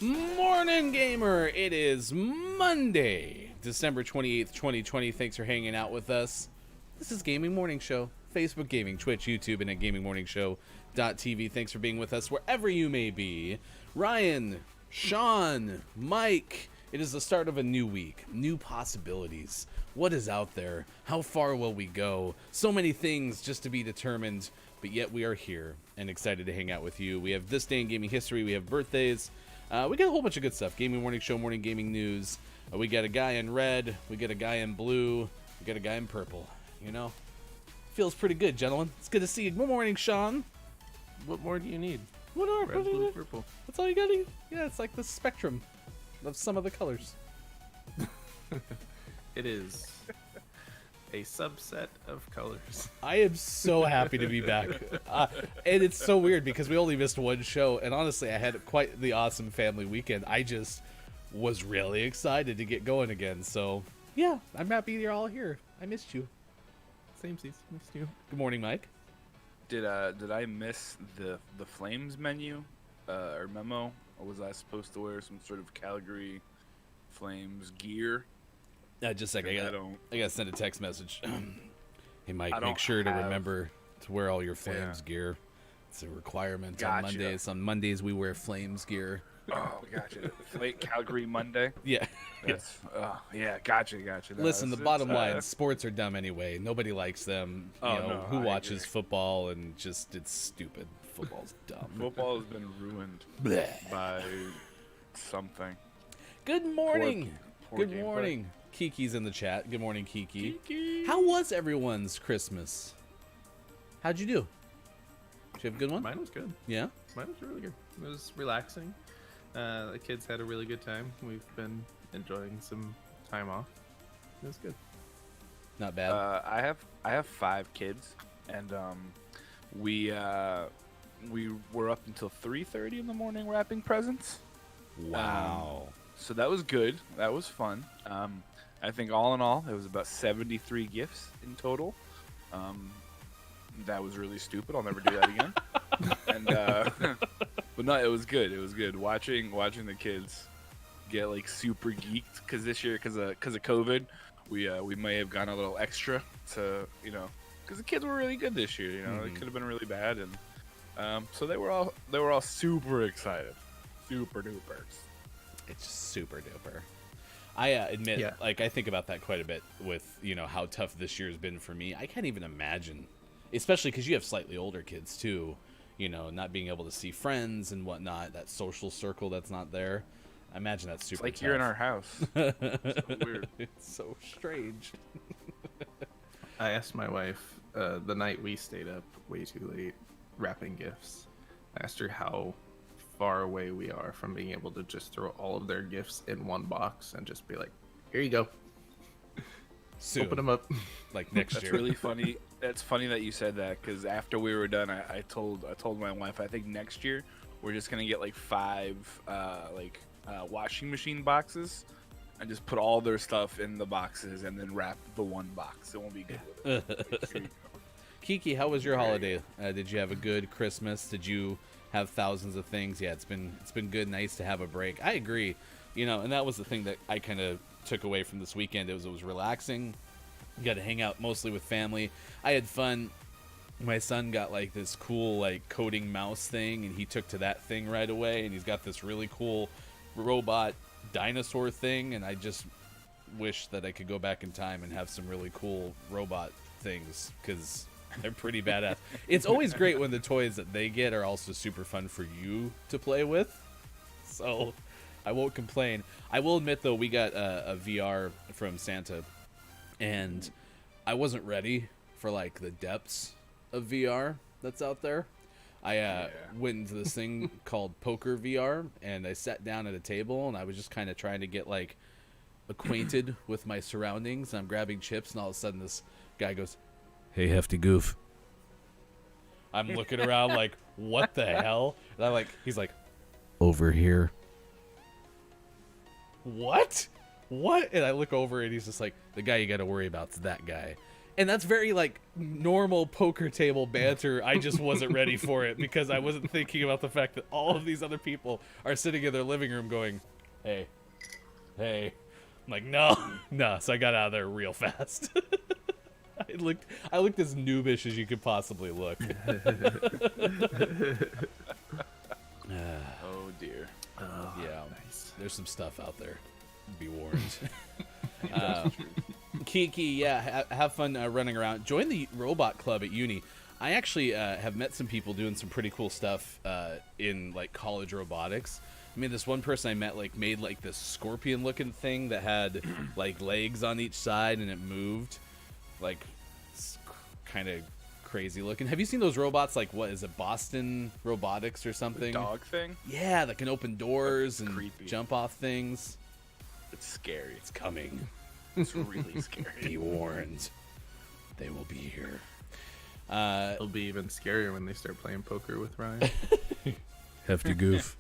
Morning, gamer! It is Monday, December 28th, 2020. Thanks for hanging out with us. This is Gaming Morning Show. Facebook Gaming, Twitch, YouTube, and at GamingMorningShow.tv. Thanks for being with us wherever you may be. Ryan, Sean, Mike, it is the start of a new week. New possibilities. What is out there? How far will we go? So many things just to be determined, but yet we are here and excited to hang out with you. We have This Day in Gaming History. We have birthdays. We got a whole bunch of good stuff. Gaming Morning Show, morning gaming news. We got a guy in red. We got a guy in blue. We got a guy in purple. You know, feels pretty good, gentlemen. It's good to see you. Good morning, Sean. What more do you need? What are Red, blue, purple. That's all you got to do. Yeah, it's like the spectrum of some of the colors. It is a subset of colors. I am so happy to be back. And it's so weird because we only missed one show. And honestly, I had quite the awesome family weekend. I just was really excited to get going again. So, yeah, I'm happy you're all here. I missed you. Same season, missed you. Good morning, Mike. Did I miss the Flames menu or memo? Or was I supposed to wear some sort of Calgary Flames gear? Just a second. I got to send a text message. Hey, Mike, make sure to remember to wear all your Flames gear. It's a requirement on Mondays. On Mondays, we wear Flames gear. Oh, gotcha. Calgary Monday? Yeah. Yes. Yeah, gotcha. No, Listen, the bottom line, sports are dumb anyway. Nobody likes them. Who watches football and just, it's stupid. Football's dumb. Football has been ruined by something. Good morning. Poor Good gameplay. morning. Kiki's in the chat. Good morning, Kiki. How was everyone's Christmas? How'd you do? Did you have a good one? Mine was good. Yeah? Mine was really good. It was relaxing. The kids had a really good time. We've been enjoying some time off. It was good. Not bad. I have 5 kids, and we were up until 3:30 in the morning wrapping presents. Wow. So that was good. That was fun. I think all in all, it was about 73 gifts in total. That was really stupid. I'll never do that again. And but no, it was good. It was good watching the kids get like super geeked because this year, because of COVID, we may have gone a little extra to because the kids were really good this year. It could have been really bad, and so they were all super excited, super duper. It's super duper. I admit, like, I think about that quite a bit with, how tough this year has been for me. I can't even imagine, especially because you have slightly older kids, too, not being able to see friends and whatnot, that social circle that's not there. I imagine that's super it's like tough. you're in our house. It's so weird. It's so strange. I asked my wife the night we stayed up way too late wrapping gifts. I asked her how far away we are from being able to just throw all of their gifts in one box and just be like, here you go. Soon. Open them up. Like next That's year. really funny. That's funny that you said that because after we were done, I told my wife I think next year we're just gonna get like 5 washing machine boxes and just put all their stuff in the boxes and then wrap the one box. It won't be good with it. Like, Kiki, how was your holiday? Did you have a good Christmas? Did you have thousands of things? Yeah, it's been good, nice to have a break. I agree, and that was the thing that I kind of took away from this weekend. It was relaxing. You got to hang out mostly with family. I had fun. My son got like this cool like coding mouse thing, and he took to that thing right away. And he's got this really cool robot dinosaur thing, and I just wish that I could go back in time and have some really cool robot things because they're pretty badass. It's always great when the toys that they get are also super fun for you to play with. So I won't complain. I will admit, though, we got a VR from Santa, and I wasn't ready for, like, the depths of VR that's out there. I went into this thing called Poker VR, and I sat down at a table, and I was just kind of trying to get, like, acquainted with my surroundings. And I'm grabbing chips, and all of a sudden this guy goes, "Hey, hefty goof." I'm looking around like, what the hell? And he's like, "Over here." What? And I look over and he's just like, "The guy you got to worry about is that guy." And that's very like normal poker table banter. I just wasn't ready for it because I wasn't thinking about the fact that all of these other people are sitting in their living room going, "Hey, hey." I'm like, "No, no." So I got out of there real fast. I looked as noobish as you could possibly look. Oh dear. Oh, Yeah, nice. there's some stuff out there. Be warned. Kiki, yeah, have fun running around. Join the robot club at uni. I actually have met some people doing some pretty cool stuff in like college robotics. I mean, this one person I met like made like this scorpion-looking thing that had like legs on each side and it moved. Like, it's kind of crazy looking. Have you seen those robots? Like, what is it, Boston Robotics or something? The dog thing? Yeah, that can open doors and creepy. jump off things. It's scary. It's coming. It's really scary. Be warned. They will be here. It'll be even scarier when they start playing poker with Ryan. Hefty goof.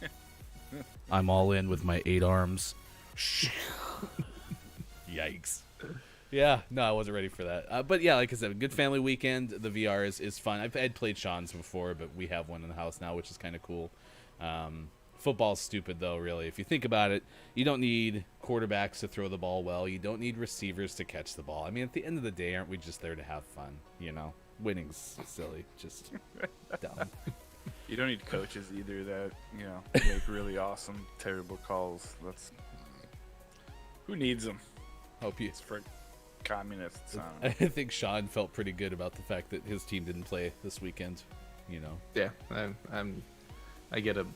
I'm all in with my 8 arms. Yikes. Yeah, no, I wasn't ready for that. But yeah, like I said, a good family weekend. The VR is fun. I'd played Sean's before, but we have one in the house now, which is kind of cool. Football's stupid, though, really. If you think about it, you don't need quarterbacks to throw the ball well. You don't need receivers to catch the ball. I mean, at the end of the day, aren't we just there to have fun, you know? Winning's silly. Just dumb. You don't need coaches either that, you know, make really awesome, terrible calls. Who needs them? Hope you... It's for communists. I think Sean felt pretty good about the fact that his team didn't play this weekend, you know? Yeah, I get a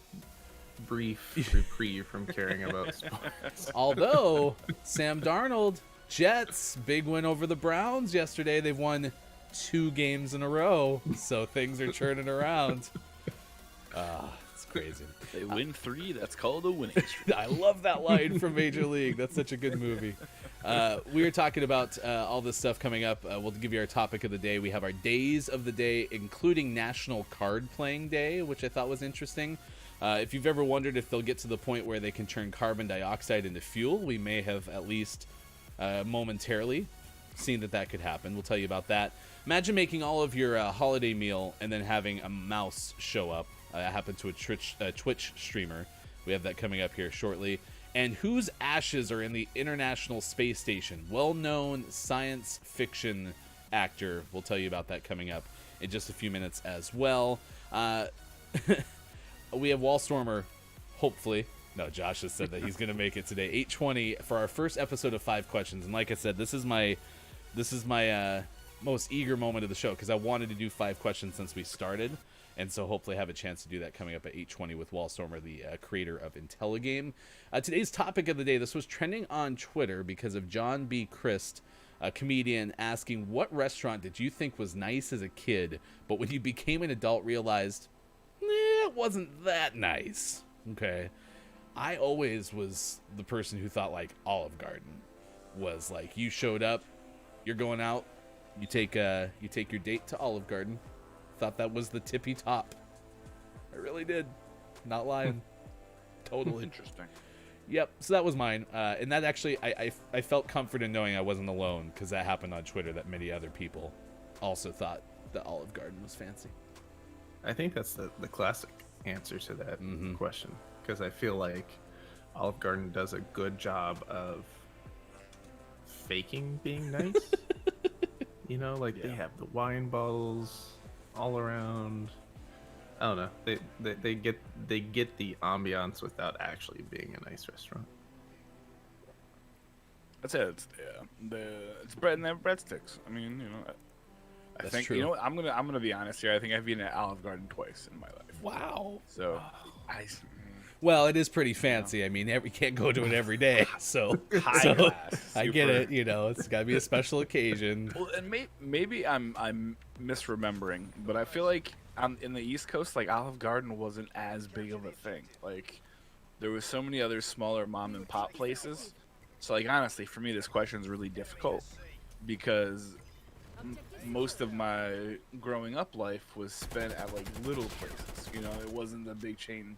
brief reprieve from caring about sports. Although, Sam Darnold, Jets, big win over the Browns yesterday. They've won 2 games in a row, so things are churning around. It's crazy. They win 3, that's called a winning streak. I love that line from Major League. That's such a good movie. We were talking about all this stuff coming up. We'll give you our topic of the day. We have our days of the day, including National Card Playing Day, which I thought was interesting. If you've ever wondered if they'll get to the point where they can turn carbon dioxide into fuel, we may have at least momentarily seen that could happen. We'll tell you about that. Imagine making all of your holiday meal and then having a mouse show up. That happened to a Twitch streamer. We have that coming up here shortly. And whose ashes are in the International Space Station? Well-known science fiction actor. We'll tell you about that coming up in just a few minutes as well. We have Wallstormer, hopefully. No, Josh has said that he's going to make it today. 8:20 for our first episode of 5 questions. And like I said, this is my most eager moment of the show because I wanted to do 5 questions since we started. And so hopefully have a chance to do that coming up at 8:20 with Wallstormer, the creator of IntelliGame. Today's topic of the day, this was trending on Twitter because of John B. Christ, a comedian, asking, what restaurant did you think was nice as a kid, but when you became an adult realized, it wasn't that nice? Okay. I always was the person who thought like Olive Garden was like, you showed up, you're going out, you take your date to Olive Garden. Thought that was the tippy top. I really did. Not lying. Totally. Interesting. Yep. So that was mine. And that actually, I felt comfort in knowing I wasn't alone because that happened on Twitter that many other people also thought that Olive Garden was fancy. I think that's the classic answer to that question because I feel like Olive Garden does a good job of faking being nice. You know, like they have the wine bottles all around. I don't know. They get the ambiance without actually being a nice restaurant. That's it. It's bread and then breadsticks. I mean, you know, I That's think true. you know what, I'm gonna be honest here. I think I've been at Olive Garden twice in my life. Wow. So, Well, it is pretty fancy. I mean, you can't go to it every day, so high class. I get super- it. You know, it's got to be a special occasion. Well, and maybe I'm misremembering, but I feel like in the East Coast, like Olive Garden wasn't as big of a thing. Like there was so many other smaller mom and pop places. So like honestly, for me, this question is really difficult because most of my growing up life was spent at like little places. You know, it wasn't the big chain,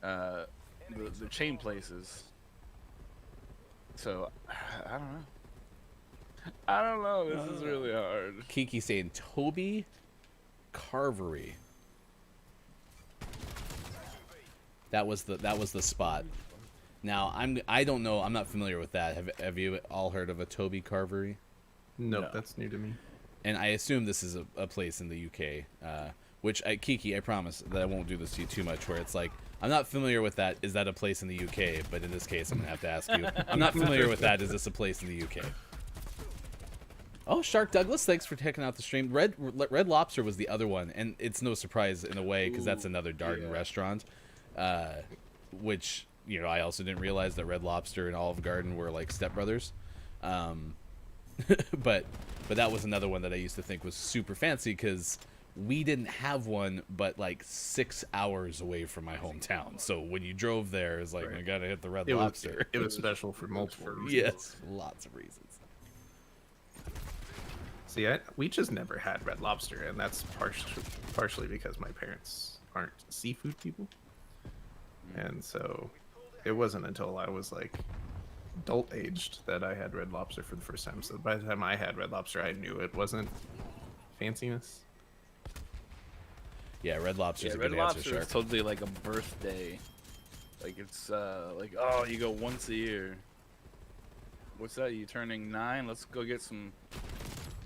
the chain places. So I don't know. I don't know. This is really hard. Kiki saying Toby Carvery. That was the spot. Now I don't know. I'm not familiar with that. Have you all heard of a Toby Carvery? Nope, No. that's new to me. And I assume this is a place in the UK. Which Kiki, I promise that I won't do this to you too much. Where it's like, I'm not familiar with that. Is that a place in the UK? But in this case, I'm gonna have to ask you. I'm not familiar with that. Is this a place in the UK? Oh, Shark Douglas, thanks for checking out the stream. Red Lobster was the other one, and it's no surprise in a way because that's another Darden restaurant, which I also didn't realize that Red Lobster and Olive Garden were like stepbrothers, but that was another one that I used to think was super fancy because we didn't have one, but like 6 hours away from my hometown. So when you drove there, it's like I gotta hit the Red Lobster. It was special for multiple reasons. Yes, lots of reasons. See, we just never had Red Lobster, and that's partially because my parents aren't seafood people. And so it wasn't until I was like adult aged that I had Red Lobster for the first time. So by the time I had Red Lobster, I knew it wasn't fanciness. Yeah, Red Lobster's a Red good answer, Lobster Shark. is totally like a birthday. Like it's like, oh, you go once a year. What's that? You turning 9? Let's go get some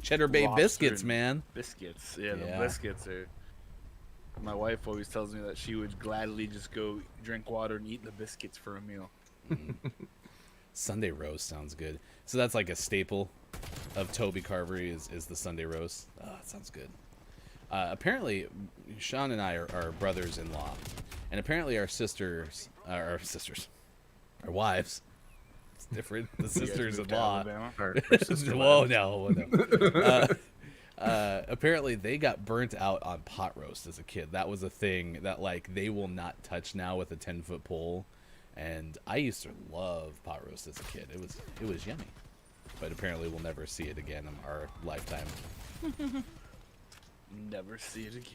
Cheddar Bay lobster biscuits, and man. biscuits. Yeah, Yeah. the biscuits are. My wife always tells me that she would gladly just go drink water and eat the biscuits for a meal. Sunday roast sounds good. So that's like a staple of Toby Carvery is the Sunday roast. Oh, that sounds good. Apparently, Sean and I are brothers-in-law, and apparently our wives. It's different. The You guys moved to sisters-in-law. Alabama? Our sister Whoa, wives. no. Apparently they got burnt out on pot roast as a kid. That was a thing that like they will not touch now with a 10-foot pole. And I used to love pot roast as a kid. It was yummy. But apparently we'll never see it again in our lifetime. Never see it again.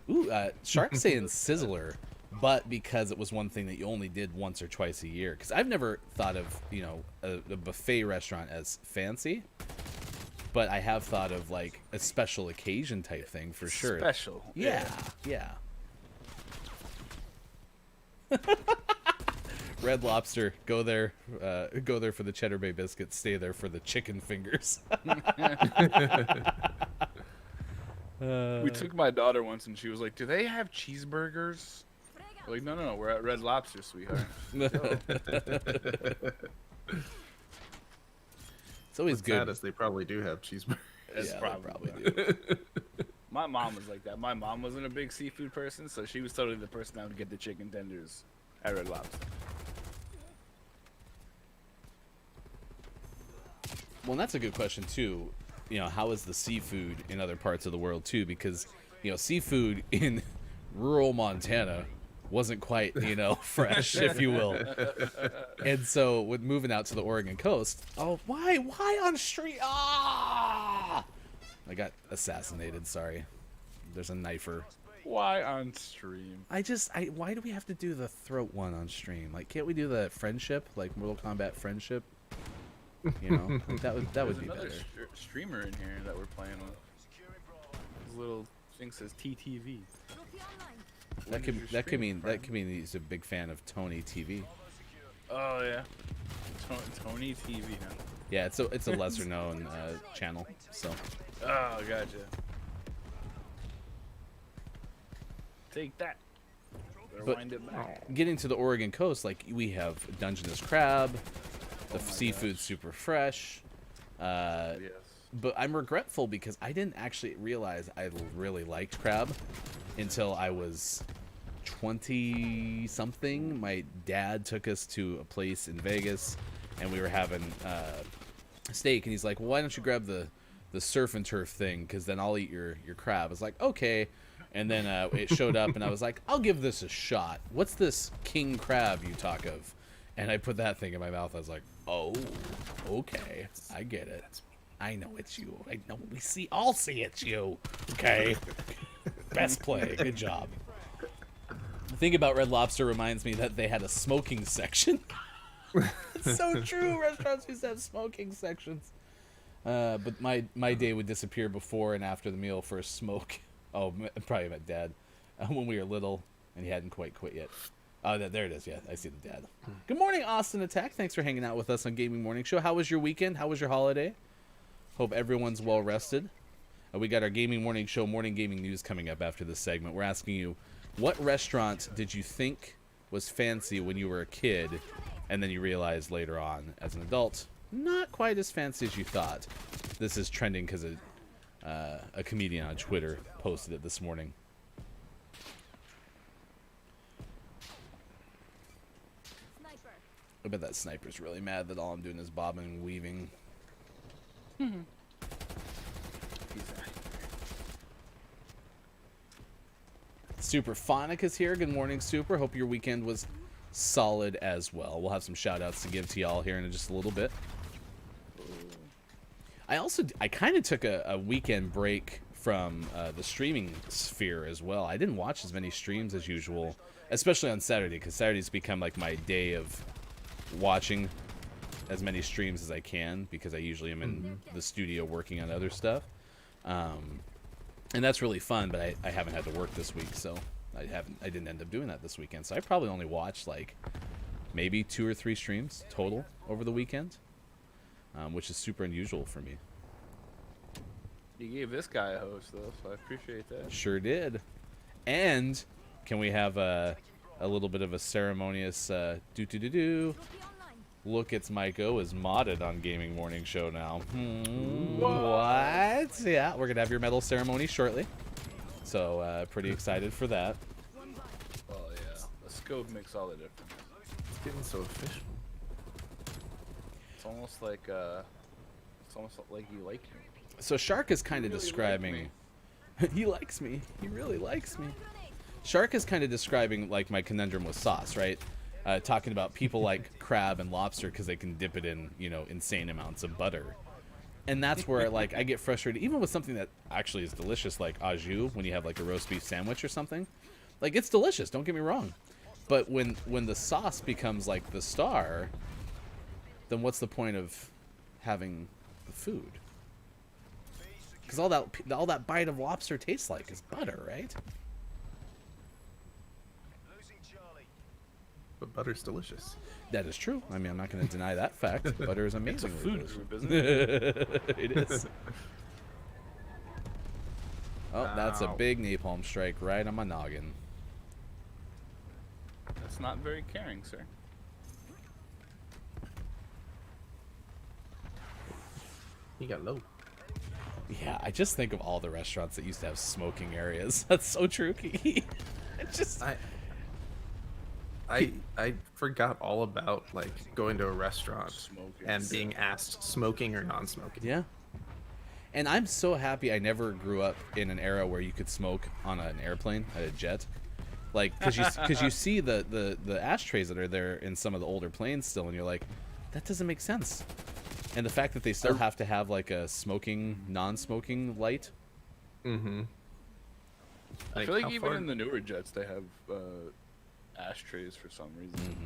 Ooh, Shark saying Sizzler, but because it was one thing that you only did once or twice a year. Because I've never thought of a buffet restaurant as fancy, but I have thought of like a special occasion type thing for sure. Special. Yeah. Red Lobster, go there for the Cheddar Bay biscuits. Stay there for the chicken fingers. We took my daughter once and she was like, "Do they have cheeseburgers?" We're like, no, we're at Red Lobster, sweetheart. It's always What's good. sad is they probably do have cheeseburgers. It's Yeah, they probably. do. My mom was like that. My mom wasn't a big seafood person, so she was totally the person that would get the chicken tenders at Red Lobster. Well, and that's a good question too. How is the seafood in other parts of the world too? Because seafood in rural Montana wasn't quite fresh, if you will. And so with moving out to the Oregon coast, why on street? I got assassinated. Sorry, there's a knifer. Why on stream? Why do we have to do the throat one on stream? Like, can't we do the friendship, like Mortal Kombat friendship? Like that would There's be another better. streamer in here that we're playing with. His little thing says TTV. That could mean he's a big fan of Tony TV. Oh yeah, Tony TV now. Yeah, it's a lesser known channel. So Oh, gotcha. Take that. Better But- wind it back. getting to the Oregon coast, like we have Dungeness crab, the Oh my seafood's gosh. super fresh. Yes. But I'm regretful because I didn't actually realize I really liked crab until I was 20 something. My dad took us to a place in Vegas and we were having steak, and he's like, well, why don't you grab the surf and turf thing, because then I'll eat your crab. I was like, okay. And then it showed up and I was like, I'll give this a shot. What's this king crab you talk of? And I put that thing in my mouth. I was like, oh, okay, I get it. I know it's you. I know all see it's you. Okay. Best play. Good job. The thing about Red Lobster reminds me that they had a smoking section. It's so true. Restaurants used to have smoking sections. But my day would disappear before and after the meal for a smoke. Oh, probably my dad. When we were little and he hadn't quite quit yet. Oh, there it is. Yeah, I see the dad. Good morning, Austin Attack. Thanks for hanging out with us on Gaming Morning Show. How was your weekend? How was your holiday? Hope everyone's well rested. We got our Gaming Morning Show morning gaming news coming up after this segment. We're asking you, what restaurant did you think was fancy when you were a kid, and then you realized later on as an adult, not quite as fancy as you thought? This is trending because a comedian on Twitter posted it this morning. I bet that sniper's really mad that all I'm doing is bobbing and weaving. Superphonic is here. Good morning, Super. Hope your weekend was solid as well. We'll have some shout outs to give to y'all here in just a little bit. I kind of took a weekend break from the streaming sphere as well. I didn't watch as many streams as usual, especially on Saturday, because Saturday's become like my day of watching as many streams as I can, because I usually am in the studio working on other stuff. And that's really fun, but I haven't had to work this week, so I didn't end up doing that this weekend. So I probably only watched like maybe 2 or 3 streams total over the weekend, which is super unusual for me. You gave this guy a host though, so I appreciate that. Sure did. And can we have a little bit of a ceremonious Look, It's Maiko is modded on Gaming Morning Show now. What? Yeah, we're gonna have your medal ceremony shortly. So pretty excited for that. Oh yeah, the scope makes all the difference. It's getting so official. It's almost like you like me. So Shark is kind of really describing. He likes me. He really likes me. Shark is kind of describing like my conundrum with sauce, right? Talking about people like crab and lobster because they can dip it in, insane amounts of butter. And that's where like I get frustrated, even with something that actually is delicious, like au jus, when you have like a roast beef sandwich or something. Like, it's delicious, don't get me wrong. But when the sauce becomes like the star, then what's the point of having the food? Because all that bite of lobster tastes like is butter, right? But butter's delicious. That is true. I mean, I'm not going to deny that fact. Butter is amazing. It's a food group, isn't it? It is. Oh, that's a Ow. big napalm strike right on my noggin. That's not very caring, sir. He got low. Yeah, I just think of all the restaurants that used to have smoking areas. That's so true. It's just... I forgot all about like going to a restaurant Smoking. and being asked smoking or non-smoking. Yeah. And I'm so happy I never grew up in an era where you could smoke on an airplane, at a jet. Like, because you see the ashtrays that are there in some of the older planes still, and you're like, that doesn't make sense. And the fact that they still have to have like a non-smoking light. Mm-hmm. I feel like even in the newer jets they have ashtrays for some reason.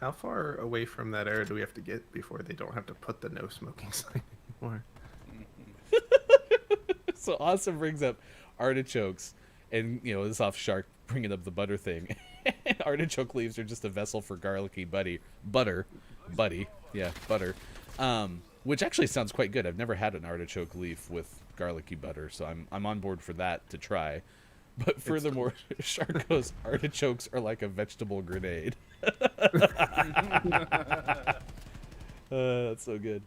How far away from that era do we have to get before they don't have to put the no smoking sign anymore? So Awesome brings up artichokes, and this off Shark bringing up the butter thing. Artichoke leaves are just a vessel for garlicky butter, which actually sounds quite good. I've never had an artichoke leaf with garlicky butter, so I'm on board for that to try. But furthermore, Shark goes, artichokes are like a vegetable grenade. That's so good.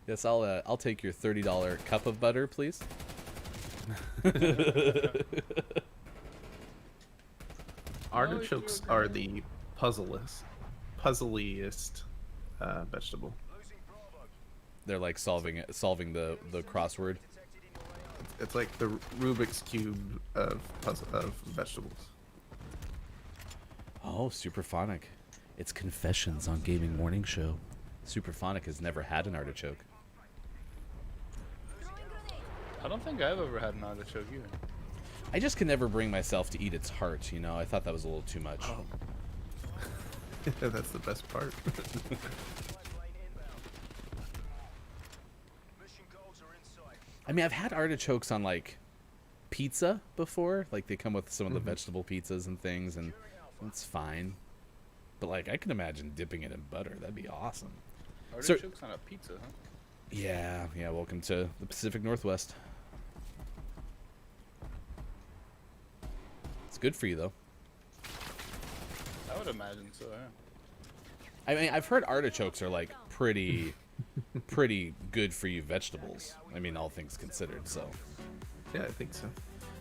Yes, I'll take your $30 cup of butter, please. Artichokes are the puzzliest vegetable. They're like solving the crossword. It's like the Rubik's Cube of vegetables. Oh, Superphonic. It's Confessions on Gaming Morning Show. Superphonic has never had an artichoke. I don't think I've ever had an artichoke either. I just can never bring myself to eat its heart, I thought that was a little too much. That's the best part. I mean, I've had artichokes on like pizza before. Like they come with some of the vegetable pizzas and things, and it's fine. But like I can imagine dipping it in butter. That'd be awesome. Artichokes on a pizza, huh? Yeah. Welcome to the Pacific Northwest. It's good for you though. I would imagine so. Yeah. I mean, I've heard artichokes are like pretty good for you vegetables. I mean, all things considered. So. Yeah, I think so. All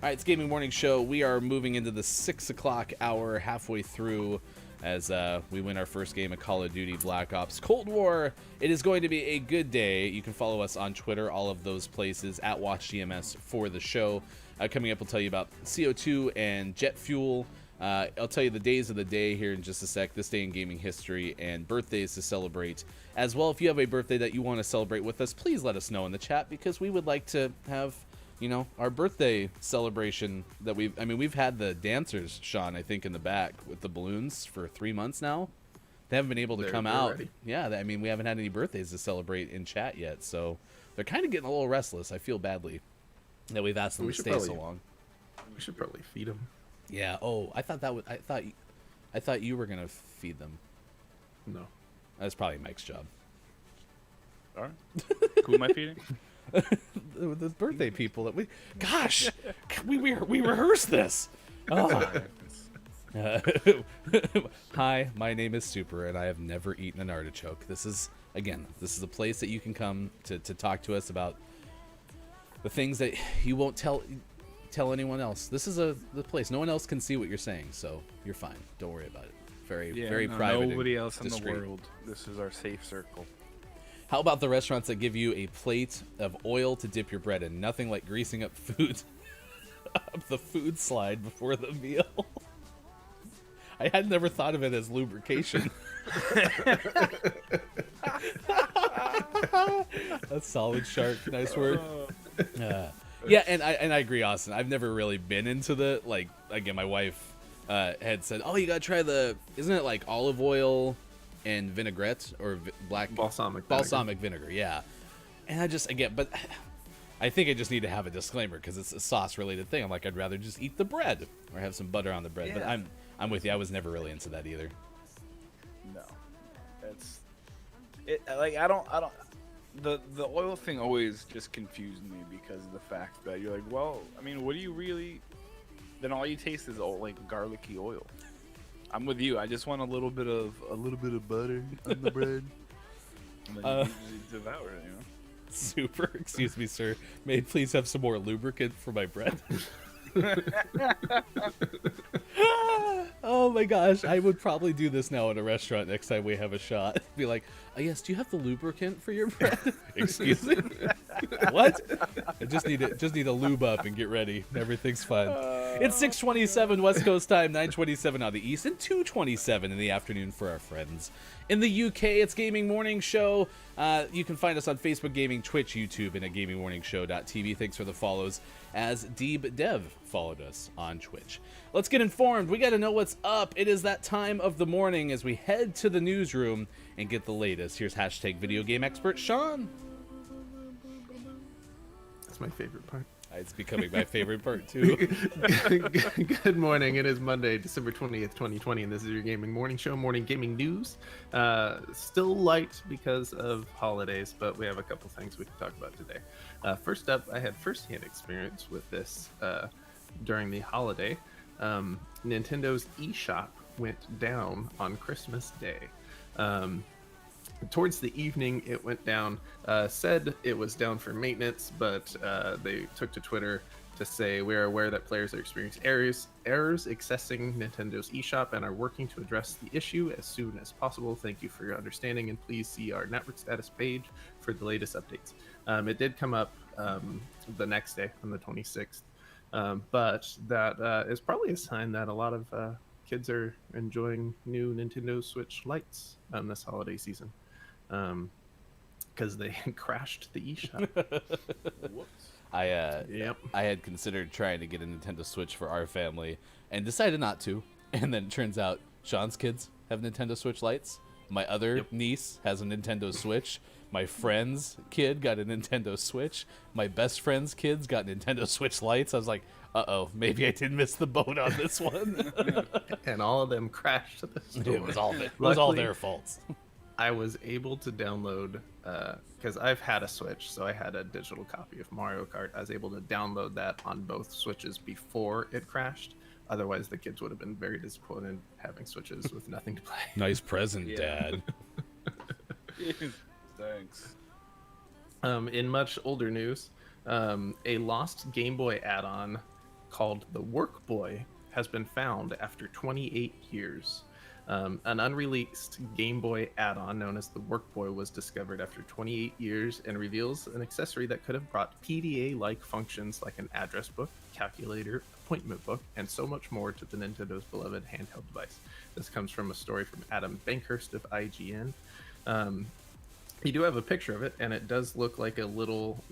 right, it's Gaming Morning Show. We are moving into the 6 o'clock hour, halfway through, as we win our first game of Call of Duty Black Ops Cold War. It is going to be a good day. You can follow us on Twitter, all of those places, at WatchGMS for the show. Coming up, we'll tell you about CO2 and jet fuel. I'll tell you the days of the day here in just a sec, this day in gaming history, and birthdays to celebrate. As well, if you have a birthday that you want to celebrate with us, please let us know in the chat, because we would like to have, you know, our birthday celebration that we've had the dancers, Sean, I think, in the back with the balloons for 3 months now. They haven't been able to come out. Ready. Yeah, I mean, we haven't had any birthdays to celebrate in chat yet, so they're kind of getting a little restless. I feel badly that we've asked them to stay so long. We should probably feed them. Yeah. Oh, I thought you were gonna feed them. No. That's probably Mike's job. All right. Who am I feeding? The birthday people that we. Gosh, we rehearsed this. Oh. Hi, my name is Super, and I have never eaten an artichoke. This is a place that you can come to talk to us about the things that you won't tell anyone else. This is the place. No one else can see what you're saying, so you're fine. Don't worry about it. Very private. Nobody and else in discreet. the world. This is our safe circle. How about the restaurants that give you a plate of oil to dip your bread in? Nothing like greasing up food up the food slide before the meal. I had never thought of it as lubrication. That's solid, Shark. Nice word. Yeah, and I agree, Austin. I've never really been into the, like, again, my wife had said, oh, you gotta try isn't it like olive oil and vinaigrette or balsamic vinegar? Yeah. And I just, again, but I think I just need to have a disclaimer because it's a sauce related thing. I'm like, I'd rather just eat the bread or have some butter on the bread. Yeah. But I'm with you. I was never really into that either. No, it's it. Like I don't. The oil thing always just confused me because of the fact that you're like, well, I mean, what do you really? Then all you taste is all like garlicky oil. I'm with you. I just want a little bit of butter on the bread. And then you just devour it, you know. Super. Excuse me, sir. May I please have some more lubricant for my bread? Oh my gosh, I would probably do this now at a restaurant next time we have a shot. Be like, oh, yes, do you have the lubricant for your bread? Excuse me? What? I just need to lube up and get ready. Everything's fine. It's 6:27 West Coast time, 9:27 on the East, and 2:27 in the afternoon for our friends in the UK. It's Gaming Morning Show. You can find us on Facebook Gaming, Twitch, YouTube, and at GamingMorningShow.tv. Thanks for the follows, as Deeb Dev followed us on Twitch. Let's get informed. We got to know what's up. It is that time of the morning as we head to the newsroom and get the latest. Here's hashtag video game expert Sean. That's my favorite part. It's becoming my favorite part too. Good morning. It is Monday, December 20th, 2020, and this is your Gaming Morning Show, morning gaming news. Still light because of holidays, but we have a couple things we can talk about today. First up, I had firsthand experience with this during the holiday. Nintendo's eShop went down on Christmas Day. Towards the evening, it went down. Said it was down for maintenance, but they took to Twitter to say, we are aware that players are experiencing errors accessing Nintendo's eShop and are working to address the issue as soon as possible. Thank you for your understanding, and please see our network status page for the latest updates. It did come up the next day on the 26th, but that is probably a sign that a lot of kids are enjoying new Nintendo Switch Lites this holiday season, because they crashed the eShop. Whoops. I Yep. I had considered trying to get a Nintendo Switch for our family and decided not to. And then it turns out Sean's kids have Nintendo Switch Lites. My other niece has a Nintendo Switch. My friend's kid got a Nintendo Switch. My best friend's kids got Nintendo Switch Lites. I was like, uh-oh, maybe I did miss the boat on this one. And all of them crashed to the store. It was all Luckily, their faults. I was able to download, because I've had a Switch, so I had a digital copy of Mario Kart. I was able to download that on both Switches before it crashed. Otherwise, the kids would have been very disappointed having Switches with nothing to play. Nice present, Yeah. Dad. Thanks. In much older news, a lost Game Boy add-on called the Work Boy has been found after 28 years. An unreleased Game Boy add-on known as the Work Boy was discovered after 28 years and reveals an accessory that could have brought PDA-like functions like an address book, calculator, appointment book, and so much more to the Nintendo's beloved handheld device. This comes from a story from Adam Bankhurst of IGN. You do have a picture of it, and it does look like a little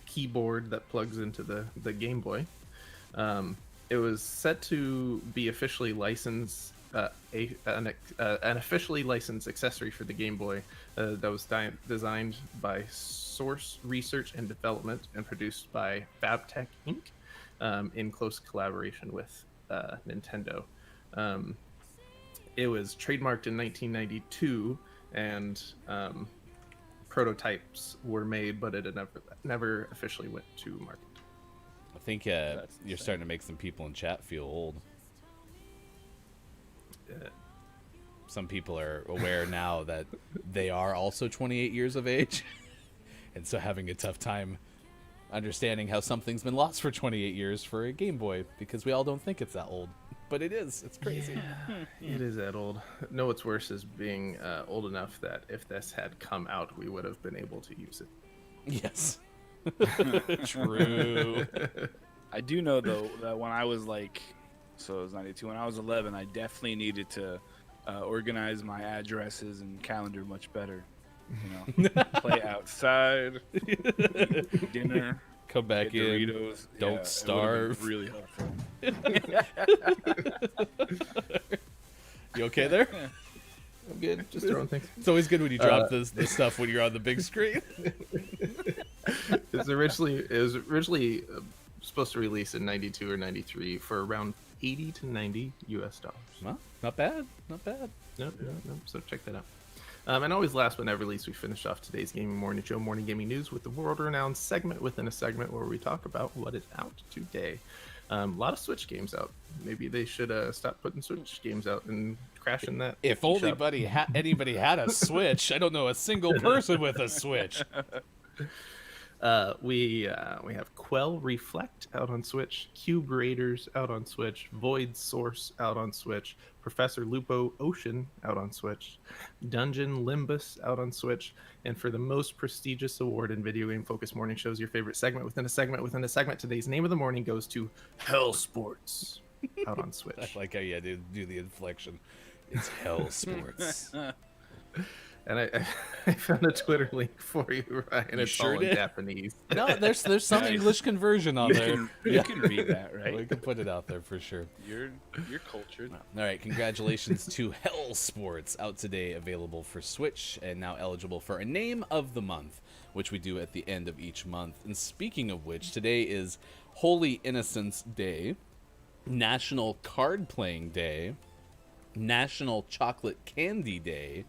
keyboard that plugs into the Game Boy. It was set to be officially licensed, an officially licensed accessory for the Game Boy that was designed by Source Research and Development and produced by Fabtech Inc. In close collaboration with Nintendo. It was trademarked in 1992, and prototypes were made, but it never officially went to market. I think you're starting to make some people in chat feel old. Some people are aware now that they are also 28 years of age, and so having a tough time understanding how something's been lost for 28 years for a Game Boy, because we all don't think it's that old, but it is. It's crazy. Yeah, it is that old. No, what's worse is being old enough that if this had come out, we would have been able to use it. Yes. True. I do know though that when I was like, so it was 92. When I was 11, I definitely needed to organize my addresses and calendar much better. You know, play outside, eat dinner, Come back get in. Doritos. Don't it would've been starve. Really helpful. You okay there? I'm good. Just throwing things. It's always good when you drop the stuff when you're on the big screen. It was originally supposed to release in 92 or 93 for around 80 to 90 US dollars. Well, not bad. Not bad. Nope. So check that out. And always last but never least, we finish off today's Gaming Morning Show, Morning Gaming News, with the world-renowned segment within a segment where we talk about what is out today. A lot of Switch games out. Maybe they should stop putting Switch games out and crashing that. If only shop. anybody had a Switch. I don't know a single person with a Switch. We have Quell Reflect out on Switch, Cube Raiders out on Switch, Void Source out on Switch, Professor Lupo Ocean out on Switch, Dungeon Limbus out on Switch, and for the most prestigious award in video game focused morning shows, your favorite segment within a segment within a segment, today's name of the morning goes to Hell Sports out on Switch. I like how you had to do the inflection. It's Hell Sports. And I found a Twitter link for you, Ryan. You It's sure all in did? Japanese. No, there's some Nice. English conversion on there. You can read that, We right? can put it out there for sure. You're cultured. All right, congratulations to Hell Sports, out today, available for Switch, and now eligible for a Name of the Month, which we do at the end of each month. And speaking of which, today is Holy Innocents Day, National Card Playing Day, National Chocolate Candy Day,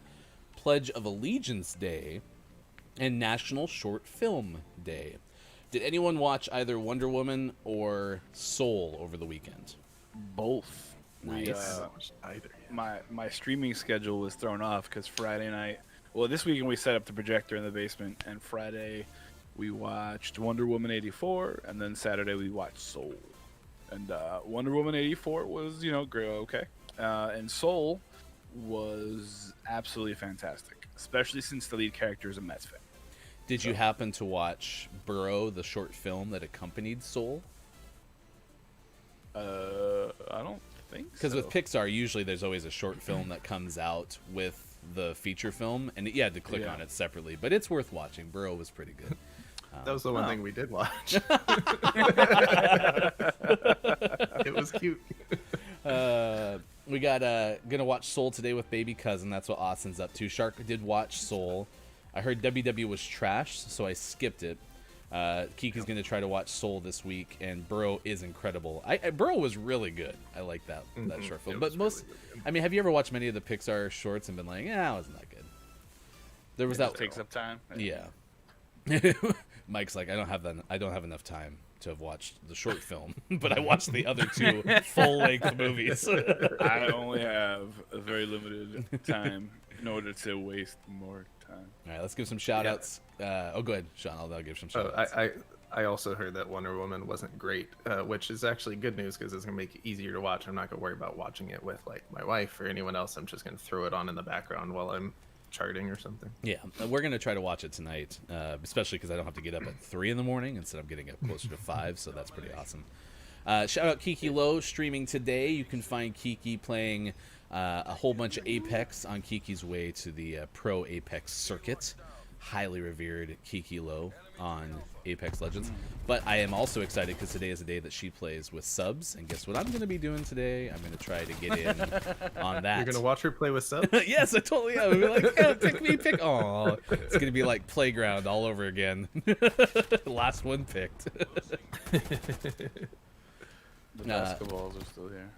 Pledge of Allegiance Day, and National Short Film Day. Did anyone watch either Wonder Woman or Soul over the weekend? Both. Nice. We, Either. my streaming schedule was thrown off because Friday night. Well, this weekend we set up the projector in the basement, and Friday we watched Wonder Woman 84, and then Saturday we watched Soul. And Wonder Woman 84 was, great, okay. And Soul was absolutely fantastic, especially since the lead character is a Mets fan. Did you happen to watch Burrow, the short film that accompanied Soul? I don't think so. Because with Pixar, usually there's always a short film that comes out with the feature film, and you had to click on it separately. But it's worth watching. Burrow was pretty good. That was the one thing we did watch. It was cute. We got gonna watch Soul today with Baby Cousin. That's what Austin's up to. Shark did watch Soul. I heard WW was trash, so I skipped it. Kiki's going to try to watch Soul this week, and Burrow is incredible. Burrow was really good. I like that short film. But most, really I mean, have you ever watched many of the Pixar shorts and been like, yeah, it wasn't that good? There was that. It takes up time. Yeah. Mike's like, I don't have enough time to have watched the short film, but I watched the other two full-length movies. I only have a very limited time in order to waste more time. All right, let's give some shout-outs. Go ahead, Sean. I'll give some shout-outs. I also heard that Wonder Woman wasn't great, which is actually good news because it's going to make it easier to watch. I'm not going to worry about watching it with like my wife or anyone else. I'm just going to throw it on in the background while I'm charting or something. Yeah, we're going to try to watch it tonight, especially because I don't have to get up at 3 in the morning instead of getting up closer to 5, so that's pretty awesome. Shout out Kiki Low streaming today. You can find Kiki playing a whole bunch of Apex on Kiki's way to the Pro Apex circuit. Highly revered Kiki Low on Apex Legends. But I am also excited because today is a day that she plays with subs. And guess what I'm going to be doing today? I'm going to try to get in on that. You're going to watch her play with subs? Yes, I totally am. I'll be like, yeah, pick me, pick. Oh, it's going to be like Playground all over again. Last one picked. The basketballs are still here.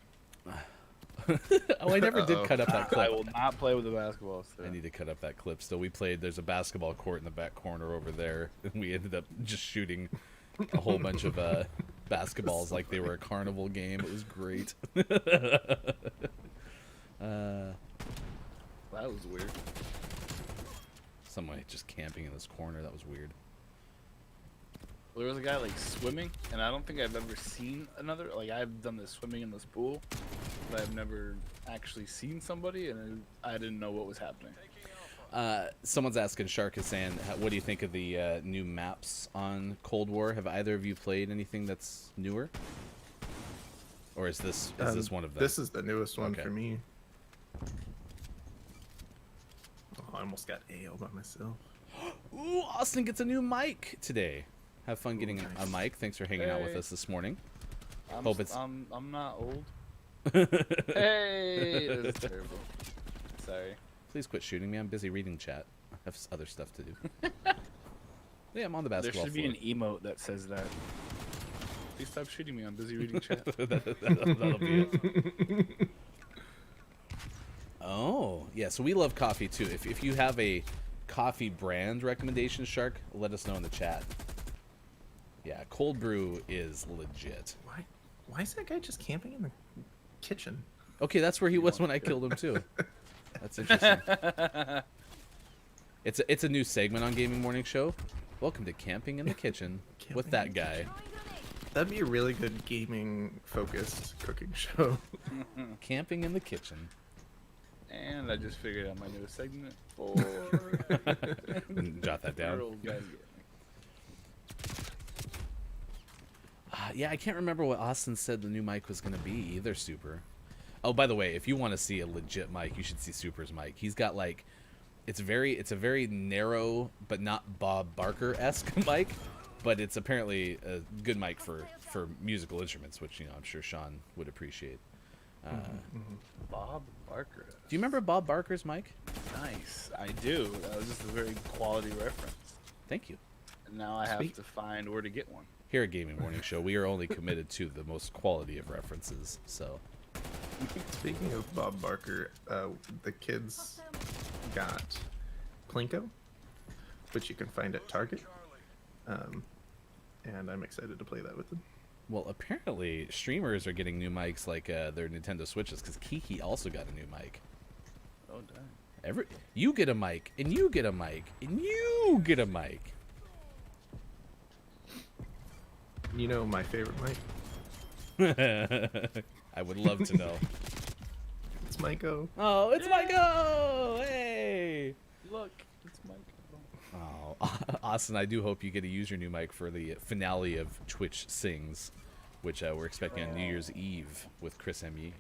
Oh, I never did cut up that clip. I will not play with the basketballs today. I need to cut up that clip still. We played, there's a basketball court in the back corner over there, and we ended up just shooting a whole bunch of basketballs like they were a carnival game. It was great. That was weird. Somebody just camping in this corner. That was weird. There was a guy like swimming, and I don't think I've ever seen another. Like I've done this swimming in this pool, but I've never actually seen somebody, and I didn't know what was happening. Someone's asking, Shark is saying, what do you think of the new maps on Cold War? Have either of you played anything that's newer? Or is this one of them? This is the newest one Okay. for me. Oh, I almost got AO by myself. Ooh, Austin gets a new mic today. Have fun getting nice. a mic. Thanks for hanging out with us this morning. Hope it's... I'm not old. Hey, this is terrible. Sorry. Please quit shooting me. I'm busy reading chat. I have other stuff to do. Yeah, I'm on the There basketball should floor. be an emote that says that. Please stop shooting me. I'm busy reading chat. That'll be it. Oh, yeah. So we love coffee too. If you have a coffee brand recommendation, Shark, let us know in the chat. Yeah, cold brew is legit. Why is that guy just camping in the kitchen? Okay, that's where he was when I killed him too. That's interesting. It's a new segment on Gaming Morning Show. Welcome to Camping in the Kitchen with that guy. That'd be a really good gaming focused cooking show. Camping in the Kitchen. And I just figured out my newest segment for Jot that down. Old guys get me. Yeah, I can't remember what Austin said the new mic was going to be either, Super. Oh, by the way, if you want to see a legit mic, you should see Super's mic. He's got like, it's a very narrow, but not Bob Barker-esque mic, but it's apparently a good mic for musical instruments, which, you know, I'm sure Sean would appreciate. Bob Barker. Do you remember Bob Barker's mic? Nice. I do. That was just a very quality reference. Thank you. And now I have to find where to get one. Here at Gaming Morning Show, we are only committed to the most quality of references, so... Speaking of Bob Barker, the kids got Plinko, which you can find at Target, and I'm excited to play that with them. Well, apparently, streamers are getting new mics like their Nintendo Switches, because Kiki also got a new mic. Oh, dang. You get a mic, and you get a mic, and you get a mic. You know my favorite mic? I would love to know. It's Myco. Oh, it's Myco! Hey! Look, it's Mike. Oh, Austin, I do hope you get to use your new mic for the finale of Twitch Sings, which we're expecting on New Year's Eve with Chris M.E.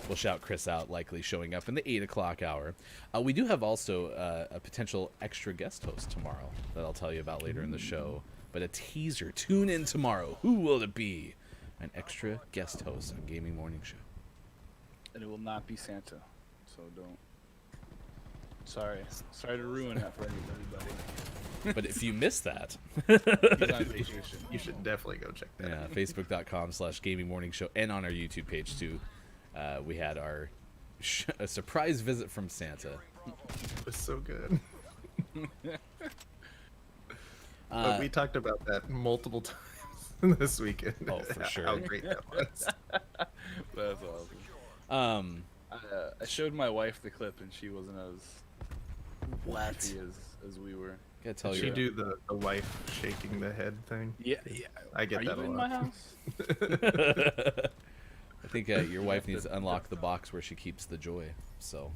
We'll shout Chris out, likely showing up in the 8 o'clock hour. We do have also a potential extra guest host tomorrow that I'll tell you about later in the show. But a teaser. Tune in tomorrow. Who will it be? An extra guest host on Gaming Morning Show. And it will not be Santa, so don't Sorry to ruin it for everybody. But if you missed that, He's on vacation. You should definitely go check that yeah, out. facebook.com/gaming morning show, and on our YouTube page too. We had our a surprise visit from Santa. It was so good. But we talked about that multiple times this weekend. Oh, for sure. How great that was. That's awesome. Um, I showed my wife the clip, and she wasn't as laughy as we were. gotta tell Did you, she do the wife shaking the head thing? Yeah. I get Are that you a in lot. my house? I think your wife needs to unlock the box where she keeps the joy. So,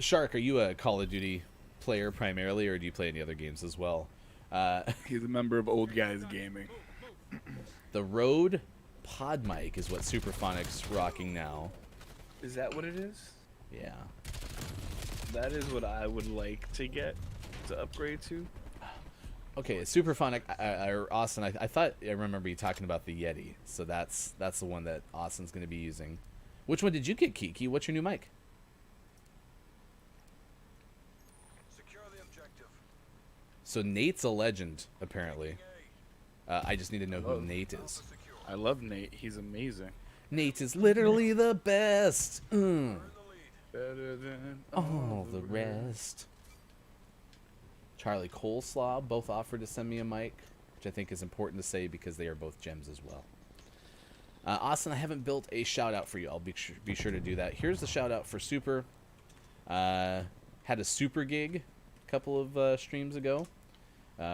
Shark, are you a Call of Duty player primarily, or do you play any other games as well? He's a member of Old Guys Gaming. The Rode Pod mic is what Superphonic's rocking now. Is that what it is? Yeah. That is what I would like to get to upgrade to. Okay, Superphonic, or Austin, I thought I remember you talking about the Yeti, so that's the one that Austin's going to be using. Which one did you get, Kiki? What's your new mic? Secure the objective. So Nate's a legend, apparently. I just need to know who Nate is. I love Nate. He's amazing. Nate is literally the best. Better than All the rest. Charlie Coleslaw both offered to send me a mic, which I think is important to say because they are both gems as well. Austin, I haven't built a shout out for you. I'll be sure to do that. Here's the shout out for Super. Had a Super gig a couple of streams ago,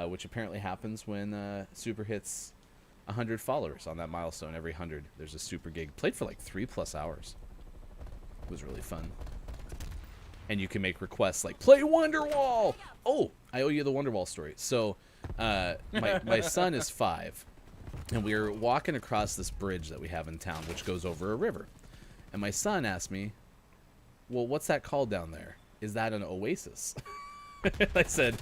which apparently happens when Super hits 100 followers on that milestone. Every 100, there's a Super gig. Played for like 3+ hours. It was really fun. And you can make requests like, play Wonderwall! Oh, I owe you the Wonderwall story. So, my son is 5, and we were walking across this bridge that we have in town, which goes over a river. And my son asked me, well, what's that called down there? Is that an oasis? I said,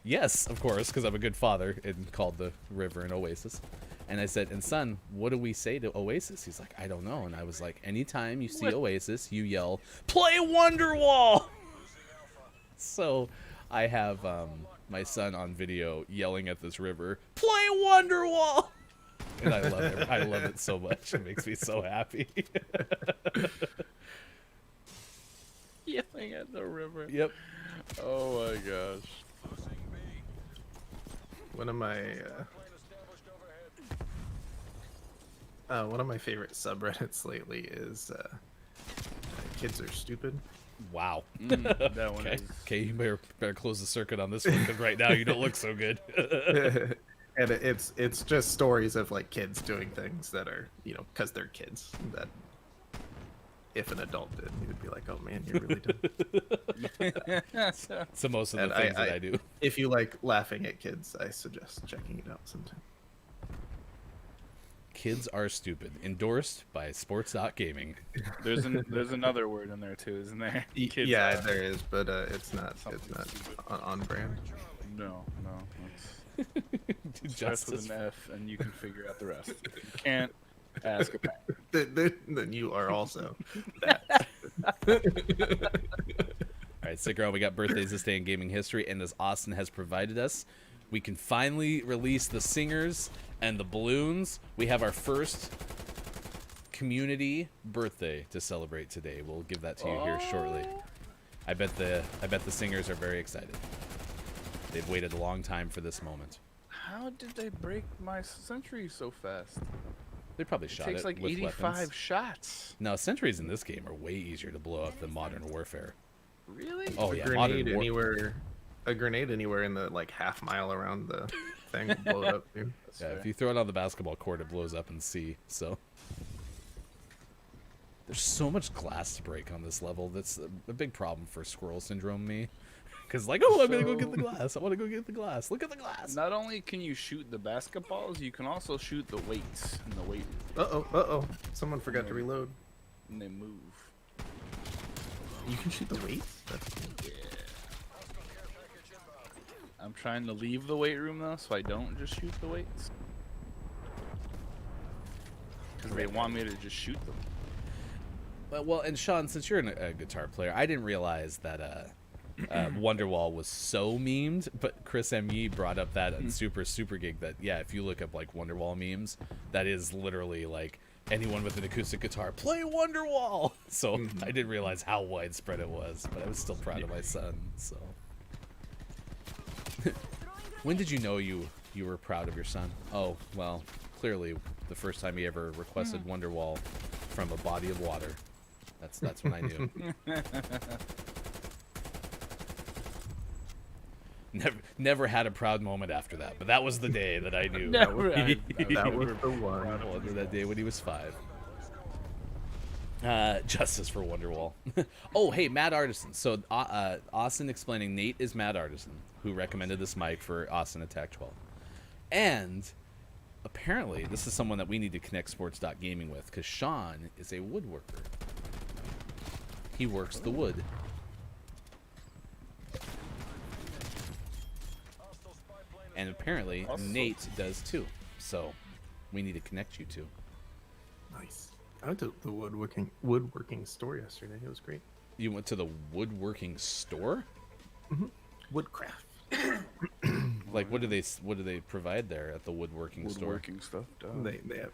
yes, of course, because I'm a good father, and called the river an oasis. And I said, and son, what do we say to Oasis? He's like, I don't know. And I was like, anytime you see Oasis, you yell, play Wonderwall! So I have my son on video yelling at this river, play Wonderwall! And I love it. I love it so much. It makes me so happy. yelling at the river. Yep. Oh my gosh. One of my favorite subreddits lately is kids are stupid. Wow. That one Okay. is. Okay, you better close the circuit on this one, because right now you don't look so good. And it's just stories of like kids doing things that are, because they're kids, that if an adult did, he would be like, oh man, you're really dumb. So most of the And things that I do. If you like laughing at kids, I suggest checking it out sometime. Kids are stupid. Endorsed by Sports.Gaming. There's another word in there too, isn't there? Kids Yeah, are- there is, but it's not Something stupid. on brand. No. It starts Justice. with an F, and you can figure out the rest. If you can't, ask a parent. Then you are also that. All right, stick around. We got birthdays this day in gaming history, and as Austin has provided us, we can finally release the singers and the balloons. We have our first community birthday to celebrate today. We'll give that to you here shortly. I bet the singers are very excited. They've waited a long time for this moment. How did they break my sentry so fast? They probably It shot takes it like with 85 weapons. shots. No, sentries in this game are way easier to blow up than Modern Warfare. Really? Oh A yeah, grenade anywhere in the like half mile around the thing will blow it up, dude. That's Yeah, fair. if you throw it on the basketball court, it blows up in C. So there's so much glass to break on this level. That's a big problem for Squirrel Syndrome me. Because like, oh, I'm gonna go get the glass. I want to go get the glass. Look at the glass. Not only can you shoot the basketballs, you can also shoot the weights in the weight room, Uh-oh. Someone forgot to reload. and they move. You can shoot the weights? That's cool. I'm trying to leave the weight room though, so I don't just shoot the weights. Because they want me to just shoot them. Well, and Sean, since you're a guitar player, I didn't realize that Wonderwall was so memed, but Chris M.E. brought up that on Super Gig that, yeah, if you look up, like, Wonderwall memes, that is literally, like, anyone with an acoustic guitar, play Wonderwall! So I didn't realize how widespread it was, but I was still proud of my son, so. When did you know you were proud of your son? Oh, well, clearly the first time he ever requested Wonderwall from a body of water. That's when I knew. Never had a proud moment after that, but that was the day that I knew. That was the one. Wonder that day when he was 5. Justice for Wonderwall. Oh, hey, Mad Artisan. So Austin explaining Nate is Mad Artisan, who recommended this mic for Austin Attack 12. And apparently, this is someone that we need to connect sports.gaming with, because Sean is a woodworker. He works the wood. And apparently, Awesome. Nate does too. So, we need to connect you two. Nice. I went to the woodworking store yesterday. It was great. You went to the woodworking store? Woodcraft. Like, what do they provide there at the woodworking store? Woodworking stuff. They have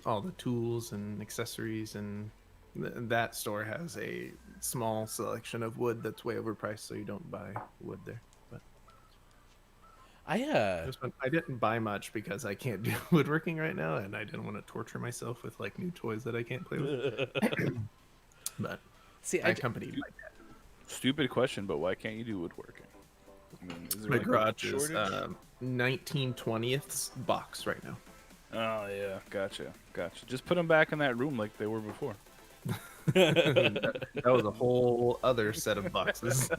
all the tools and accessories, and that store has a small selection of wood that's way overpriced, so you don't buy wood there. But I didn't buy much because I can't do woodworking right now, and I didn't want to torture myself with like new toys that I can't play with. But See, I accompanied my dad. Stupid question, but why can't you do woodworking? I mean, is there My like a garage is shortage? 1920th box right now. Oh yeah, gotcha. Just put them back in that room like they were before. That was a whole other set of boxes.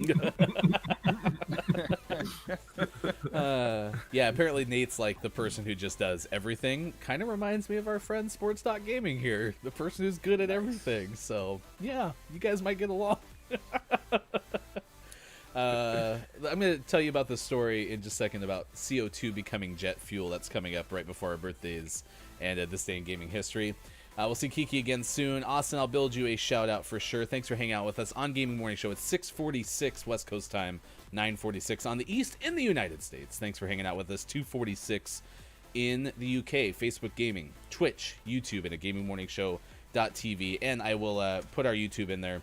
Yeah, apparently Nate's like the person who just does everything. Kind of reminds me of our friend Sports.Gaming here, the person who's good at everything. So, yeah, you guys might get along. I'm going to tell you about this story in just a second about CO2 becoming jet fuel. That's coming up right before our birthdays and this day in gaming history. We'll see Kiki again soon. Austin, I'll build you a shout out for sure. Thanks for hanging out with us on Gaming Morning Show. It's 6:46 West Coast time, 9:46 on the East in the United States. Thanks for hanging out with us. 2:46 in the UK. Facebook Gaming, Twitch, YouTube, and at GamingMorningShow.tv. And I will put our YouTube in there.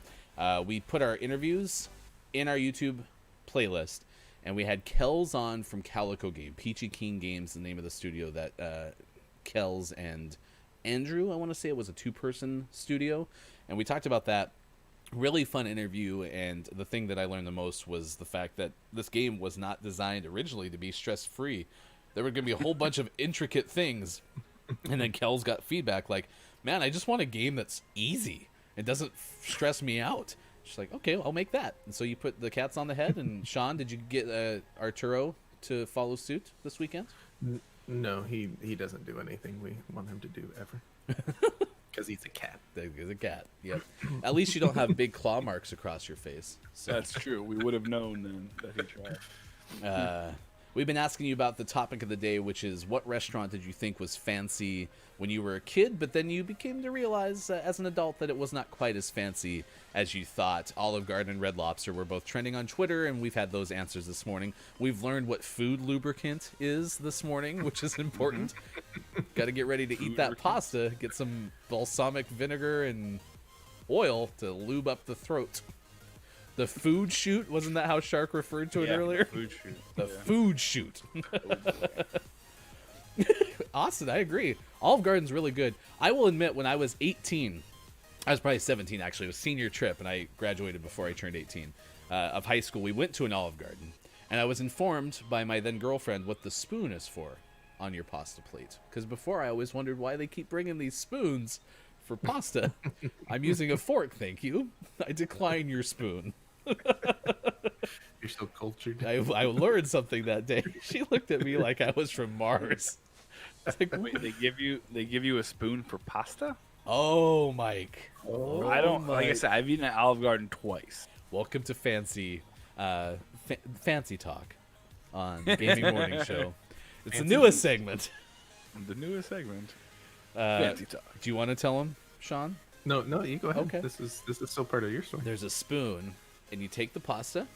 We put our interviews in our YouTube playlist, and we had Kells on from Calico Game. Peachy Keen Games, the name of the studio that Kells and Andrew, I want to say it was a 2-person studio, and we talked about that. Really fun interview, and the thing that I learned the most was the fact that this game was not designed originally to be stress-free. There were going to be a whole bunch of intricate things, and then Kells got feedback like, man, I just want a game that's easy. It doesn't stress me out. She's like, okay, I'll make that. And so you put the cats on the head, and Sean, did you get Arturo to follow suit this weekend? No, he doesn't do anything we want him to do ever. Because he's a cat. He's a cat, yep. At least you don't have big claw marks across your face. So. That's true. We would have known then that he tried. We've been asking you about the topic of the day, which is what restaurant did you think was fancy when you were a kid, but then you became to realize as an adult that it was not quite as fancy as you thought. Olive Garden and Red Lobster were both trending on Twitter, and we've had those answers this morning. We've learned what food lubricant is this morning, which is important. Got to get ready to eat that pasta. Get some balsamic vinegar and oil to lube up the throat. The food shoot, wasn't that how Shark referred to it earlier? Food shoot. The food shoot. Austin, I agree. Olive Garden's really good. I will admit, when I was 18, I was probably 17 actually, it was senior trip, and I graduated before I turned 18, of high school. We went to an Olive Garden, and I was informed by my then girlfriend what the spoon is for on your pasta plate. Because before I always wondered why they keep bringing these spoons for pasta. I'm using a fork, thank you. I decline your spoon. You're so cultured. I learned something that day. She looked at me like I was from Mars. It's like, Wait, they give you a spoon for pasta? oh, Mike. Oh, I don't. Like I Mike. said, I've eaten at Olive Garden twice. Welcome to Fancy Talk on Gaming Morning Show. It's the newest segment. The newest segment. Uh, Fancy Talk. do you want to tell him, Sean? No, you go ahead. Okay. This is still part of your story. There's a spoon, and you take the pasta,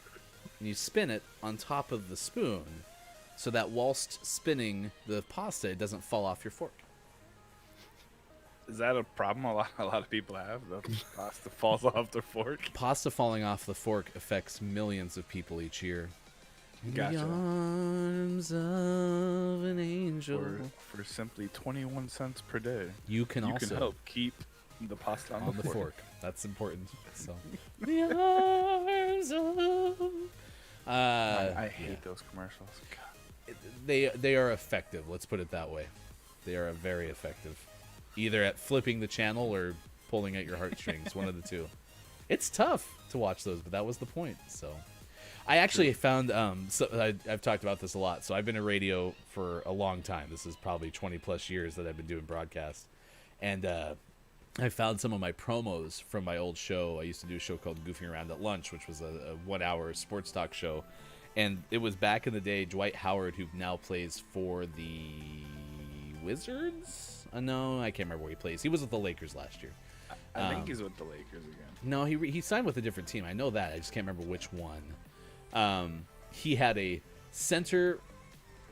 and you spin it on top of the spoon, so that whilst spinning the pasta, it doesn't fall off your fork. Is that a problem a lot of people have? The pasta falls off their fork. Pasta falling off the fork affects millions of people each year. In Gotcha. the arms of an angel. For simply 21 cents per day, You can you also can help keep the pasta on, on the the fork. fork. That's important. So. The arms of. I hate those commercials. God. They are effective. Let's put it that way. They are very effective. Either at flipping the channel or pulling at your heartstrings. One of the two. It's tough to watch those, but that was the point. So, I actually found. I've talked about this a lot. So I've been in radio for a long time. This is probably 20 plus years that I've been doing broadcast, and I found some of my promos from my old show. I used to do a show called Goofing Around at Lunch, which was a 1 hour sports talk show. And it was back in the day, Dwight Howard, who now plays for the Wizards? No, I can't remember where he plays. He was with the Lakers last year. I think he's with the Lakers again. No, he signed with a different team. I know that. I just can't remember which one. He had a center,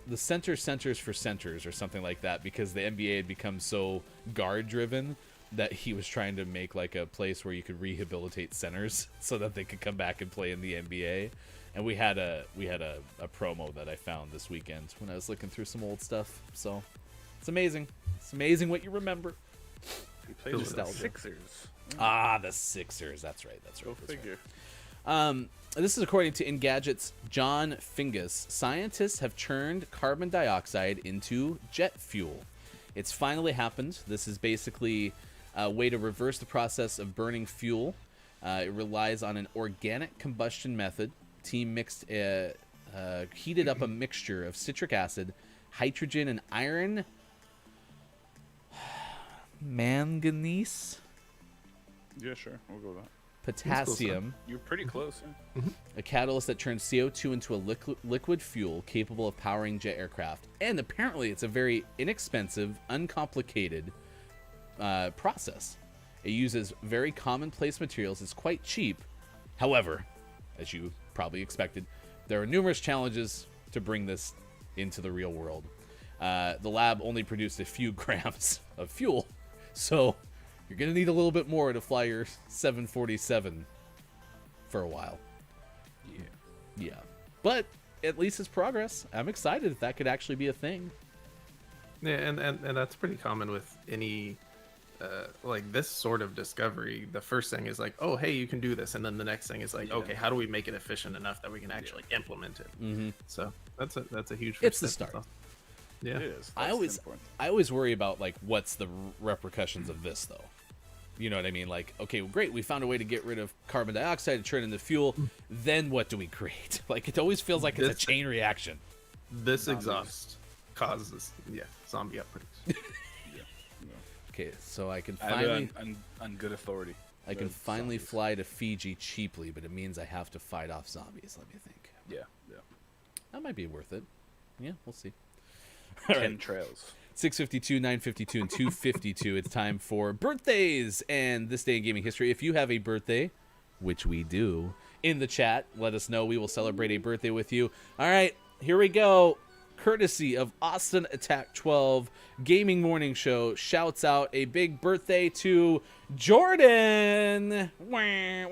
the centers for centers or something like that, because the NBA had become so guard driven that he was trying to make like a place where you could rehabilitate centers so that they could come back and play in the NBA. And we had a promo that I found this weekend when I was looking through some old stuff. So it's amazing. It's amazing what you remember. He plays with the Nostalgia. Sixers. Ah, the Sixers. That's right. That's Go right. That's figure. right. This is according to Engadget's John Fingus. Scientists have turned carbon dioxide into jet fuel. It's finally happened. This is basically a way to reverse the process of burning fuel. It relies on an organic combustion method. Team heated up a mixture of citric acid, hydrogen, and iron manganese, Yeah, sure. We'll go with that. potassium, You're pretty close. Yeah. a catalyst that turns CO2 into a liquid fuel capable of powering jet aircraft. And apparently it's a very inexpensive, uncomplicated process. It uses very commonplace materials. It's quite cheap. However, as you probably expected, there are numerous challenges to bring this into the real world. The lab only produced a few grams of fuel, so you're going to need a little bit more to fly your 747 for a while. Yeah. But at least it's progress. I'm excited if that could actually be a thing. Yeah, and that's pretty common with any like this sort of discovery. The first thing is like, oh, hey, you can do this, and then the next thing is like, okay, how do we make it efficient enough that we can actually implement it? Mm-hmm. So that's a huge. It's the first step. start. Yeah. It is. I always worry about like what's the repercussions of this though. You know what I mean? Like, okay, well, great, we found a way to get rid of carbon dioxide and turn it into fuel. Then what do we create? Like, it always feels like it's a chain reaction. This exhaust causes zombie outbreaks. Okay, so I can I have finally it on good authority. I can The finally zombies. fly to Fiji cheaply, but it means I have to fight off zombies. Let me think. Yeah. That might be worth it. Yeah, we'll see. 10 trails. 652, 952, and 252. It's time for birthdays and this day in gaming history. If you have a birthday, which we do, in the chat, let us know. We will celebrate a birthday with you. All right, here we go. Courtesy of Austin Attack 12 Gaming Morning Show shouts out a big birthday to Jordan. Bring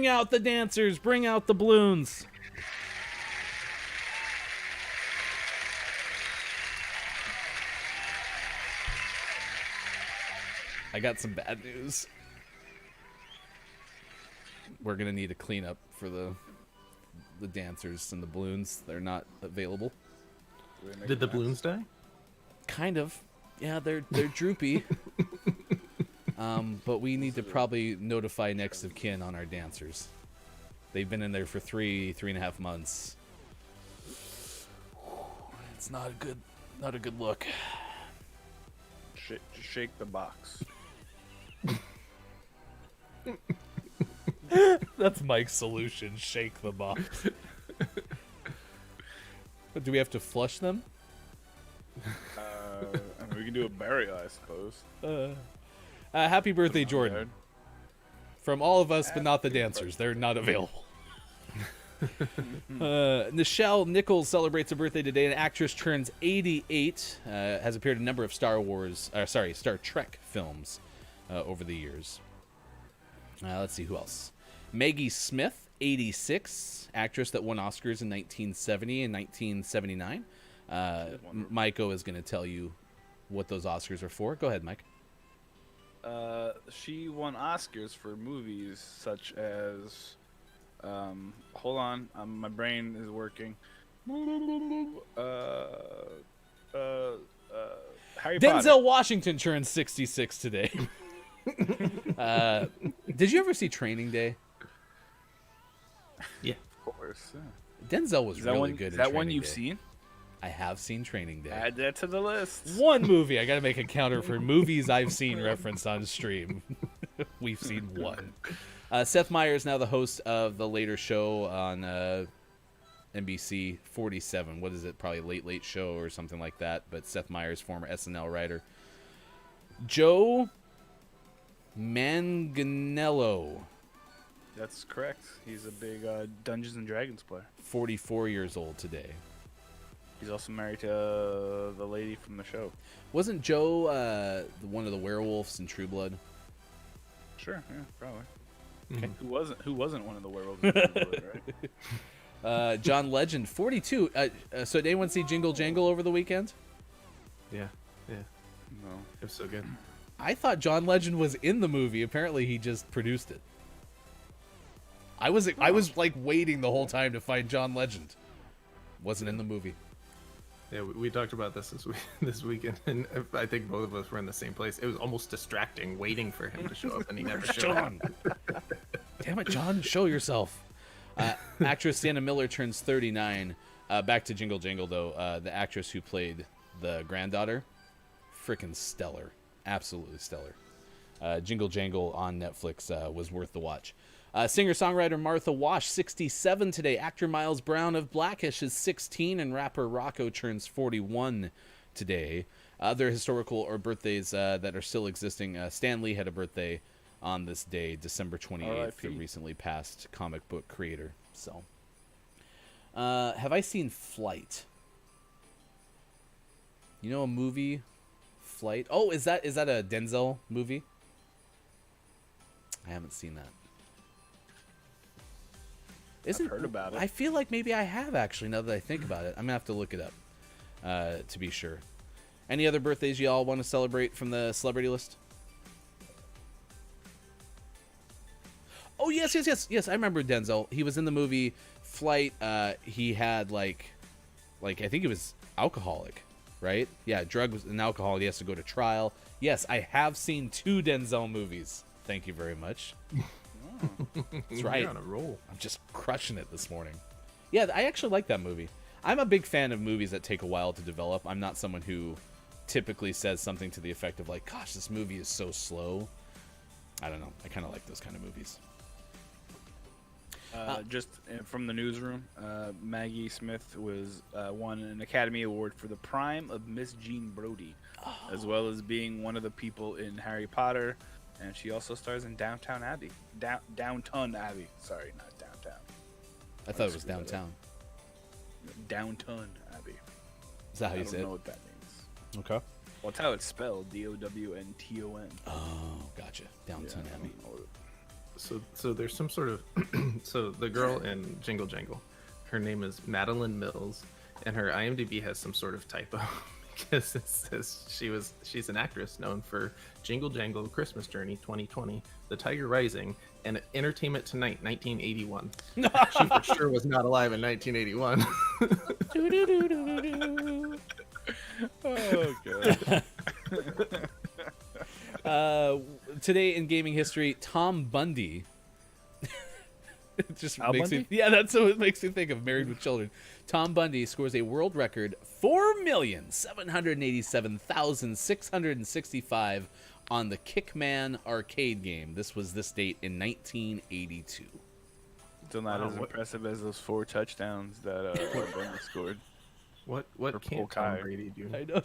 out the dancers. Bring out the balloons. I got some bad news. We're gonna need a cleanup for the dancers and the balloons. They're not available. Did the balloons die? Kind of. Yeah, they're droopy. But we need to probably notify next of kin on our dancers. They've been in there for 3.5 months. It's not a good look. Just shake the box. That's Mike's solution. Shake the box. But do we have to flush them? I mean, we We can do a burial, I suppose. Happy birthday, Jordan. Jared. From all of us, but not the dancers. They're not available. Nichelle Nichols celebrates a birthday today. An actress turns 88. Has appeared in a number of Star Trek films over the years. Let's see who else. Maggie Smith, 86, actress that won Oscars in 1970 and 1979. Maiko is going to tell you what those Oscars are for. Go ahead, Mike. She won Oscars for movies such as, hold on, my brain is working. Harry Denzel Potter. Washington turns 66 today. Did you ever see Training Day? Yeah. Of course. Yeah. Denzel was Is that really one? good. Is in that one Training you've Day. seen? I have seen Training Day. Add that to the list. One movie. I got to make a counter for movies I've seen referenced on stream. We've seen one. Seth Meyers, now the host of the later show on NBC 47. What is it? Probably Late Late Show or something like that. But Seth Meyers, former SNL writer. Joe Manganiello, That's correct. He's a big Dungeons and Dragons player. 44 years old today. He's also married to the lady from the show. Wasn't Joe one of the werewolves in True Blood? Sure, yeah, probably. Okay. Who wasn't one of the werewolves in True Blood, right? John Legend, 42. So did anyone see Jingle Jangle over the weekend? Yeah. No. It was so good. I thought John Legend was in the movie. Apparently, he just produced it. I was like waiting the whole time to find John Legend. Wasn't in the movie. Yeah, we talked about this this weekend, and I think both of us were in the same place. It was almost distracting waiting for him to show up, and he never showed up. John. Damn it, John! Show yourself. Actress Sienna Miller turns 39. Back to Jingle Jangle though. The actress who played the granddaughter, freaking stellar, absolutely stellar. Jingle Jangle on Netflix was worth the watch. Singer-songwriter Martha Wash, 67 today. Actor Miles Brown of Blackish is 16, and rapper Rocco turns 41 today. Other historical or birthdays that are still existing. Stan Lee had a birthday on this day, December 28th, the recently passed comic book creator. So, have I seen Flight? You know a movie, Flight? Oh, is that a Denzel movie? I haven't seen that. I've heard about it. I feel like maybe I have actually. Now that I think about it, I'm gonna have to look it up to be sure. Any other birthdays you all want to celebrate from the celebrity list? Oh yes. I remember Denzel. He was in the movie Flight. He had like I think he was alcoholic, right? Yeah, drugs and alcohol. He has to go to trial. Yes, I have seen 2 Denzel movies. Thank you very much. That's right. You're on a roll. I'm just crushing it this morning. Yeah, I actually like that movie. I'm a big fan of movies that take a while to develop. I'm not someone who typically says something to the effect of like, gosh, this movie is so slow. I don't know. I kind of like those kind of movies. Just from the newsroom, Maggie Smith was won an Academy Award for the prime of Miss Jean Brodie, as well as being one of the people in Harry Potter, and she also stars in Downton Abbey. Downton Abbey. Sorry, not downtown. I thought it was downtown. Downton Abbey. Is that how I you don't say know it? what that means. Okay. Well, it's how it's spelled. Downtton. Oh, gotcha. Downtown Yeah, I Abbey. don't know. So there's some sort of so the girl in Jingle Jangle, her name is Madeline Mills, and her IMDb has some sort of typo because it says she's an actress known for Jingle Jangle, Christmas Journey 2020, The Tiger Rising, and Entertainment Tonight 1981. She for sure was not alive in 1981. Oh god. Today in gaming history, Tom Bundy. It just Al makes Bundy? me, yeah, that's what it makes me think of Married with Children. Tom Bundy scores a world record 4,787,665 on the Kickman arcade game. This was this date in 1982. Still not Wow, as what- impressive as those 4 touchdowns that Bundy scored. What Or can't Tom Polkai. Brady do? I know.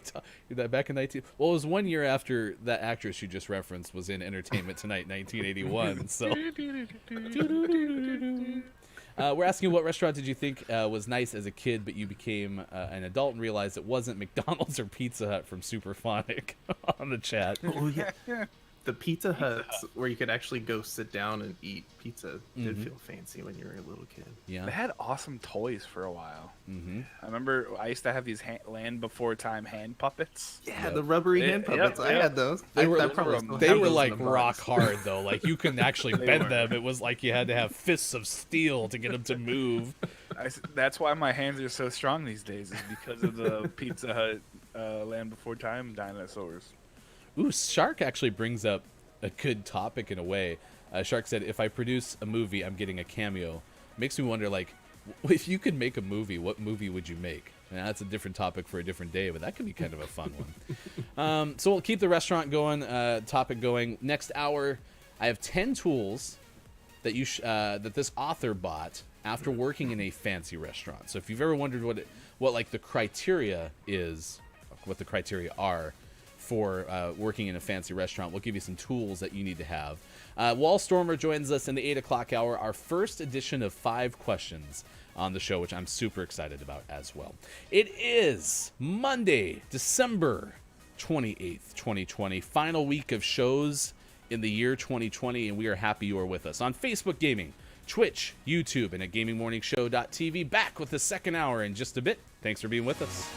That back in 19. Well, it was 1 year after that actress you just referenced was in Entertainment Tonight, 1981. So. We're asking what restaurant did you think was nice as a kid, but you became an adult and realized it wasn't McDonald's or Pizza Hut from Superphonic on the chat. Oh yeah. The Pizza Huts where you could actually go sit down and eat pizza did feel fancy when you were a little kid. Yeah. They had awesome toys for a while. Mm-hmm. I remember I used to have these Land Before Time hand puppets. Yeah, Yep. the rubbery Yeah, hand puppets. yeah, I yeah. had those. They were- I probably still They have were those in like a box. rock hard though. Like you couldn't actually bend were. them. It was like you had to have fists of steel to get them to move. That's why my hands are so strong these days, is because of the Pizza Hut Land Before Time dinosaurs. Ooh, Shark actually brings up a good topic in a way. Shark said, "If I produce a movie, I'm getting a cameo." Makes me wonder, like, if you could make a movie, what movie would you make? Now, that's a different topic for a different day, but that could be kind of a fun one. So we'll keep the restaurant going, topic going. Next hour, I have 10 tools that that this author bought after working in a fancy restaurant. So if you've ever wondered what like the criteria is, what the criteria are for working in a fancy restaurant, we'll give you some tools that you need to have. Wall Stormer joins us in the 8 o'clock hour, our first edition of 5 questions on the show, which I'm super excited about as well. It is Monday, December 28th, 2020, final week of shows in the year 2020, and we are happy you are with us on Facebook Gaming, Twitch, YouTube, and at gamingmorningshow.tv. Back with the second hour in just a bit. Thanks for being with us.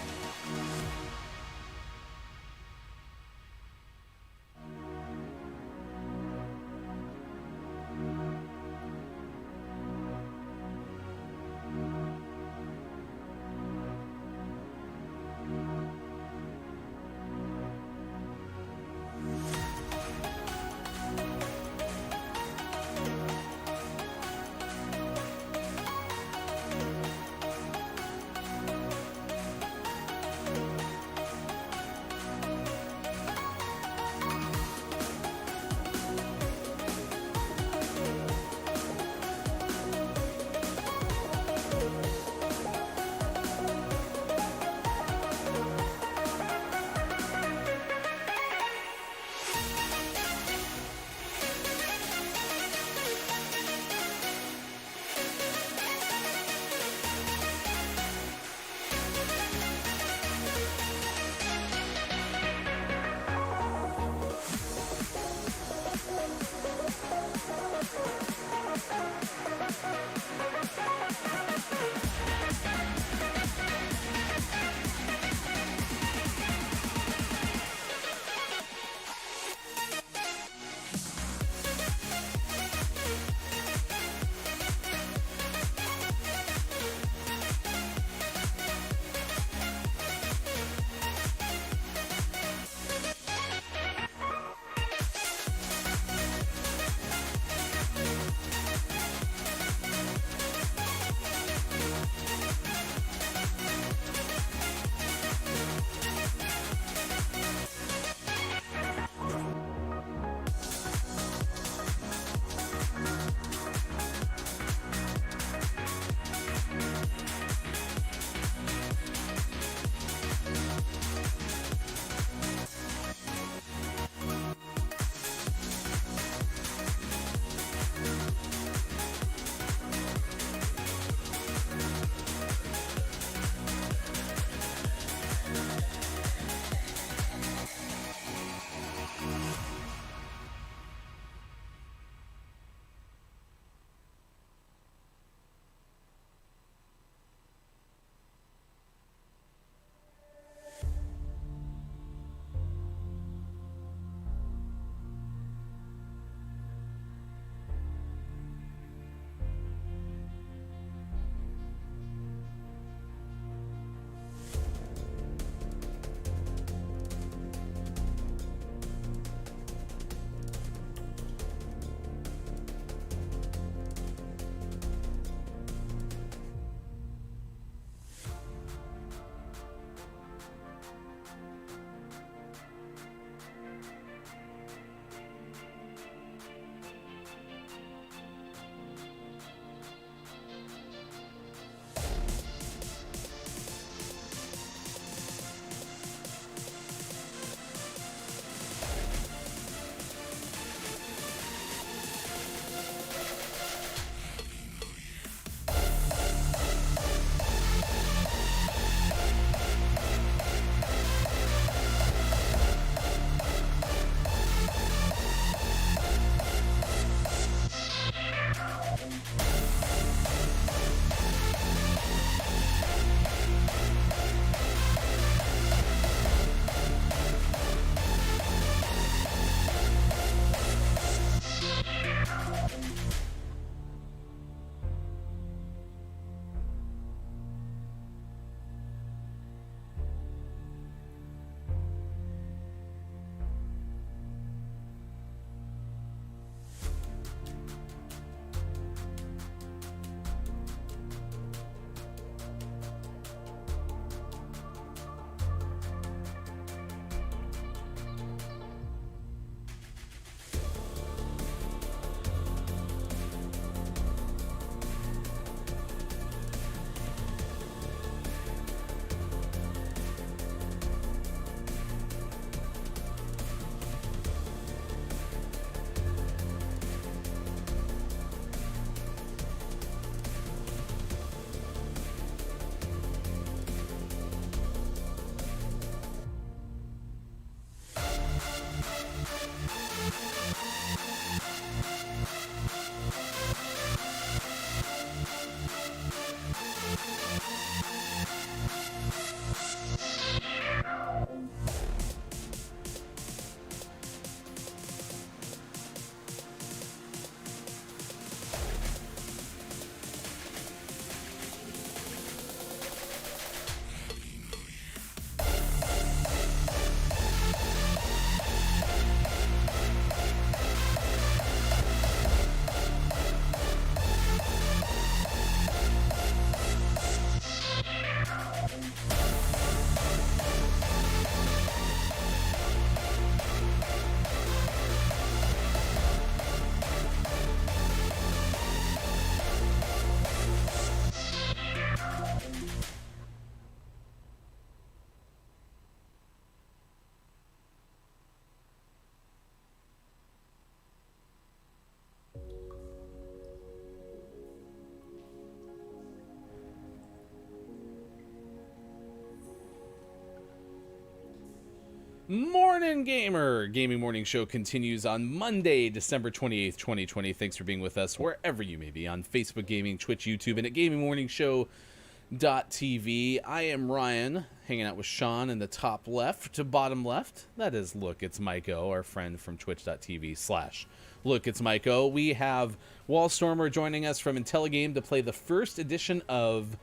Morning Gamer! Gaming Morning Show continues on Monday, December 28th, 2020. Thanks for being with us wherever you may be on Facebook Gaming, Twitch, YouTube, and at gamingmorningshow.tv. I am Ryan, hanging out with Sean in the top left to bottom left. That is Look, It's Myco, our friend from twitch.tv/Look, It's Myco. We have Wallstormer joining us from IntelliGame to play the first edition of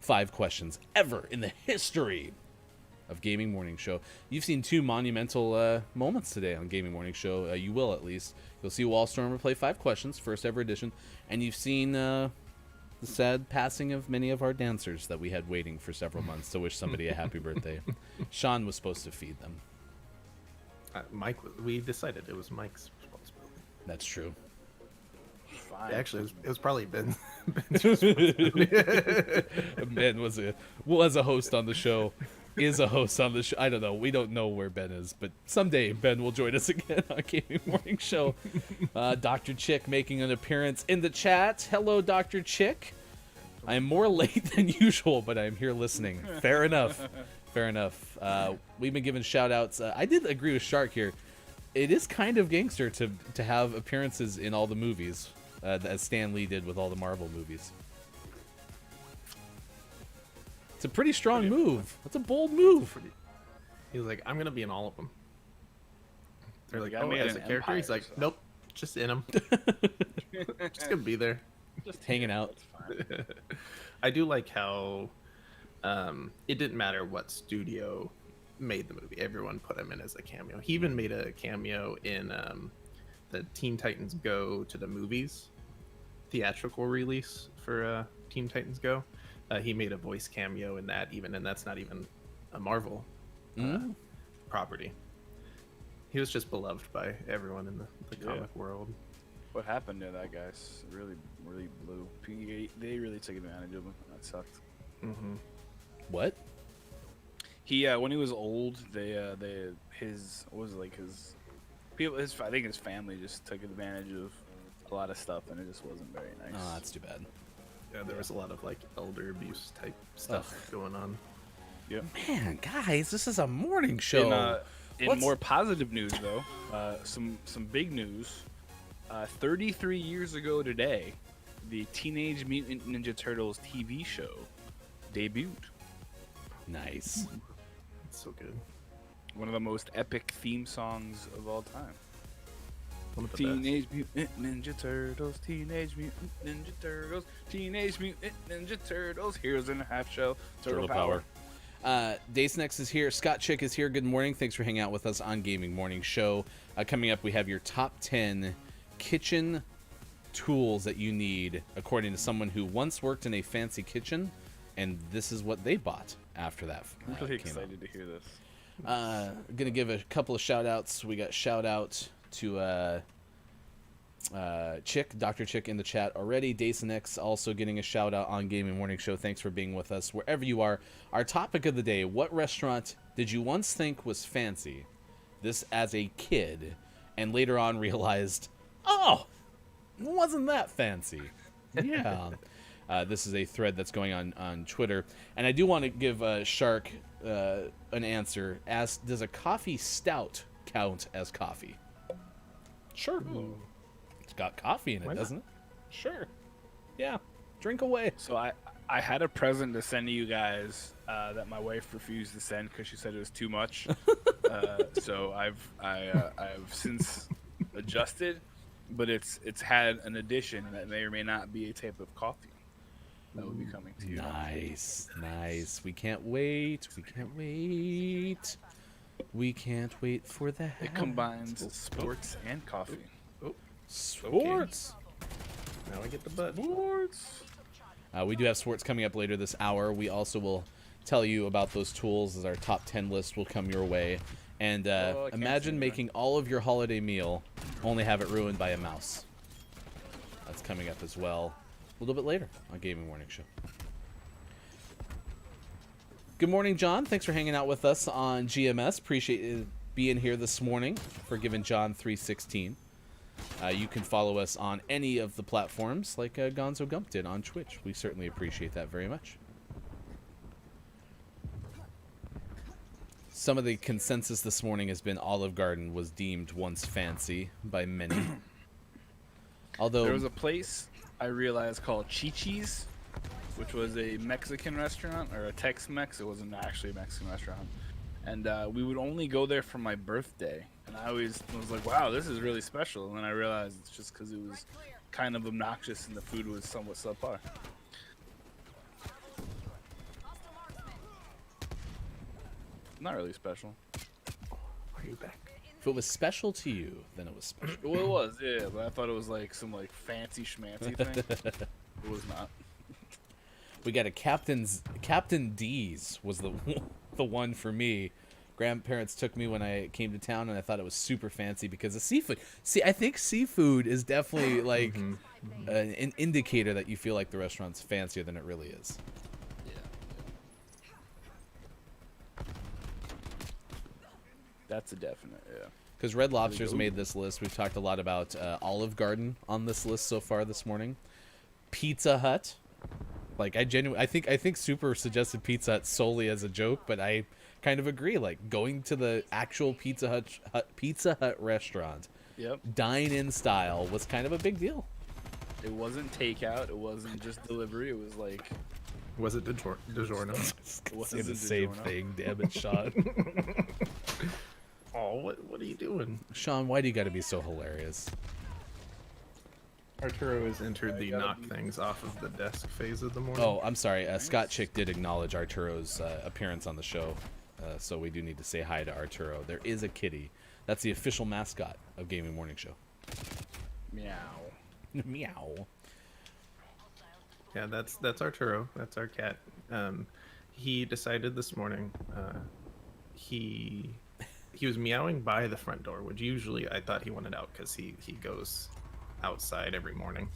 5 questions ever in the history of Gaming Morning Show. You've seen 2 monumental moments today on Gaming Morning Show. You will, at least. You'll see Wallstormer play 5 questions, first ever edition, and you've seen the sad passing of many of our dancers that we had waiting for several months to wish somebody a happy birthday. Sean was supposed to feed them. Mike, we decided it was Mike's responsibility. That's true. Fine. Actually, it was probably Ben. Ben was a host on the show. Is a host on the show. I don't know. We don't know where Ben is, but someday Ben will join us again on Gaming Morning Show. Dr. Chick making an appearance in the chat. Hello, Dr. Chick. I am more late than usual, but I'm here listening. Fair enough. Fair enough. We've been giving shout outs. I did agree with Shark here. It is kind of gangster to have appearances in all the movies, as Stan Lee did with all the Marvel movies. It's a pretty strong move. That's a bold move. He was like, I'm going to be in all of them. They're like, I oh, made as an a character? He's empire, like, so- nope, just in them. Just going to be there. Just Hanging out. That's fine. I do like how it didn't matter what studio made the movie. Everyone put him in as a cameo. He even made a cameo in the Teen Titans Go to the movies theatrical release for Teen Titans Go. He made a voice cameo in that even, and that's not even a Marvel property. He was just beloved by everyone in the comic world. What happened to that guy? Really, really blew. They really took advantage of him. That sucked. Mm-hmm. What? He when he was old, his I think his family just took advantage of a lot of stuff, and it just wasn't very nice. Oh, that's too bad. Yeah, there was a lot of like elder abuse type stuff going on. Man, guys, this is a morning show. In What's- more positive news, though, some big news. 33 years ago today, the Teenage Mutant Ninja Turtles TV show debuted. Nice. It's so good. One of the most epic theme songs of all time. One of the Teenage Mutant Ninja Turtles, Teenage Mutant Ninja Turtles, Teenage Mutant Ninja Turtles, Heroes in a Half Shell, Turtle Power. Dacenex is here. Scott Chick is here. Good morning. Thanks for hanging out with us on Gaming Morning Show. Coming up, we have your top 10 kitchen tools that you need, according to someone who once worked in a fancy kitchen, and this is what they bought after that. I'm really came out. excited to hear this. Gonna give a couple of shout outs. We got shout out to Chick, Dr. Chick in the chat already. Dacenex also getting a shout out on Gaming Morning Show. Thanks for being with us wherever you are. Our topic of the day: what restaurant did you once think was fancy, this as a kid, and later on realized, oh, it wasn't that fancy? Yeah. This is a thread that's going on Twitter, and I do want to give Shark an answer. Does a coffee stout count as coffee? Sure. It's got coffee in it, Why not? doesn't it? Sure. Yeah. Drink away. So I had a present to send to you guys that my wife refused to send because she said it was too much. So I've since adjusted, but it's had an addition that may or may not be a type of coffee that will be coming to you. Nice. Nice. We can't wait. We can't wait. We can't wait for that. It combines sports and coffee. Sports. Now I get the butt. Sports. We do have sports coming up later this hour. We also will tell you about those tools as our top 10 list will come your way. And I can't imagine see making all of your holiday meal, only have it ruined by a mouse. That's coming up as well a little bit later on Gaming Morning Show. Good morning, John. Thanks for hanging out with us on GMS. Appreciate you being here this morning for giving John 316. You can follow us on any of the platforms like Gonzo Gump did on Twitch. We certainly appreciate that very much. some of the consensus this morning has been Olive Garden was deemed once fancy by many. Although There was a place I realized called Chi-Chi's, which was a Mexican restaurant, or a Tex-Mex. It wasn't actually a Mexican restaurant. And we would only go there for my birthday. And I always was like, wow, this is really special. And then I realized it's just because it was kind of obnoxious and the food was somewhat subpar. Not really special. Are you back? if it was special to you, then it was special. Well, it was, yeah, but I thought it was like some like fancy schmancy thing. It was not. We got a Captain D's was the the one for me. Grandparents took me when I came to town, and I thought it was super fancy because of seafood. See, I think seafood is definitely like an indicator that you feel like the restaurant's fancier than it really is. That's a definite, yeah. Because Red Lobster's made this list. We've talked a lot about Olive Garden on this list so far this morning. Pizza Hut. Like I think Super suggested Pizza Hut solely as a joke, but I kind of agree. Like going to the actual Pizza Hut restaurant, Yep. dine-in style, was kind of a big deal. It wasn't takeout. It wasn't just delivery. It was like Was it DiGiorno? Say the same DiGiorno. thing, damn it, Sean. Oh, what are you doing? Sean, why do you got to be so hilarious? Arturo has entered the gotta knock be- things off of the desk phase of the morning. Oh, I'm sorry. Scott Chick did acknowledge Arturo's appearance on the show, so we do need to say hi to Arturo. There is a kitty. That's the official mascot of Gaming Morning Show. meow. Meow. Yeah, that's Arturo. That's our cat. He decided this morning. He was meowing by the front door, which usually I thought he wanted out because he goes outside every morning.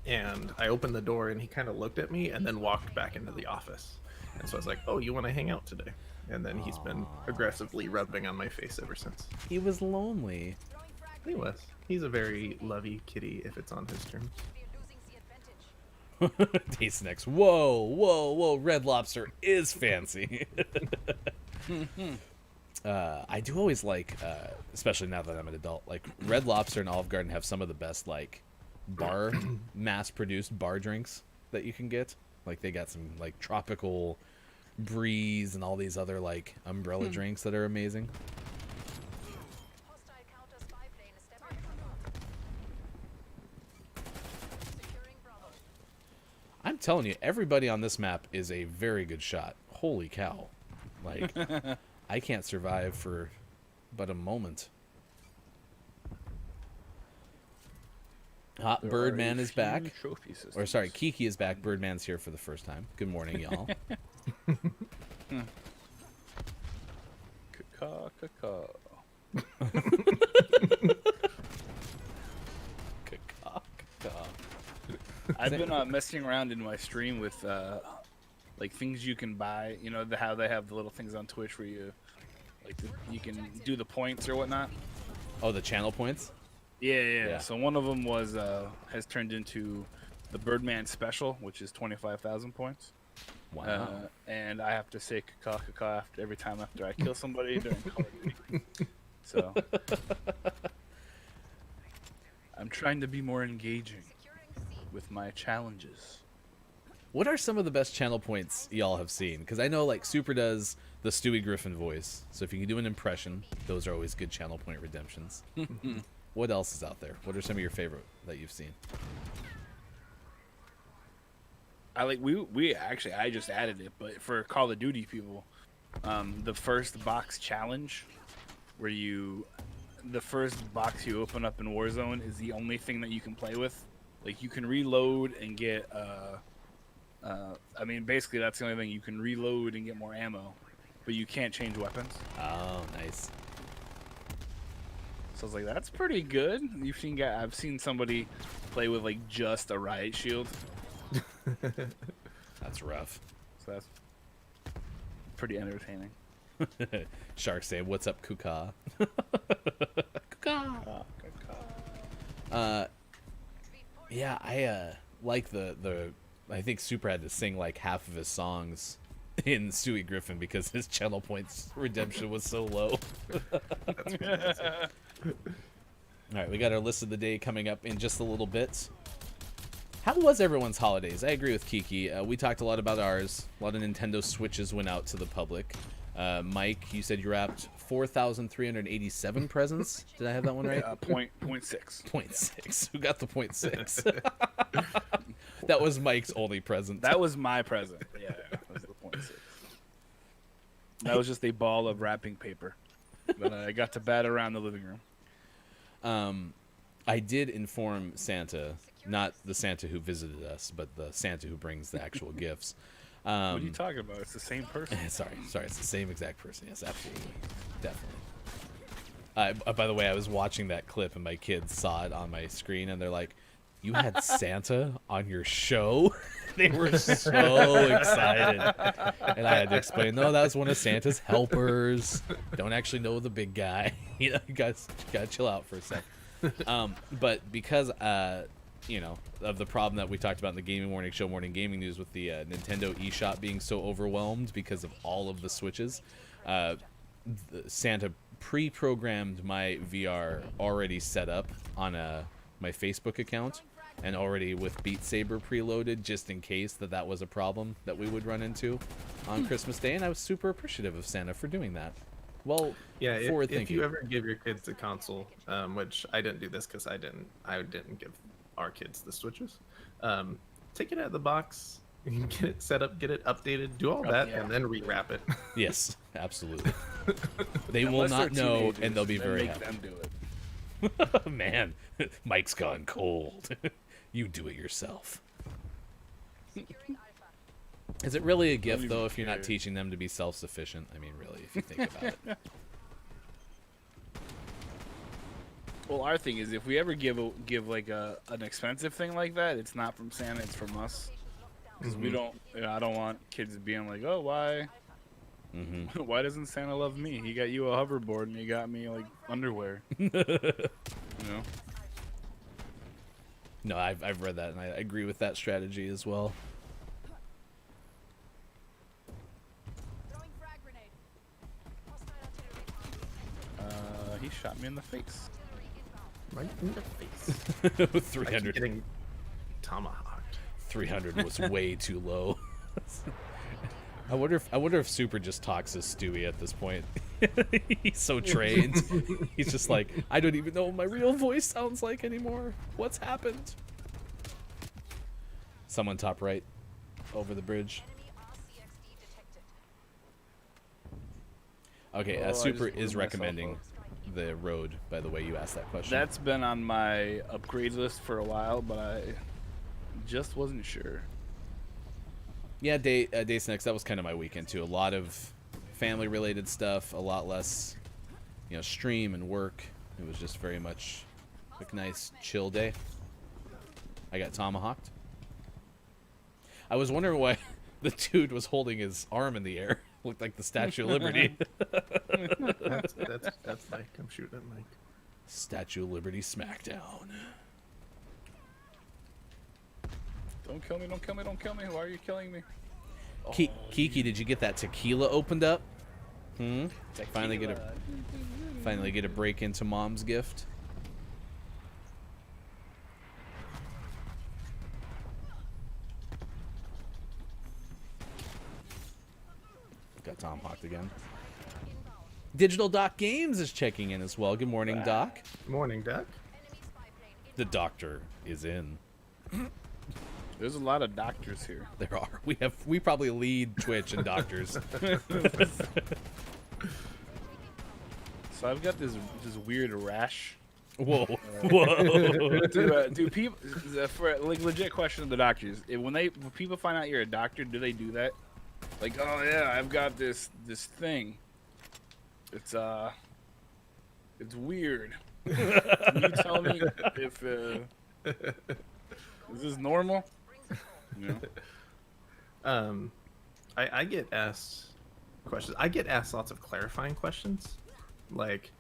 And I opened the door and he kind of looked at me and then walked back into the office. And so I was like, "Oh, you want to hang out today?" And then he's been aggressively rubbing on my face ever since. He was lonely. He was. He's a very lovey kitty if it's on his terms. Taste next. Whoa. Red Lobster is fancy. I do always like, especially now that I'm an adult, like Red Lobster and Olive Garden have some of the best like bar, mass-produced bar drinks that you can get. Like they got some like tropical breeze and all these other like umbrella drinks that are amazing. I'm telling you, everybody on this map is a very good shot. Holy cow. Like, I can't survive for but a moment. Hot There are Birdman a is back. few trophy systems. Or sorry, Kiki is back. Birdman's here for the first time. Good morning, y'all. Caw, caw. I've been messing around in my stream with like things you can buy. You know how they have the little things on Twitch where you like you can do the points or whatnot. Oh, the channel points? Yeah. So one of them was has turned into the Birdman special, which is 25,000 points. Wow. And I have to say caw after every time after I kill somebody during Call of Duty. So I'm trying to be more engaging with my challenges. What are some of the best channel points y'all have seen? Because I know like Super does the Stewie Griffin voice. So if you can do an impression, those are always good channel point redemptions. What else is out there? What are some of your favorite that you've seen? I like we actually I just added it, but for Call of Duty people, the first box challenge, where the first box you open up in Warzone is the only thing that you can play with. Like you can reload and get I mean basically that's the only thing you can reload and get more ammo, but you can't change weapons. Oh, nice. So I was like, that's pretty good. I've seen somebody play with like just a riot shield, That's rough. so that's pretty entertaining. Shark say, "What's up, Kuka?" Kuka. Yeah, I like the. I think Super had to sing like half of his songs in Stewie Griffin because his channel points redemption was so low. All right, we got our list of the day coming up in just a little bit. How was everyone's holidays? I agree with Kiki. We talked a lot about ours. A lot of Nintendo Switches went out to the public. Mike, you said you wrapped 4,387 presents. Did I have that one right? Point 0.6. 0.6. Who got the 0.6? That was Mike's only present. That was my present. Yeah, that was the 0.6. That was just a ball of wrapping paper that I got to bat around the living room. I did inform Santa, not the Santa who visited us, but the Santa who brings the actual gifts. What are you talking about? It's the same person. Sorry, it's the same exact person. Yes, absolutely, definitely. By the way, I was watching that clip and my kids saw it on my screen and they're like, "You had Santa on your show?" They were so excited, and I had to explain, "No, that was one of Santa's helpers. Don't actually know the big guy. You know, you guys gotta chill out for a sec." But because of the problem that we talked about in the Gaming Morning Show Morning Gaming News with the Nintendo eShop being so overwhelmed because of all of the Switches, Santa pre-programmed my VR already set up on my Facebook account and already with Beat Saber preloaded just in case that was a problem that we would run into on Christmas Day, and I was super appreciative of Santa for doing that. Well, Yeah, if you thinking. ever give your kids a console, which I didn't do this because I didn't give our kids the Switches. Take it out of the box, get it set up, get it updated, do all that, yeah. and then rewrap it. Yes, absolutely. They will Unless not they're know, teenagers, and they'll be then very make happy. them do it. Man, Mike's gone cold. You do it yourself. Is it really a gift, even though, if you're not care. teaching them to be self-sufficient? I mean, really, if you think about it. Well, our thing is, if we ever give like an expensive thing like that, it's not from Santa, it's from us. Because we don't. I don't want kids being like, "Oh, why? Mm-hmm. Why doesn't Santa love me? He got you a hoverboard and he got me like underwear." No, I've read that, and I agree with that strategy as well. Throwing frag grenade. Hostile artillery. He shot me in the face. Right in the face. I keep 300. getting tomahawked. 300 was way too low. I wonder if Super just talks as Stewie at this point. He's so trained. He's just like, I don't even know what my real voice sounds like anymore. What's happened? Someone top right, over the bridge. Enemy RCXD detected. Okay, Oh, I Super just blew is myself recommending up. the road. By the way, you asked that question. That's been on my upgrade list for a while, but I just wasn't sure. Yeah, Days Next, that was kind of my weekend too. A lot of family-related stuff, a lot less, stream and work. It was just very much a nice, chill day. I got tomahawked. I was wondering why the dude was holding his arm in the air. Looked like the Statue of Liberty. That's Mike. I'm shooting at Mike. Statue of Liberty smackdown. Don't kill me! Don't kill me! Don't kill me! Why are you killing me? Kiki, did you get that tequila opened up? Finally get a break into Mom's gift. Got Tom Hawked again. Digital Doc Games is checking in as well. Good morning, Doc. Morning, Duck. Enemy spy plane. The doctor is in. There's a lot of doctors here. There are. We probably lead Twitch and doctors. So I've got this weird rash. Whoa. Whoa. Do people for like legit question to the doctors? When people find out you're a doctor, do they do that? Like, oh yeah, I've got this thing. It's weird. Can you tell me if is this normal? I get asked questions. I get asked lots of clarifying questions, like,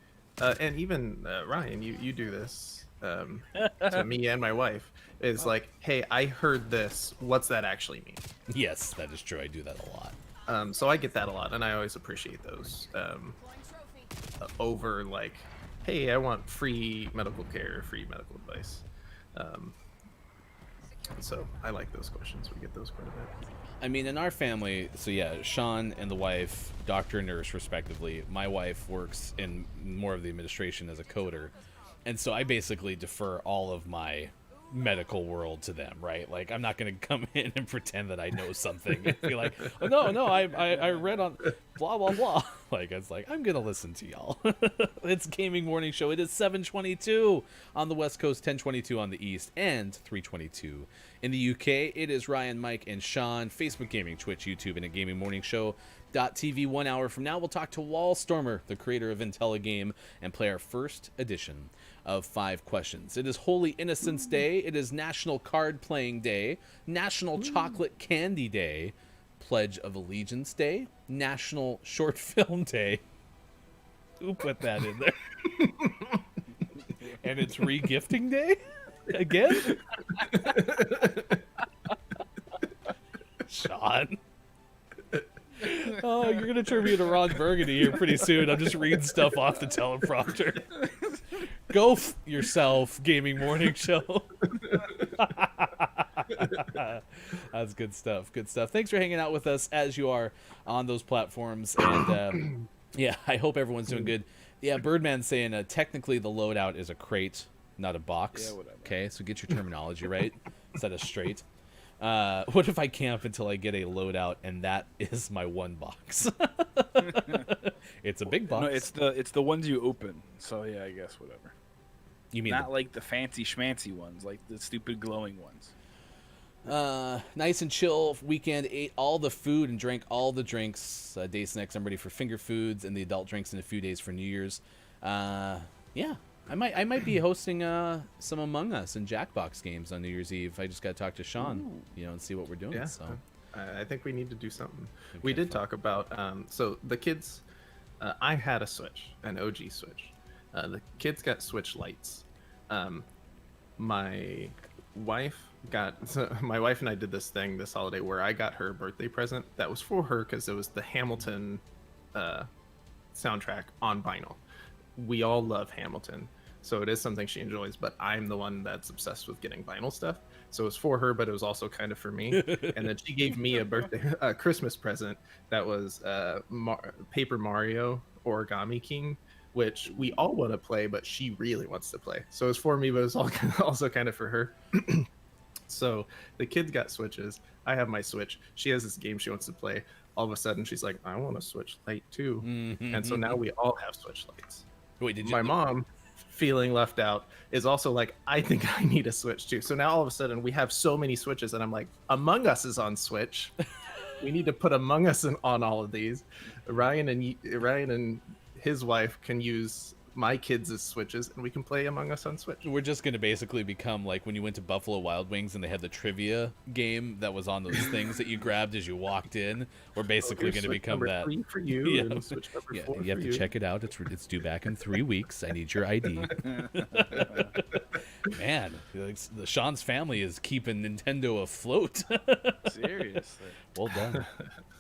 and even Ryan, you do this to me and my wife. Is like, hey, I heard this. What's that actually mean? Yes, that is true. I do that a lot. So I get that a lot, and I always appreciate those. Deploying trophy. Over like, hey, I want free medical care, free medical advice. So I like those questions. We get those quite a bit. I mean, in our family, so yeah, Sean and the wife, doctor and nurse respectively. My wife works in more of the administration as a coder, and so I basically defer all of my medical world to them, right? Like, I'm not going to come in and pretend that I know something and be like, oh, no, I read on blah, blah, blah. Like, it's like, I'm going to listen to y'all. It's Gaming Morning Show. It is 7:22 on the West Coast, 10:22 on the East, and 3:22 in the UK. It is Ryan, Mike, and Sean, Facebook Gaming, Twitch, YouTube, and a Gaming Morning Show. TV. 1 hour from now, we'll talk to Wallstormer, the creator of IntelliGame, and play our first edition of 5 questions. It is Holy Innocents Day. It is National Card Playing Day, National Chocolate Candy Day, Pledge of Allegiance Day, National Short Film Day. Who put that in there? And it's Regifting Day? Again? Sean. Oh, you're going to turn me into Ron Burgundy here pretty soon. I'm just reading stuff off the teleprompter. Go yourself, Gaming Morning Show. That's good stuff. Good stuff. Thanks for hanging out with us as you are on those platforms. And yeah, I hope everyone's doing good. Yeah, Birdman's saying technically the loadout is a crate, not a box. Yeah, whatever. Okay, so get your terminology right. Set us straight. What if I camp until I get a loadout and that is my one box? It's a big box. No, it's the ones you open. So yeah, I guess whatever. You mean Not like the fancy schmancy ones, like the stupid glowing ones. nice and chill weekend. Ate all the food and drank all the drinks. Days next, I'm ready for finger foods and the adult drinks in a few days for New Year's. Yeah, I might be hosting some Among Us and Jackbox games on New Year's Eve. I just got to talk to Sean, and see what we're doing. Yeah, So I think we need to do something. Okay, We did fine. talk about so the kids. I had a Switch, an OG Switch. The kids got Switch Lights. My wife my wife and I did this thing this holiday where I got her a birthday present that was for her because it was the Hamilton soundtrack on vinyl. We all love Hamilton, so it is something she enjoys, but I'm the one that's obsessed with getting vinyl stuff. So it was for her, but it was also kind of for me. And then she gave me a Christmas present that was Paper Mario Origami King, which we all want to play, but she really wants to play. So it's for me, but it's also kind of for her. So the kids got Switches. I have my Switch. She has this game she wants to play. All of a sudden, she's like, I want a Switch Lite too. And so now we all have Switch Lights. wait, did you? My mom, feeling left out, is also like, I think I need a Switch too. So now all of a sudden, we have so many Switches, and I'm like, Among Us is on Switch. We need to put Among Us on all of these. Ryan and his wife can use my kids as Switches, and we can play Among Us on Switch. We're just gonna basically become like when you went to Buffalo Wild Wings and they had the trivia game that was on those things that you grabbed as you walked in. We're basically Here's gonna Switch become number that. 3 for you, Yeah. and Switch number Yeah, 4 you have for to check it out. It's due back in 3 weeks. I need your ID. Man, the Sean's family is keeping Nintendo afloat. Seriously. Well done.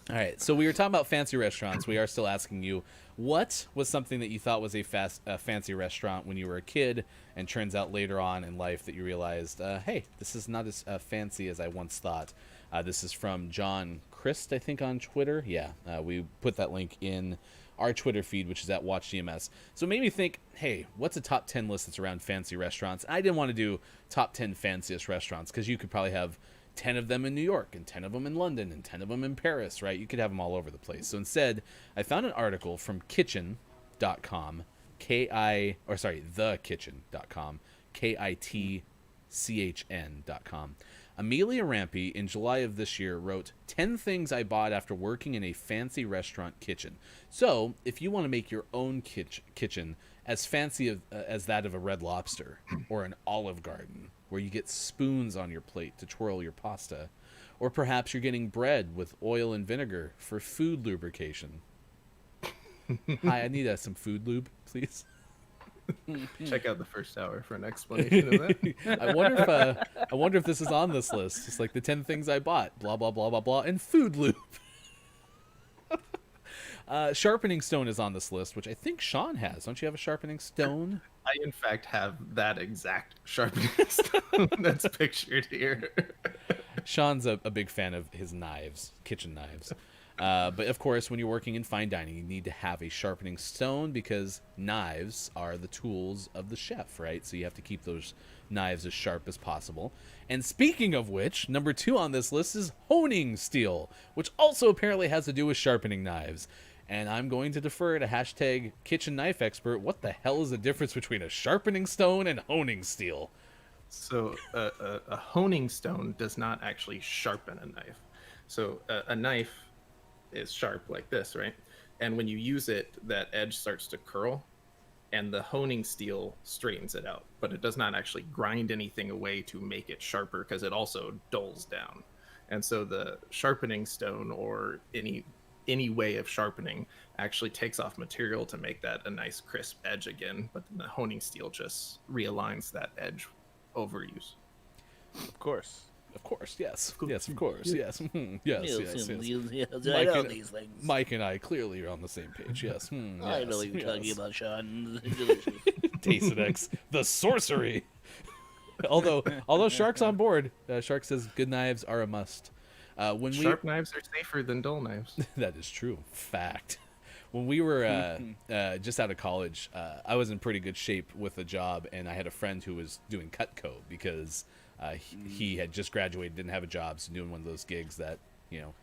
All right, so we were talking about fancy restaurants. We are still asking you, what was something that you thought was a fancy restaurant when you were a kid, and turns out later on in life that you realized, hey, this is not as fancy as I once thought. This is from John Christ, I think, on Twitter. Yeah, we put that link in our Twitter feed, which is at WatchDMS. So it made me think, hey, what's a top 10 list that's around fancy restaurants? I didn't want to do top 10 fanciest restaurants, because you could probably have 10 of them in New York, and 10 of them in London, and 10 of them in Paris, right? You could have them all over the place. So instead, I found an article from kitchen.com, thekitchen.com, kitchn.com. Amelia Rampy, in July of this year, wrote 10 things I bought after working in a fancy restaurant kitchen. So, if you want to make your own kitchen as fancy as that of a Red Lobster or an Olive Garden, where you get spoons on your plate to twirl your pasta, or perhaps you're getting bread with oil and vinegar for food lubrication. Hi, I need some food lube, please. Check out the first hour for an explanation of that. I wonder if this is on this list. It's like the 10 things I bought, blah blah blah blah blah, and food lube. Sharpening stone is on this list, which I think Sean has. Don't you have a sharpening stone? I, in fact, have that exact sharpening stone that's pictured here. Sean's a big fan of his knives, kitchen knives. But of course, when you're working in fine dining, you need to have a sharpening stone because knives are the tools of the chef, right? So you have to keep those knives as sharp as possible. And speaking of which, number 2 on this list is honing steel, which also apparently has to do with sharpening knives. And I'm going to defer to hashtag kitchen knife expert. What the hell is the difference between a sharpening stone and honing steel? So a honing stone does not actually sharpen a knife. So a knife is sharp like this, right? And when you use it, that edge starts to curl, and the honing steel straightens it out. But it does not actually grind anything away to make it sharper because it also dulls down. And so the sharpening stone or any way of sharpening actually takes off material to make that a nice crisp edge again. But then the honing steel just realigns that edge overuse. Of course. Of course, yes. Yes, of course, yes. Yes, yes, yes. I know and- these things. Mike and I clearly are on the same page, yes. I know what you're talking yes. about, Sean. Delicious. Tasinex, the sorcery. although Shark's on board, Shark says good knives are a must. When Sharp knives are safer than dull knives. that is true, fact. When we were just out of college, I was in pretty good shape with a job, and I had a friend who was doing Cutco because he had just graduated, didn't have a job, so doing one of those gigs that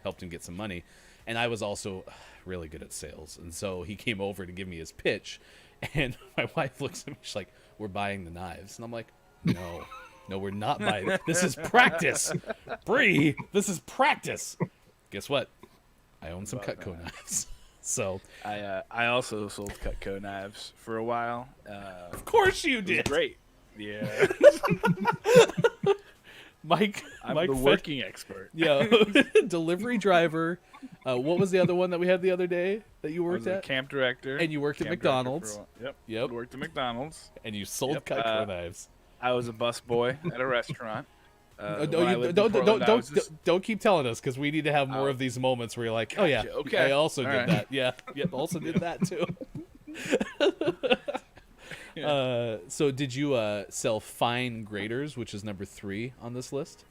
helped him get some money. And I was also really good at sales, and so he came over to give me his pitch, and my wife looks at me, she's like, "We're buying the knives," and I'm like, No, we're not buying it. This is practice, Bree. This is practice. Guess what? I own some Cutco knives, so I also sold Cutco knives for a while. of course you It was did. great. Yeah, Mike. I'm Mike the Fe- working expert. Yeah, delivery driver. What was the other one that we had the other day that you I worked was a at? camp director. And you worked at Camp director for McDonald's. a while. Yep. Yep. Worked at McDonald's. And you sold Yep, Cutco knives. I was a busboy at a restaurant. No, when I you, lived in don't, Portland, I was just- don't keep telling us because we need to have more Oh. of these moments where you're like, oh yeah, Gotcha, okay. I also All did right. that. Yeah, yep, also did that too. So did you sell fine graters, which is number 3 on this list?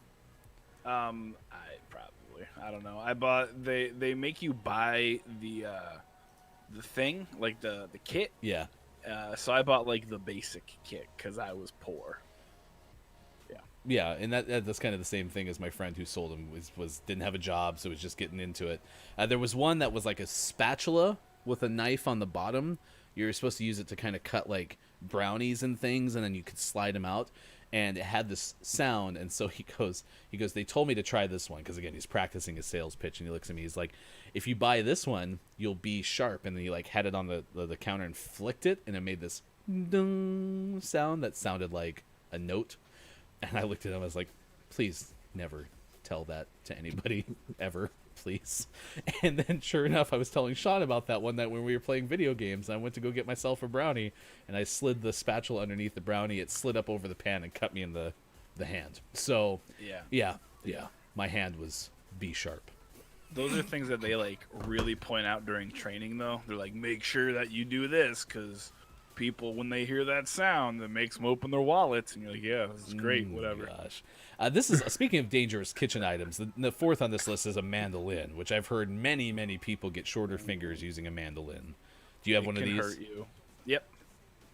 I don't know. I bought they make you buy the thing, like the kit. Yeah. So I bought like the basic kit because I was poor. Yeah, and that's kind of the same thing as my friend who sold them was didn't have a job, so was just getting into it. There was one that was like a spatula with a knife on the bottom. You were supposed to use it to kind of cut like brownies and things, and then you could slide them out. And it had this sound, and so he goes, they told me to try this one because again he's practicing his sales pitch, and he looks at me, he's like, if you buy this one, you'll be sharp. And then he like had it on the counter and flicked it, and it made this ding sound that sounded like a note. And I looked at him, I was like, please never tell that to anybody ever, please. And then sure enough, I was telling Sean about that one night when we were playing video games. I went to go get myself a brownie, and I slid the spatula underneath the brownie. It slid up over the pan and cut me in the hand. So yeah, my hand was B sharp. Those are things that they like really point out during training, though. They're like, make sure that you do this because people, when they hear that sound, that makes them open their wallets, and you're like, yeah, this is great, whatever. Gosh. This is speaking of dangerous kitchen items. The 4th on this list is a mandolin, which I've heard many people get shorter fingers using a mandolin. Do you have one of It can these? hurt you. Yep,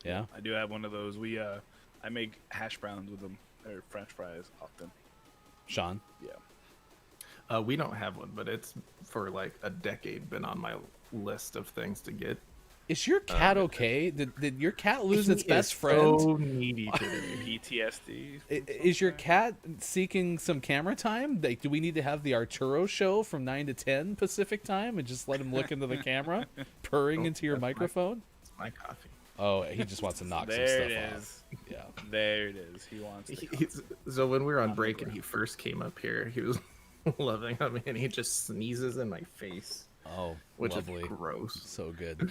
Yeah. I do have one of those. I make hash browns with them, or French fries often. Sean? Yeah. We don't have one, but it's for like a decade been on my list of things to get. Is your cat okay? Did your cat lose its He best is friend? So needy today. PTSD. Is your cat seeking some camera time? Like, do we need to have the Arturo show from 9 to 10 Pacific time and just let him look into the camera, purring into your that's my- microphone? It's my coffee. Oh, he just wants to knock some There stuff it off. is. Yeah. There it is. He wants to. So when we were on break and he first came up here, he was loving on me, and he just sneezes in my face, Oh, which lovely. is gross. So good.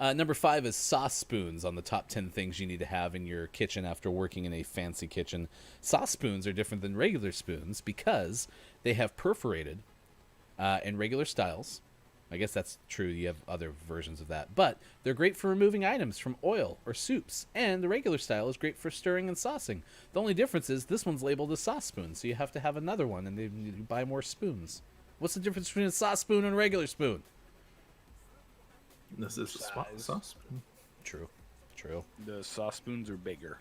Number 5 is sauce spoons on the top 10 things you need to have in your kitchen after working in a fancy kitchen. Sauce spoons are different than regular spoons because they have perforated and regular styles. I guess that's true. You have other versions of that. But they're great for removing items from oil or soups. And the regular style is great for stirring and saucing. The only difference is this one's labeled a sauce spoon, so you have to have another one, and you buy more spoons. What's the difference between a sauce spoon and a regular spoon? This is a Size. sauce spoon. True. True. The sauce spoons are bigger.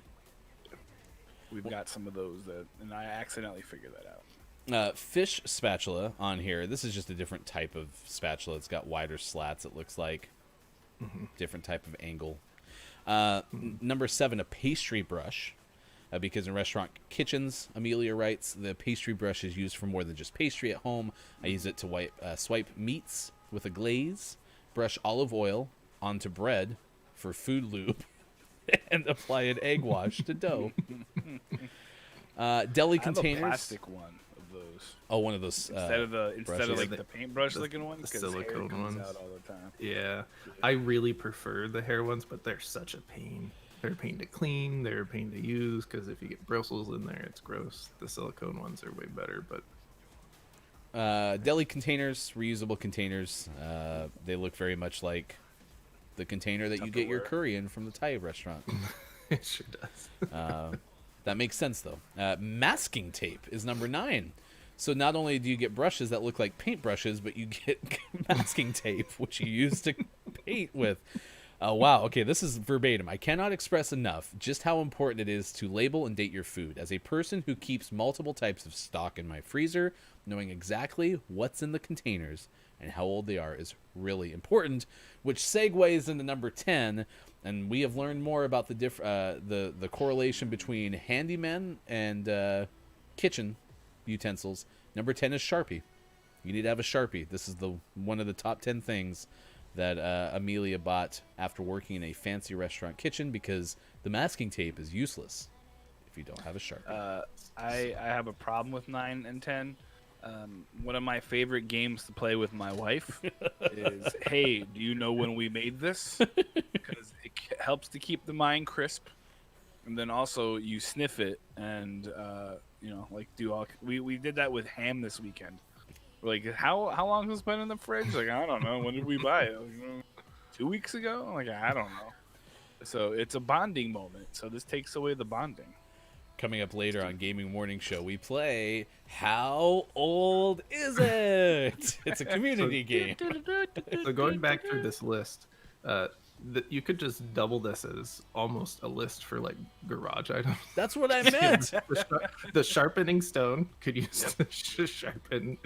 We've got some of those and I accidentally figured that out. Fish spatula on here. This is just a different type of spatula. It's got wider slats, it looks like. Different type of angle. Number 7, a pastry brush. Because in restaurant kitchens, Amelia writes, the pastry brush is used for more than just pastry at home. I use it to swipe meats with a glaze, brush olive oil onto bread for food lube, and apply an egg wash to dough. Deli I have a containers. plastic one of those. Oh, one of those. Instead of brushes. like the paintbrush looking one, the because hair silicone comes ones. out all the time. Yeah, I really prefer the hair ones, but they're such a pain. They're a pain to clean. They're a pain to use because if you get bristles in there, it's gross. The silicone ones are way better, but Deli containers, reusable containers. They look very much like the container that you get your Tupperware. curry in from the Thai restaurant. it sure does. That makes sense, though. Masking tape is number 9. So not only do you get brushes that look like paint brushes, but you get masking tape, which you use to paint with. Wow, okay, this is verbatim. I cannot express enough just how important it is to label and date your food. As a person who keeps multiple types of stock in my freezer, knowing exactly what's in the containers and how old they are is really important, which segues into number 10. And we have learned more about the correlation between handymen and kitchen utensils. Number 10 is Sharpie. You need to have a Sharpie. This is one of the top 10 things that Amelia bought after working in a fancy restaurant kitchen because the masking tape is useless if you don't have a Sharpie. I have a problem with 9 and 10. One of my favorite games to play with my wife is, hey, do you know when we made this? Because it helps to keep the mind crisp. And then also you sniff it and, we did that with ham this weekend. We're like, how long has it been in the fridge? Like, I don't know. When did we buy it? Like, 2 weeks ago? I'm like, I don't know. So it's a bonding moment. So this takes away the bonding. Coming up later on Gaming Morning Show, we play How Old Is It? It's a community game. So going back through this list, you could just double this as almost a list for like garage items. That's what I meant. The sharpening stone could use to sharpen,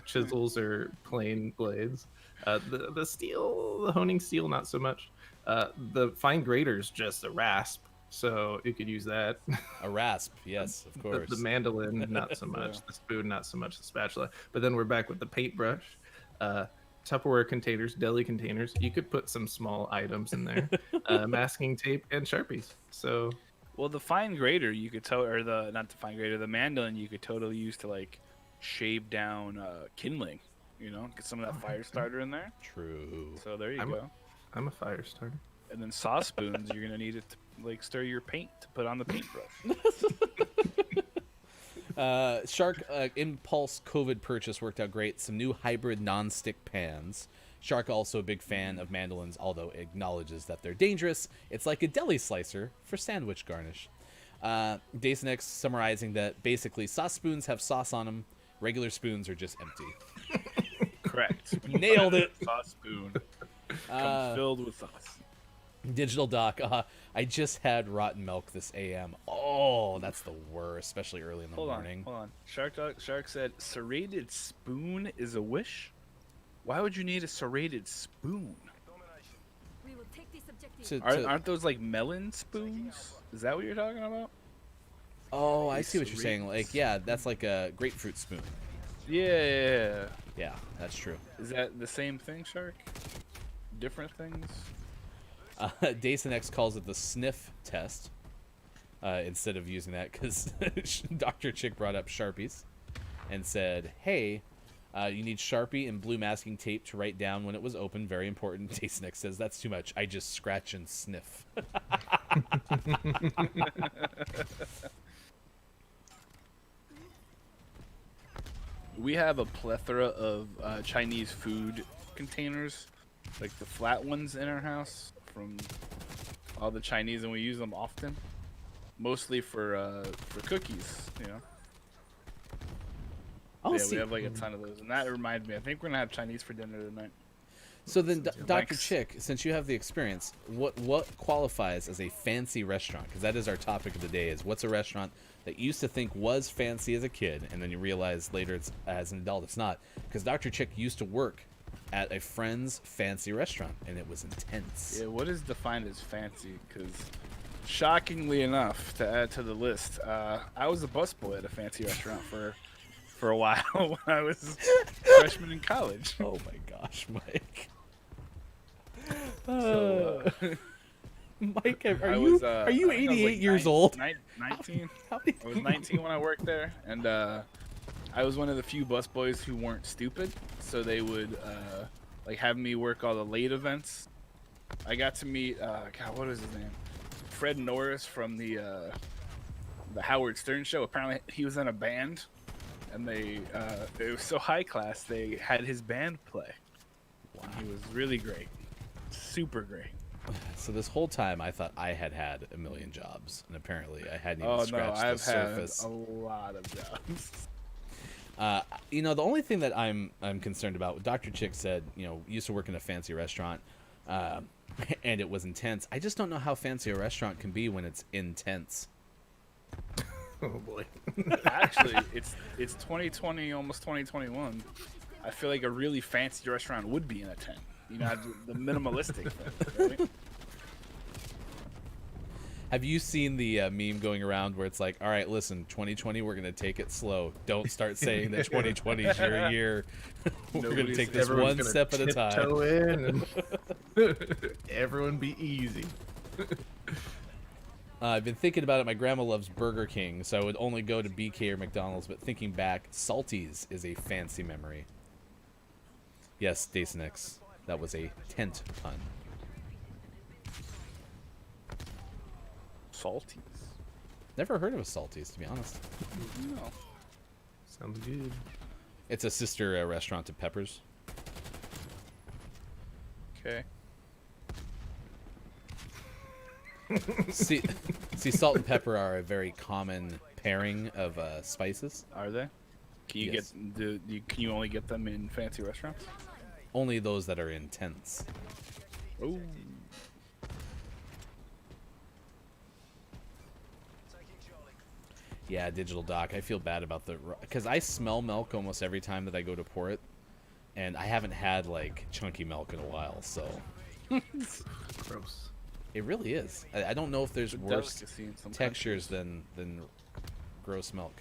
chisels or plain blades. The steel, the honing steel, not so much. The fine grater's just a rasp, so you could use that. A rasp, yes, of course. The mandolin, not so much. The spoon, not so much. The spatula. But then we're back with the paintbrush. Tupperware containers, deli containers. You could put some small items in there. Masking tape and Sharpies. So, Well, the fine grater you could the mandolin you could totally use to like shave down kindling. Get some of that fire starter in there. True. So there you go. I'm a fire starter. And then sauce spoons, you're gonna need it to like stir your paint to put on the paintbrush. Shark Impulse COVID purchase worked out great. Some new hybrid non-stick pans. Shark also a big fan of mandolins, although acknowledges that they're dangerous. It's like a deli slicer for sandwich garnish. Dacenex summarizing that basically sauce spoons have sauce on them. Regular spoons are just empty. Correct. Nailed it. Sauce spoon comes filled with sauce. Digital Doc. I just had rotten milk this AM. Oh, that's the worst, especially early in the morning. Hold on. Shark said, serrated spoon is a wish? Why would you need a serrated spoon? We will take this objective. Aren't those like melon spoons? Is that what you're talking about? Oh, I see what you're saying. Like, yeah, that's like a grapefruit spoon. Yeah. Yeah, that's true. Is that the same thing, Shark? Different things? Dacenex calls it the sniff test instead of using that because Dr. Chick brought up Sharpies and said, hey, you need Sharpie and blue masking tape to write down when it was open. Very important. Dacenex says, that's too much. I just scratch and sniff. We have a plethora of Chinese food containers, like the flat ones in our house from all the Chinese, and we use them often, mostly for cookies. You know. Oh, Yeah, see. we have like a ton of those, and that reminds me. I think we're gonna have Chinese for dinner tonight. So then, Dr. Thanks. Chick, since you have the experience, what qualifies as a fancy restaurant? Because that is our topic of the day. Is what's a restaurant that you used to think was fancy as a kid, and then you realize later it's as an adult it's not. Because Dr. Chick used to work at a friend's fancy restaurant, and it was intense. Yeah, what is defined as fancy? Because shockingly enough, to add to the list, I was a busboy at a fancy restaurant for a while when I was freshman in college. Oh my gosh, Mike. So, Mike, are I you was, are you I think I was, 88 like, years nine- old? 19. How many- I was 19 when I worked there, and I was one of the few busboys who weren't stupid, so they would like have me work all the late events. I got to meet God, what is his name? Fred Norris from the Howard Stern show. Apparently, he was in a band, and it was so high class. They had his band play. Wow, he was really great, super great. So this whole time I thought I had a million jobs, and apparently I hadn't even Oh no, scratched I've the surface. had a lot of jobs. You know, the only thing that I'm concerned about, Dr. Chick said, you know, used to work in a fancy restaurant, and it was intense. I just don't know how fancy a restaurant can be when it's intense. Oh boy. Actually, it's 2020, almost 2021. I feel like a really fancy restaurant would be in a tent. You know, the minimalistic thing, right? Have you seen the meme going around where it's like, all right, listen, 2020, we're going to take it slow. Don't start saying that 2020 is your year. We're going to Nobody's- take this Everyone's one gonna step at a time. tiptoe in and everyone be easy. I've been thinking about it. My grandma loves Burger King, so I would only go to BK or McDonald's. But thinking back, Salty's is a fancy memory. Yes, Dacenix, that was a tent pun. Salties. Never heard of a Salty's, to be honest. No. Sounds good. It's a sister restaurant to Pepper's. Okay. see, salt and pepper are a very common pairing of spices. Are they? Can you Yes. can you only get them in fancy restaurants? Only those that are intense. Oh. Yeah, Digital Doc. I feel bad about because I smell milk almost every time that I go to pour it, and I haven't had like chunky milk in a while, so Gross. it really is. I don't know if there's It's a worse delicacy in some textures than gross milk.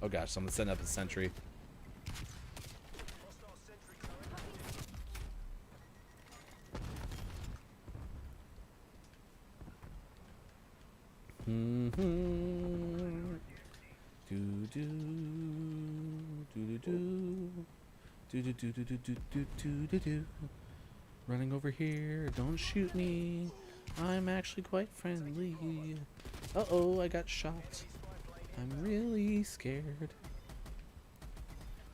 Oh gosh, someone's setting up a sentry. Do do do do do do do do do do do do do do. Running over here, don't shoot me. I'm actually quite friendly. Uh-oh, I got shot. I'm really scared.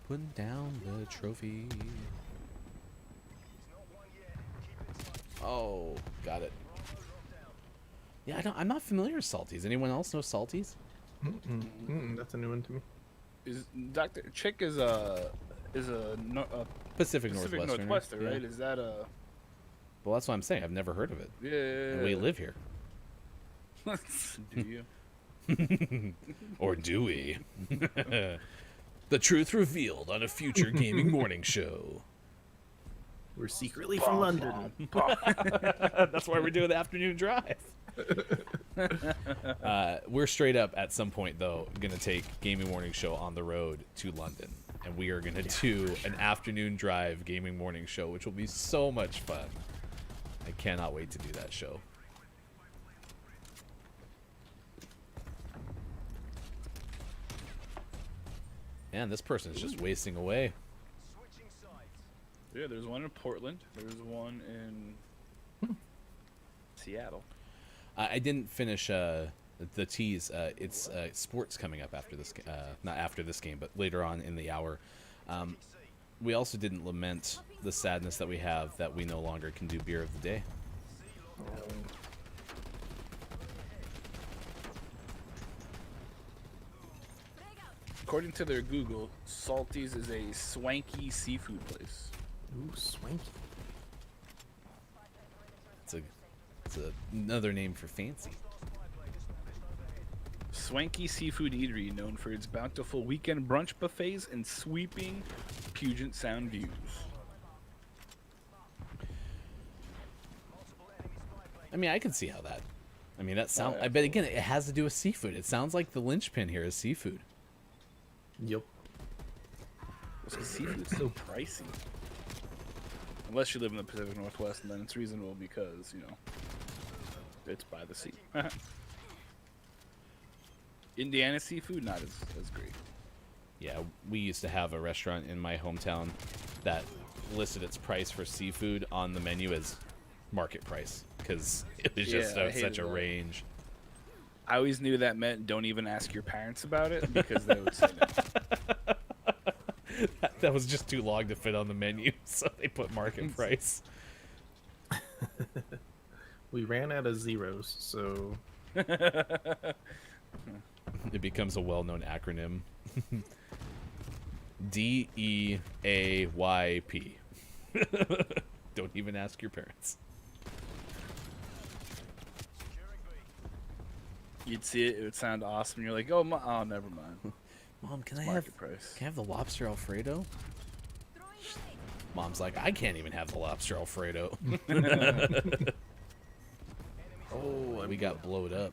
Putting down the trophy. Oh, got it. Yeah, I'm not familiar with Salties. Anyone else know Salties? That's a new one to me. Is Dr. Chick is a Pacific Pacific Northwestern. Northwestern, yeah. right? Is that a Well, that's what I'm saying. I've never heard of it. yeah? And we live here. Do you? Or do we? The truth revealed on a future gaming morning show. We're secretly from London. That's why we're doing the afternoon drive. We're straight up at some point, though, going to take Gaming Morning Show on the road to London. And we are going to do an afternoon drive Gaming Morning Show, which will be so much fun. I cannot wait to do that show. Man, this person is just wasting away. Yeah, there's one in Portland. There's one in Seattle. I didn't finish the tease. It's sports coming up after this. Not after this game, but later on in the hour. we also didn't lament the sadness that we have that we no longer can do beer of the day. According to their Google, Salty's is a swanky seafood place. Ooh, swanky. It's another name for fancy. Swanky seafood eatery known for its bountiful weekend brunch buffets and sweeping Puget Sound views. I mean, I can see how that. I mean, that sound. I bet again, it has to do with seafood. It sounds like the linchpin here is seafood. Yep. Seafood's so pricey. Unless you live in the Pacific Northwest, and then it's reasonable because, you know, it's by the sea. Indiana seafood, not as great. Yeah, we used to have a restaurant in my hometown that listed its price for seafood on the menu as market price because it was just such a range. I always knew that meant don't even ask your parents about it because they would say no. That was just too long to fit on the menu, so they put market price. We ran out of zeros, so It becomes a well-known acronym. DEAYP. Don't even ask your parents. You'd see it, it would sound awesome. You're like, oh, oh, never mind. Mom, can It's I have market price. Can I have the lobster Alfredo? Mom's like, I can't even have the lobster Alfredo. oh, We got blowed up.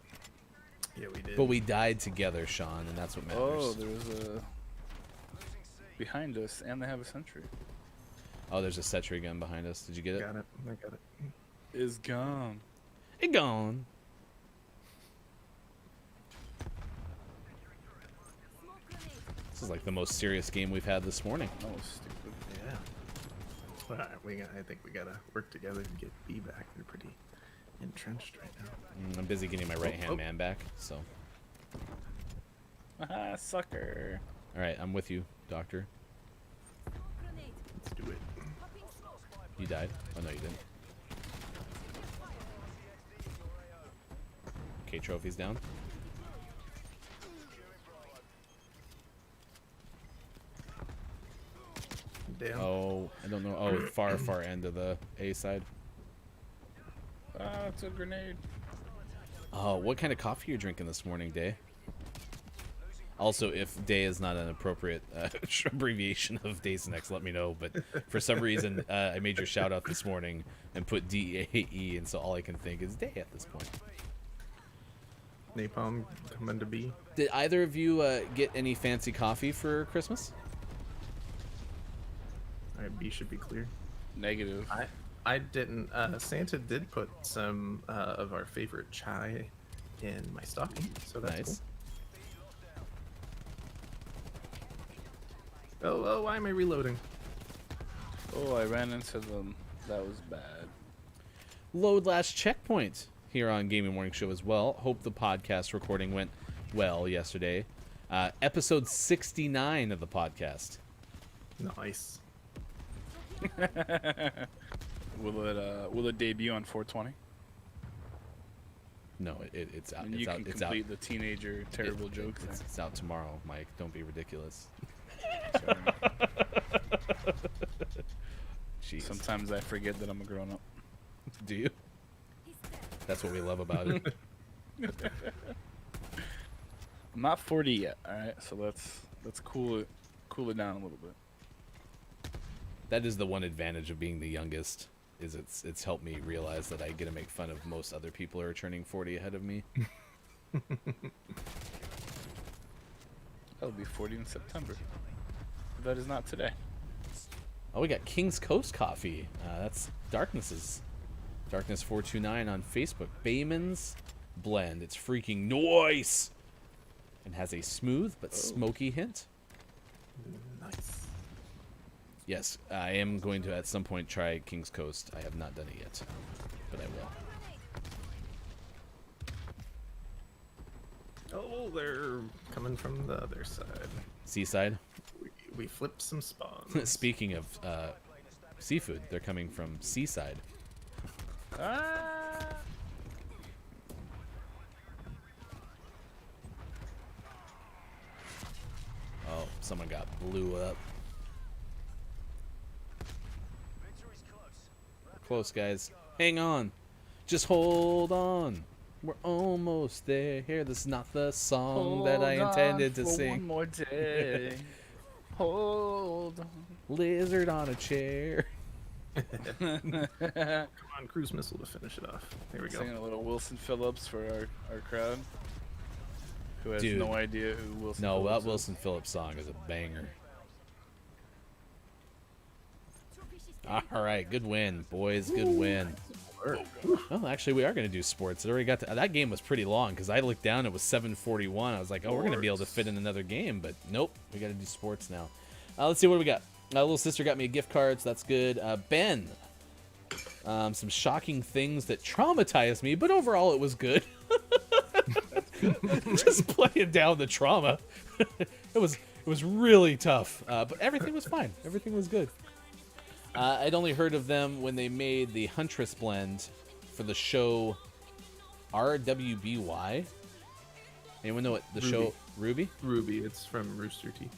Yeah, we did. But we died together, Sean, and that's what matters. Oh, there was a behind us, and they have a sentry. Oh, there's a sentry gun behind us. Did you get it? got it. I got it. Is gone. It gone. This is like the most serious game we've had this morning. That was stupid. Yeah. All right, I think we gotta work together to get B back. They're pretty entrenched right now. I'm busy getting my right-hand man back, so. Haha, sucker. All right, I'm with you, Doctor. Let's do it. You died? Oh, no, you didn't. Okay, trophy's down. Damn. Oh, I don't know. Oh, far end of the A side. Ah, it's a grenade. Oh, what kind of coffee are you drinking this morning, Day? Also, if Day is not an appropriate abbreviation of Days Next, let me know. But for some reason, I made your shout out this morning and put DAE, and so all I can think is Day at this point. Napalm coming to B. Did either of you get any fancy coffee for Christmas? All right, B should be clear. Negative. I didn't. Santa did put some of our favorite chai in my stocking, so that's Nice. cool. Oh, why am I reloading? Oh, I ran into them. That was bad. Load last checkpoint here on Gaming Morning Show as well. Hope the podcast recording went well yesterday. Episode 69 of the podcast. Nice. Will it debut on 420? No, it's out. And It's you out. can It's out. complete the teenager terrible joke thing. It's out tomorrow, Mike. Don't be ridiculous. Sorry. Jeez. Sometimes I forget that I'm a grown up. Do you? That's what we love about it. I'm not 40 yet. All right, so let's cool it down a little bit. That is the one advantage of being the youngest. Is it's helped me realize that I get to make fun of most other people who are turning 40 ahead of me. I'll be 40 in September. But that is not today. Oh, we got King's Coast Coffee. That's Darkness's. Darkness429 on Facebook. Bayman's Blend. It's freaking nice! And has a smooth but smoky hint. Nice. Yes, I am going to at some point try King's Coast. I have not done it yet, but I will. Oh, they're coming from the other side. Seaside? we flipped some spawns. Speaking of seafood, they're coming from Seaside. Ah. Oh, someone got blew up. Victory's close. Close, guys. Hang on. Just hold on. We're almost there. This is not the song that I intended to sing. One more day. Hold on. Lizard on a chair. Come on, cruise missile to finish it off. There we go. Singing a little Wilson Phillips for our crowd, who has Dude. no idea who Wilson No, Phillips that Wilson Phillips song is a banger. All right, good win, boys. Good win. Oh, actually, we are going to do sports. It already got that game was pretty long because I looked down. It was 7:41. I was like, oh, we're going to be able to fit in another game, but nope. We got to do sports now. Let's see what do we got. My little sister got me a gift card, so that's good. Ben, some shocking things that traumatized me, but overall it was good. Just playing down the trauma. It was really tough, but everything was fine. Everything was good. I'd only heard of them when they made the Huntress blend for the show RWBY. Anyone know what the show Ruby? Ruby, it's from Rooster Teeth.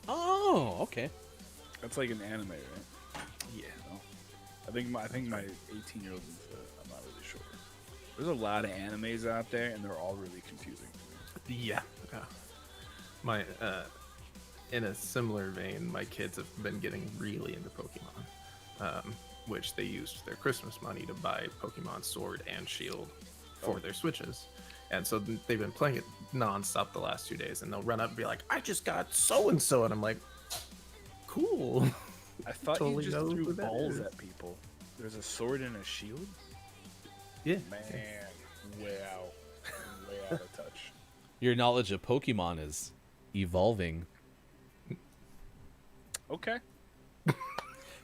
Oh, okay. That's like an anime, right? Yeah. No? I think my 18-year-old is. I'm not really sure. There's a lot of animes out there, and they're all really confusing. Yeah. My in a similar vein, my kids have been getting really into Pokemon, which they used their Christmas money to buy Pokemon Sword and Shield for their Switches. And so they've been playing it nonstop the last 2 days, and they'll run up and be like, I just got so-and-so, and I'm like, cool. I thought Totally you know just who threw that balls is. at people. There's a sword and a shield? Yeah. Man, way out of touch. Your knowledge of Pokemon is evolving. Okay.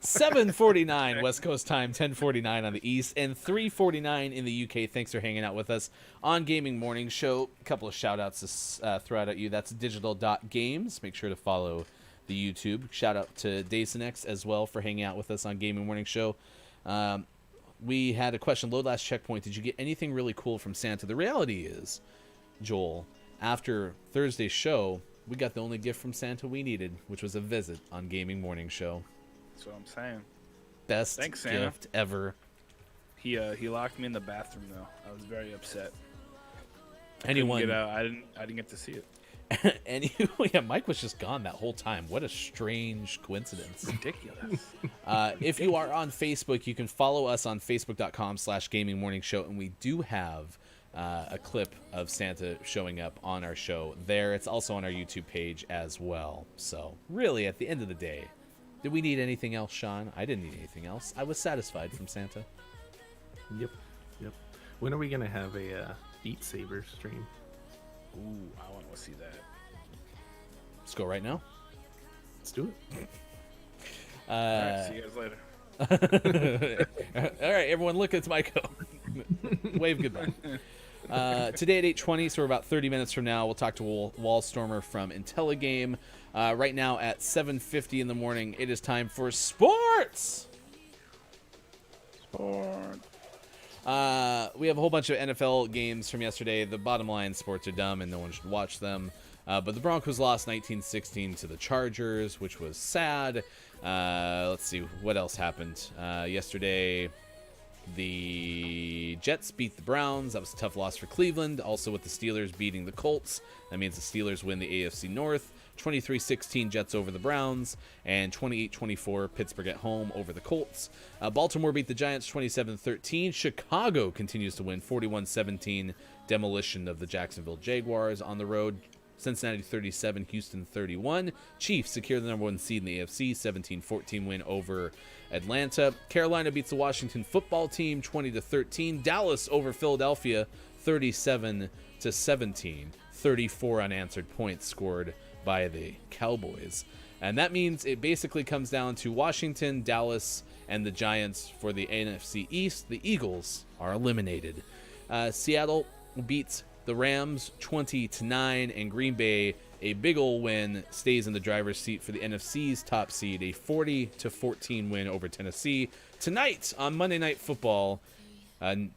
7:49 West Coast time, 10:49 on the East, and 3:49 in the UK. Thanks for hanging out with us on Gaming Morning Show. A couple of shout-outs to throw out at you. That's digital.games. Make sure to follow the YouTube. Shout out to Dasonex as well for hanging out with us on Gaming Morning Show. We had a question, load last checkpoint. Did you get anything really cool from Santa? The reality is, Joel, after Thursday's show, we got the only gift from Santa we needed, which was a visit on Gaming Morning Show. That's what I'm saying. Best Thanks, Santa. gift ever. He locked me in the bathroom though. I was very upset. Anyone? Couldn't get out. I didn't get to see it. Yeah, Mike was just gone that whole time. What a strange coincidence. Ridiculous. If you are on Facebook, you can follow us on facebook.com/Gaming Morning Show, and we do have a clip of Santa showing up on our show there. It's also on our YouTube page as well. So really, at the end of the day, did we need anything else, Sean? I didn't need anything else. I was satisfied from Santa. Yep. When are we gonna have a Beat Saber stream? Ooh, I want to see that. Let's go right now. Let's do it. All right, see you guys later. All right, everyone, look, it's Michael. Wave goodbye. Today at 8:20, so we're about 30 minutes from now, we'll talk to Wallstormer from Intelligame. Right now at 7:50 in the morning, it is time for sports. We have a whole bunch of NFL games from yesterday. The bottom line, sports are dumb and no one should watch them. But the Broncos lost 19-16 to the Chargers, which was sad. Let's see, what else happened? Yesterday, the Jets beat the Browns. That was a tough loss for Cleveland. Also with the Steelers beating the Colts. That means the Steelers win the AFC North. 23-16 Jets over the Browns, and 28-24 Pittsburgh at home over the Colts. Baltimore beat the Giants 27-13. Chicago continues to win 41-17 demolition of the Jacksonville Jaguars on the road. Cincinnati 37, Houston 31. Chiefs secure the number 1 seed in the AFC, 17-14 win over Atlanta. Carolina beats the Washington football team 20-13. Dallas over Philadelphia 37-17. 34 unanswered points scored by the Cowboys. And that means it basically comes down to Washington, Dallas, and the Giants for the NFC East. The Eagles are eliminated. Seattle beats the Rams 20-9, and Green Bay, a big ol' win, stays in the driver's seat for the NFC's top seed, a 40-14 win over Tennessee. Tonight on Monday Night Football,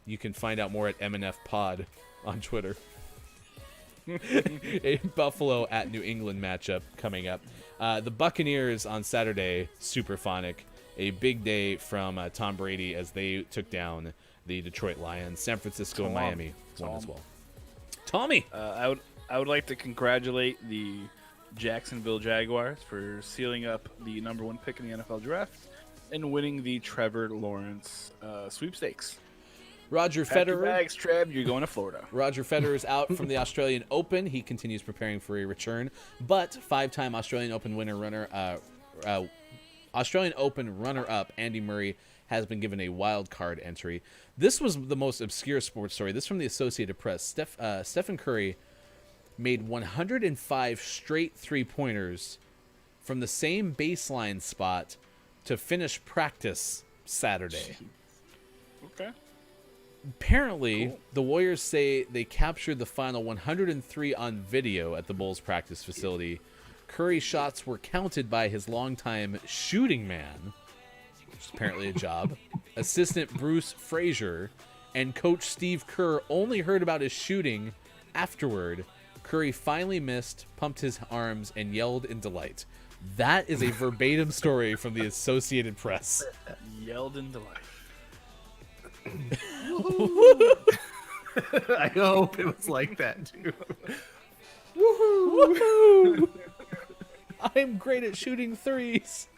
you can find out more at MNF Pod on Twitter. A Buffalo at New England matchup coming up. The Buccaneers on Saturday, Superphonic. A big day from Tom Brady as they took down the Detroit Lions. San Francisco and Miami won as well. Tommy! I would like to congratulate the Jacksonville Jaguars for sealing up the number 1 pick in the NFL draft and winning the Trevor Lawrence sweepstakes. Roger Pack your Federer. bags, Trev. You're going to Florida. Roger Federer is out from the Australian Open. He continues preparing for a return, but 5-time Australian Open runner-up Andy Murray has been given a wild card entry. This was the most obscure sports story. This is from the Associated Press. Stephen Curry made 105 straight three-pointers from the same baseline spot to finish practice Saturday. Okay. Apparently, the Warriors say they captured the final 103 on video at the Bulls practice facility. Curry's shots were counted by his longtime shooting man, which is apparently a job, assistant Bruce Frazier, and coach Steve Kerr only heard about his shooting afterward. Curry finally missed, pumped his arms, and yelled in delight. That is a verbatim story from the Associated Press. Yelled in delight. I hope it was like that too. Woohoo! I'm great at shooting threes.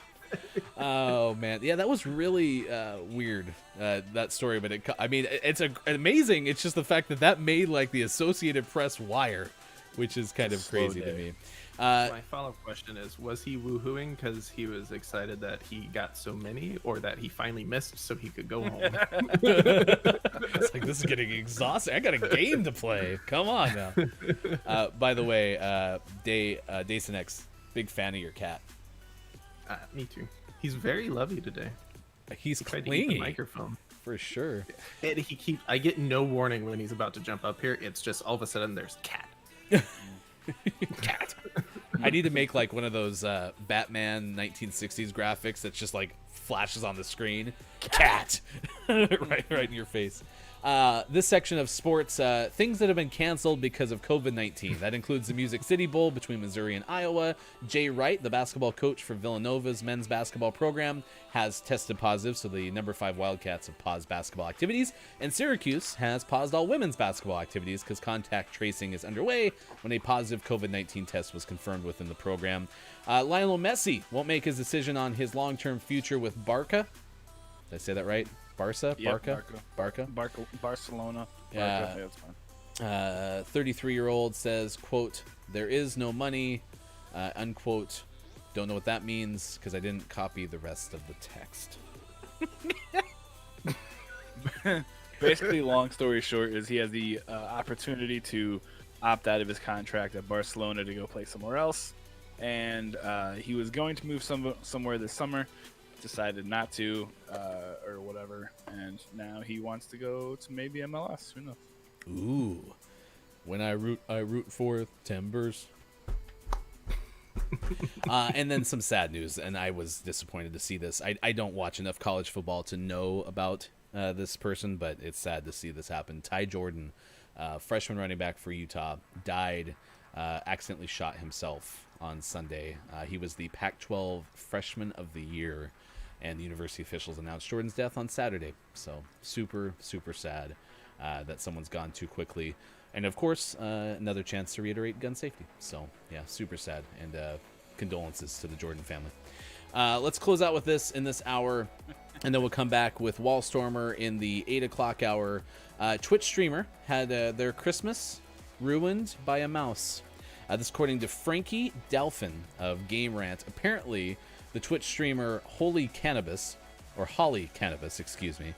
Oh man, yeah, that was really weird. That story, but it's amazing. It's just the fact that made like the Associated Press wire, which is kind of crazy to me. My follow-up question is, was he woohooing because he was excited that he got so many, or that he finally missed so he could go home? It's like, this is getting exhausting. I got a game to play. Come on now. By the way, Dason X, big fan of your cat. Me too. He's very lovey today. He's Tried to eat clingy the microphone. for sure. And I get no warning when he's about to jump up here. It's just all of a sudden there's cat. Cat. I need to make like one of those Batman 1960s graphics that's just like flashes on the screen. Cat. right in your face. This section of sports, things that have been canceled because of COVID-19. That includes the Music City Bowl between Missouri and Iowa. Jay Wright, the basketball coach for Villanova's men's basketball program, has tested positive, so the number 5 Wildcats have paused basketball activities. And Syracuse has paused all women's basketball activities because contact tracing is underway when a positive COVID-19 test was confirmed within the program. Lionel Messi won't make his decision on his long-term future with Barca. Did I say that right? Barca? Yep, Barca? Barcelona. Yeah. Barca, that's fine. 33-year-old says, quote, "There is no money," unquote. Don't know what that means because I didn't copy the rest of the text. Basically, long story short, is he has the opportunity to opt out of his contract at Barcelona to go play somewhere else, and he was going to move somewhere this summer, decided not to, or whatever, and now he wants to go to maybe MLS. Who knows? Ooh, when I root for Timbers. And then some sad news, and I was disappointed to see this. I don't watch enough college football to know about this person, but it's sad to see this happen. Ty Jordan, freshman running back for Utah, died, accidentally shot himself on Sunday. He was the Pac-12 Freshman of the Year, and the university officials announced Jordan's death on Saturday. So super, super sad that someone's gone too quickly. And, of course, another chance to reiterate gun safety. So, yeah, super sad. And condolences to the Jordan family. Let's close out with this in this hour, and then we'll come back with Wallstormer in the 8 o'clock hour. Twitch streamer had their Christmas ruined by a mouse. This according to Frankie Delphin of Game Rant. Apparently, the Twitch streamer Holly Cannabis, excuse me,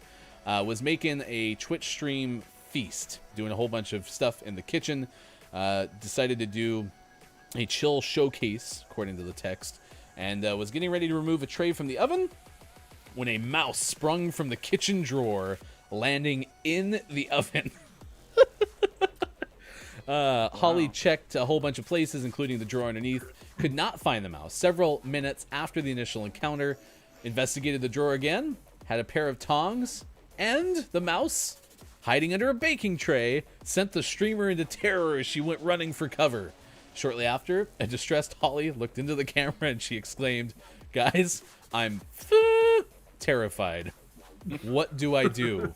was making a Twitch stream feast, doing a whole bunch of stuff in the kitchen. Decided to do a chill showcase, according to the text, and was getting ready to remove a tray from the oven when a mouse sprung from the kitchen drawer, landing in the oven. Holly checked a whole bunch of places, including the drawer underneath. Could not find the mouse. Several minutes after the initial encounter, investigated the drawer again, had a pair of tongs, and the mouse, hiding under a baking tray, sent the streamer into terror as she went running for cover. Shortly after, a distressed Holly looked into the camera and she exclaimed, "Guys, I'm terrified. What do I do?"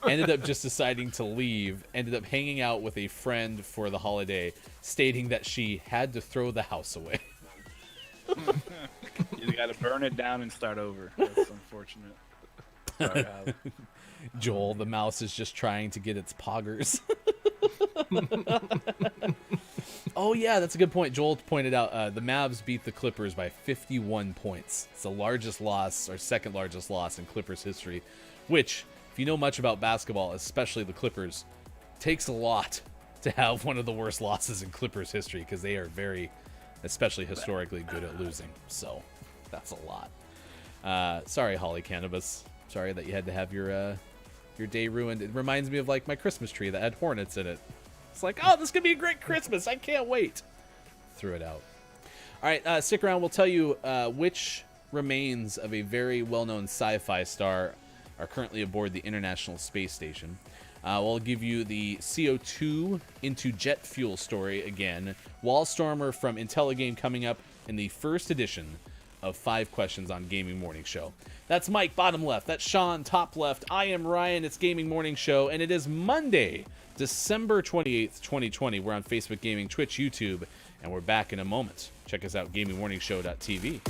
Ended up just deciding to leave. Ended up hanging out with a friend for the holiday, stating that she had to throw the house away. You got to burn it down and start over. That's unfortunate. Sorry, Holly. Joel, the mouse, is just trying to get its poggers. Oh, yeah, that's a good point. Joel pointed out the Mavs beat the Clippers by 51 points. It's the largest loss, or second largest loss in Clippers history, which, if you know much about basketball, especially the Clippers, takes a lot to have one of the worst losses in Clippers history because they are very, especially historically, good at losing. So that's a lot. Sorry, Holly Cannabis. Sorry that you had to have your day ruined. It reminds me of like my Christmas tree that had hornets in it. It's like, oh, this could be a great Christmas. I can't wait. Threw it out. All right, stick around. We'll tell you which remains of a very well-known sci-fi star are currently aboard the International Space Station. We'll give you the CO2 into jet fuel story again. Wallstormer from IntelliGame coming up in the first edition of 5 Questions on Gaming Morning Show. That's Mike, bottom left. That's Sean, top left. I am Ryan. It's Gaming Morning Show, and it is Monday, December 28th, 2020. We're on Facebook Gaming, Twitch, YouTube, and we're back in a moment. Check us out, gamingmorningshow.tv.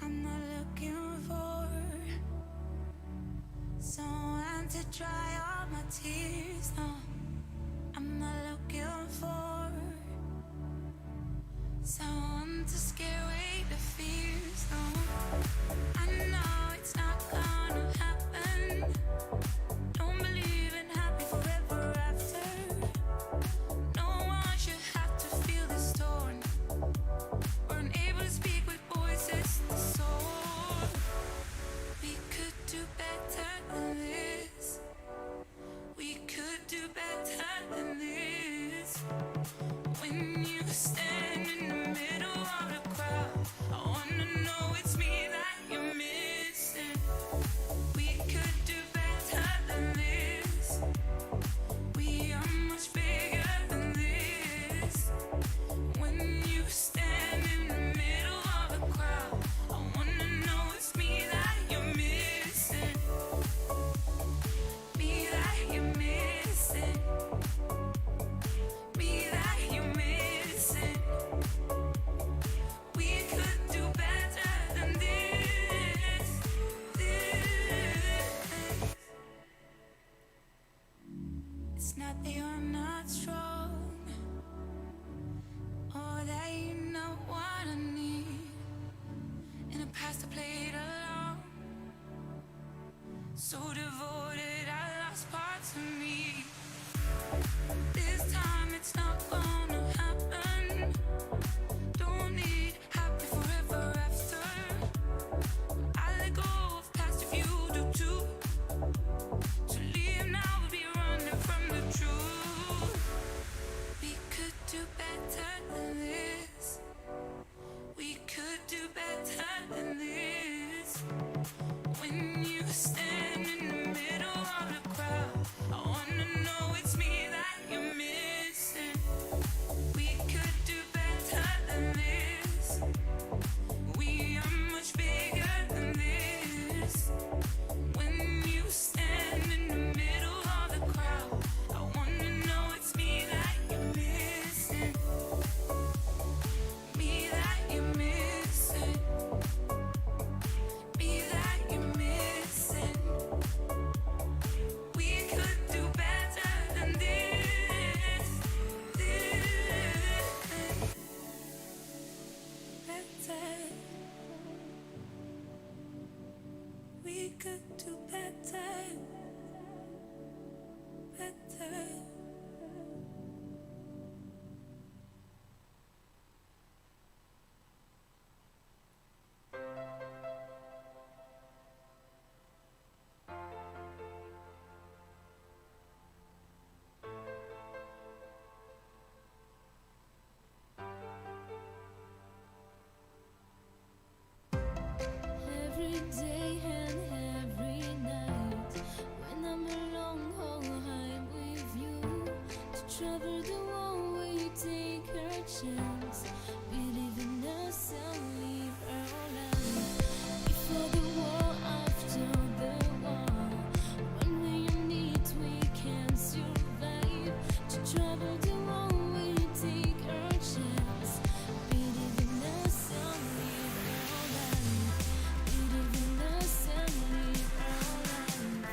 I'm not looking for someone to dry all my tears. No, I'm not looking for someone to scare away the fears. No, I know it's not gonna happen. Don't believe in happy forever after. No one should have to feel this torn. We're unable to speak with voices to soar. We could do better than this. We could do better than this. When you stand in the middle of the crowd, I wanna know it's me that you're missing. We could do better than this. We are much bigger than this. When you stand in the middle of the crowd, I wanna know it's me that you're missing. Me that you're missing. Me that you're missing. We could do better than this. It's not that you're not strong, or that you know what I need. In the past I played along, so devoted I lost parts of me. This time it's not gonna happen. Don't need happy forever after. I let go of past if you do too. To leave now would be running from the truth. We could do better than this. We could do better than this. When you stand in the middle of the crowd, I wanna trouble the one way you take her chance. Believe in us and leave her alive. Before the war, after the war. When we unite, we can survive. To trouble the one way you take her chance. Believe in us and leave her alive. Believe in us and leave her alive.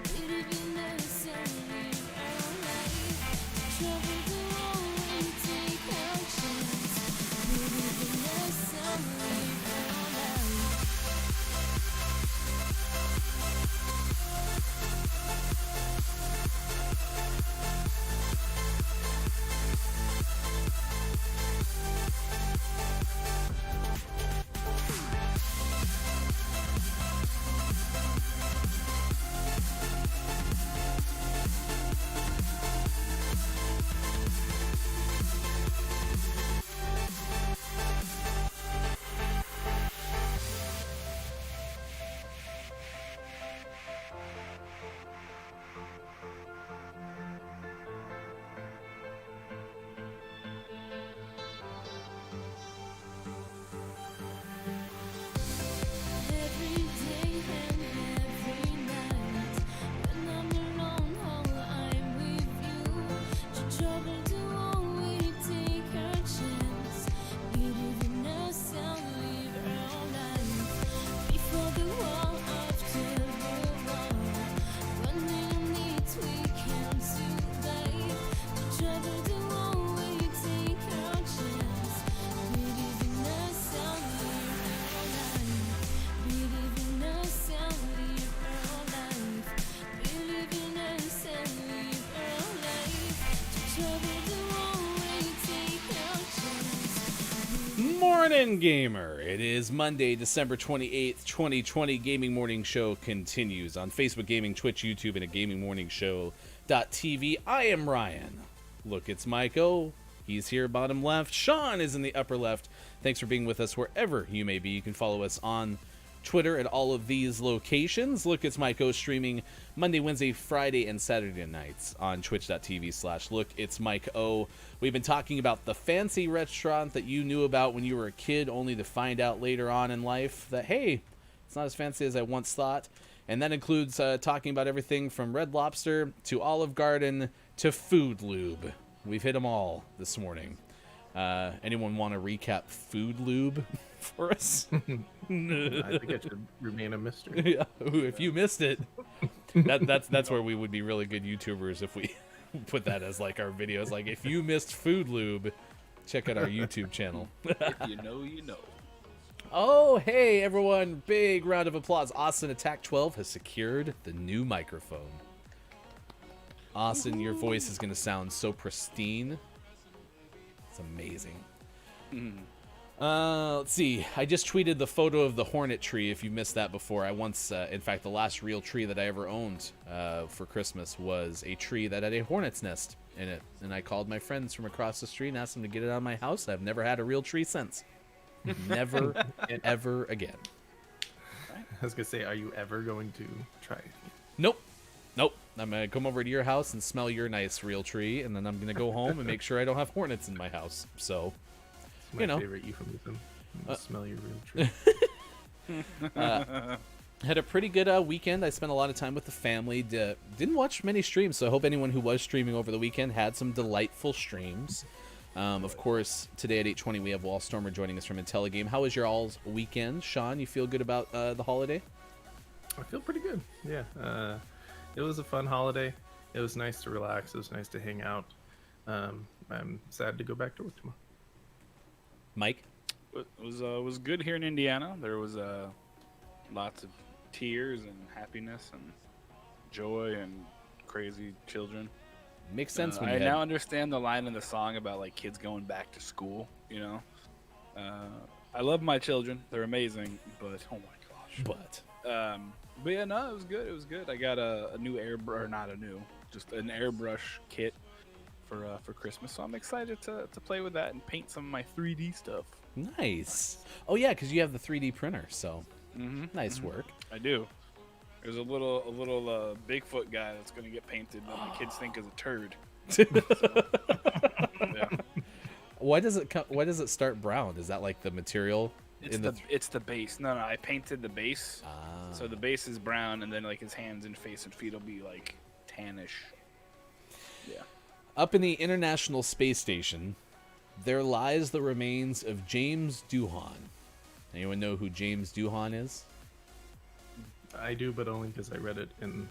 Believe in us and leave her alive. To trouble the one way you take her chance. Believe in us and leave her alive. Every day and every night, when I'm alone, how I'm with you. To trouble the one way you take her chance. Believe in us and leave her alive. Before the war, after the war. When we meet, we can survive. To trouble the one way you take her chance. Believe in us and leave her alive. Believe in us and leave her alive. Believe in us and leave her alive. To trouble the one way you take her chance. Morning Gamer. It is Monday, December 28th, 2020. Gaming Morning Show continues on Facebook Gaming, Twitch, YouTube, and at gamingmorningshow.tv. I am Ryan. Look, it's Mike O. He's here bottom left. Sean is in the upper left. Thanks for being with us wherever you may be. You can follow us on Twitter at all of these locations. Look, it's Mike O streaming Monday, Wednesday, Friday, and Saturday nights on twitch.tv/Look, it's Mike O. We've been talking about the fancy restaurant that you knew about when you were a kid, only to find out later on in life that, hey, it's not as fancy as I once thought. And that includes talking about everything from Red Lobster to Olive Garden to Food Lube. We've hit them all this morning. Anyone want to recap Food Lube for us? I think it should remain a mystery. Yeah, if you missed it, that's where we would be really good YouTubers if we put that as like our videos. Like, if you missed Food Lube, check out our YouTube channel. If you know, you know. Oh, hey everyone! Big round of applause. Austin Attack 12 has secured the new microphone. Austin, your voice is going to sound so pristine. It's amazing. Let's see. I just tweeted the photo of the hornet tree. If you missed that before, I once, in fact, the last real tree that I ever owned for Christmas was a tree that had a hornet's nest in it. And I called my friends from across the street and asked them to get it out of my house. I've never had a real tree since. Never, ever again. I was gonna say, are you ever going to try it? Nope. I'm gonna come over to your house and smell your nice real tree, and then I'm gonna go home and make sure I don't have hornets in my house. So, It's my you know. favorite euphemism. Smell your real tree. had a pretty good weekend. I spent a lot of time with the family. Didn't watch many streams, so I hope anyone who was streaming over the weekend had some delightful streams. Of course, today at 8:20 we have Wallstormer joining us from IntelliGame. How was your all's weekend? Sean, you feel good about the holiday? I feel pretty good. Yeah. It was a fun holiday. It was nice to relax. It was nice to hang out. I'm sad to go back to work tomorrow. Mike? It was good here in Indiana. There was lots of tears and happiness and joy and crazy children. Makes sense when I you now understand the line in the song about like kids going back to school. You know, I love my children; they're amazing. But oh my gosh! But Yeah, no, it was good. It was good. I got a new airbrush, not a new, just an airbrush kit for Christmas. So I'm excited to play with that and paint some of my 3D stuff. nice. Oh yeah, because you have the 3D printer, so nice work. I do. There's a little Bigfoot guy that's gonna get painted that my kids think is a turd. Yeah. Why does it why does it start brown? Is that like the material It's in it's the base. No, I painted the base. Ah. So the base is brown, and then like his hands and face and feet will be like tannish. Yeah. Up in the International Space Station, there lies the remains of James Doohan. Anyone know who James Doohan is? I do, but only because I read it in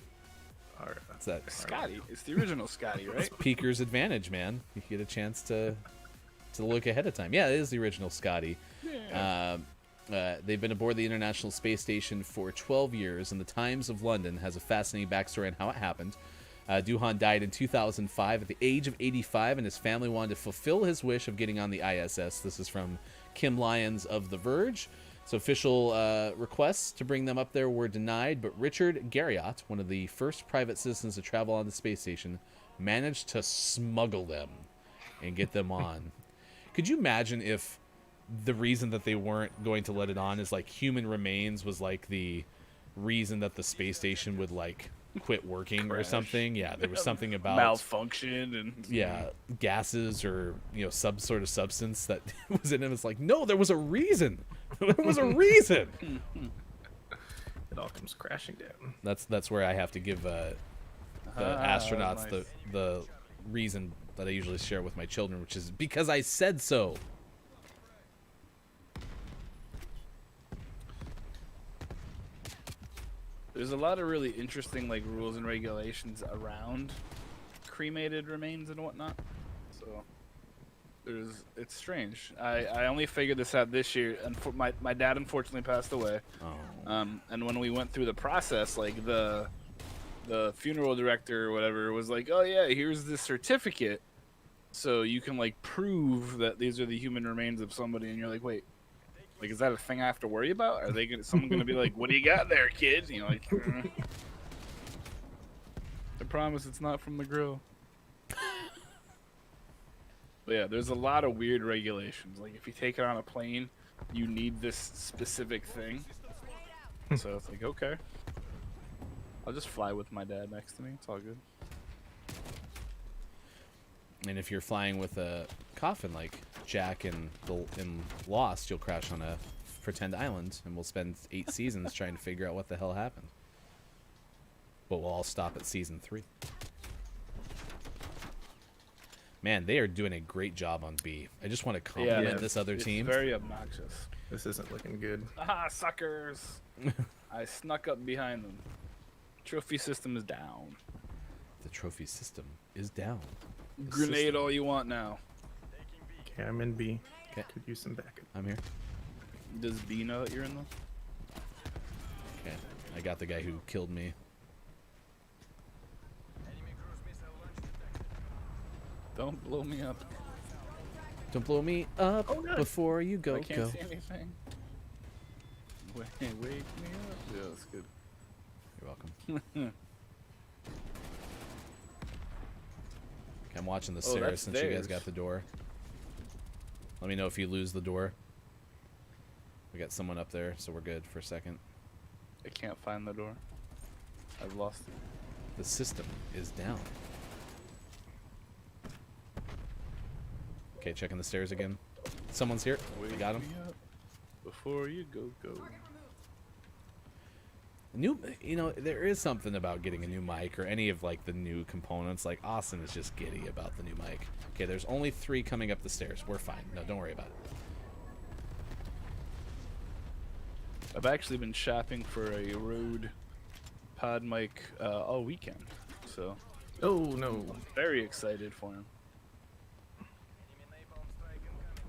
our. It's that Scotty. It's the original Scotty, right? Peeker's advantage, man. You get a chance to look ahead of time. Yeah, it is the original Scotty. Yeah. They've been aboard the International Space Station for 12 years, and the Times of London has a fascinating backstory on how it happened. Doohan died in 2005 at the age of 85, and his family wanted to fulfill his wish of getting on the ISS. This is from Kim Lyons of The Verge. So official requests to bring them up there were denied, but Richard Garriott, one of the first private citizens to travel on the space station, managed to smuggle them and get them on. Could you imagine if the reason that they weren't going to let it on is like human remains was like the reason that the space station would like quit working or Crash. something? Yeah, there was something about malfunction and gases or some sort of substance that was in him. It's like, no, there was a reason. There was a reason. It all comes crashing down. That's where I have to give the astronauts nice. the reason that I usually share with my children, which is because I said so. There's a lot of really interesting like rules and regulations around cremated remains and whatnot. So it's strange. I only figured this out this year, and my dad unfortunately passed away. Oh. And when we went through the process, like the funeral director or whatever was like, oh yeah, here's this certificate, so you can like prove that these are the human remains of somebody, and you're like, wait. Like, is that a thing I have to worry about? Are they someone gonna be like, "What do you got there, kid?" You know, like, I promise it's not from the grill. But yeah, there's a lot of weird regulations. Like, if you take it on a plane, you need this specific thing. So it's like, okay, I'll just fly with my dad next to me. It's all good. And if you're flying with a coffin like Jack in Lost, you'll crash on a pretend island, and we'll spend 8 seasons trying to figure out what the hell happened. But we'll all stop at season 3. Man, they are doing a great job on B. I just want to compliment Yeah, this other It's team. very obnoxious. This isn't looking good. Ah, suckers! I snuck up behind them. Trophy system is down. The trophy system is down. Grenade all you want now. Okay, I'm in B. 'Kay. Could use some backup. I'm here. Does B know that you're in them? Okay, I got the guy who killed me. Don't blow me up. Don't blow me up before you go. I can't Go. see anything. Wake me up. Yeah, that's good. You're welcome. Okay, I'm watching the Oh, stairs that's since you guys theirs. got the door. Let me know if you lose the door. We got someone up there, so we're good for a second. I can't find the door. I've lost it. The system is down. Okay, checking the stairs again. Someone's here. We Wake got him. me up before you go. New, there is something about getting a new mic or any of like the new components. Like Austin is just giddy about the new mic. Okay, there's only 3 coming up the stairs. We're fine. No, don't worry about it. I've actually been shopping for a Rode pod mic all weekend, so Oh no. very excited for him.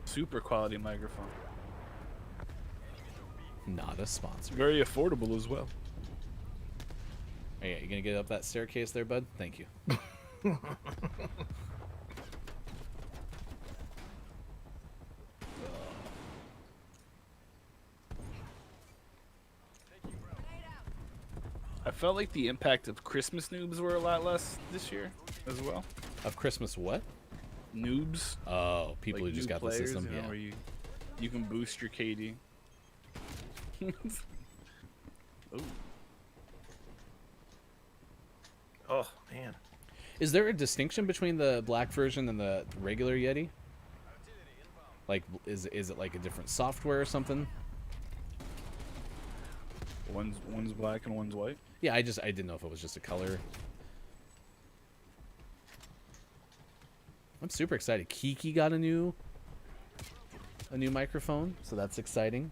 Super quality microphone. Not a sponsor. Very affordable as well. Hey, you gonna get up that staircase there, bud? Thank you. I felt like the impact of Christmas noobs were a lot less this year as well. Of Christmas what? Noobs. Oh, people like who just new got players, the system. you know, Yeah. where you can boost your KD. Ooh. Oh man. Is there a distinction between the black version and the regular Yeti? Like, is it like a different software or something? One's black and one's white. Yeah, I didn't know if it was just a color. I'm super excited. Kiki got a new microphone, so that's exciting.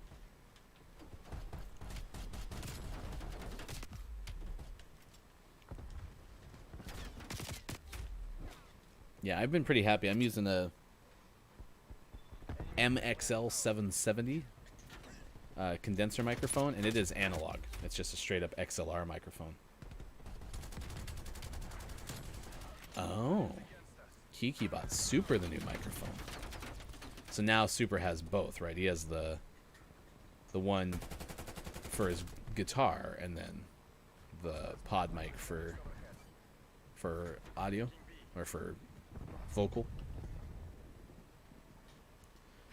Yeah, I've been pretty happy. I'm using a MXL 770 condenser microphone, and it is analog. It's just a straight up XLR microphone. Oh. Kiki bought Super the new microphone. So now Super has both, right? He has the one for his guitar and then the pod mic for audio or for vocal.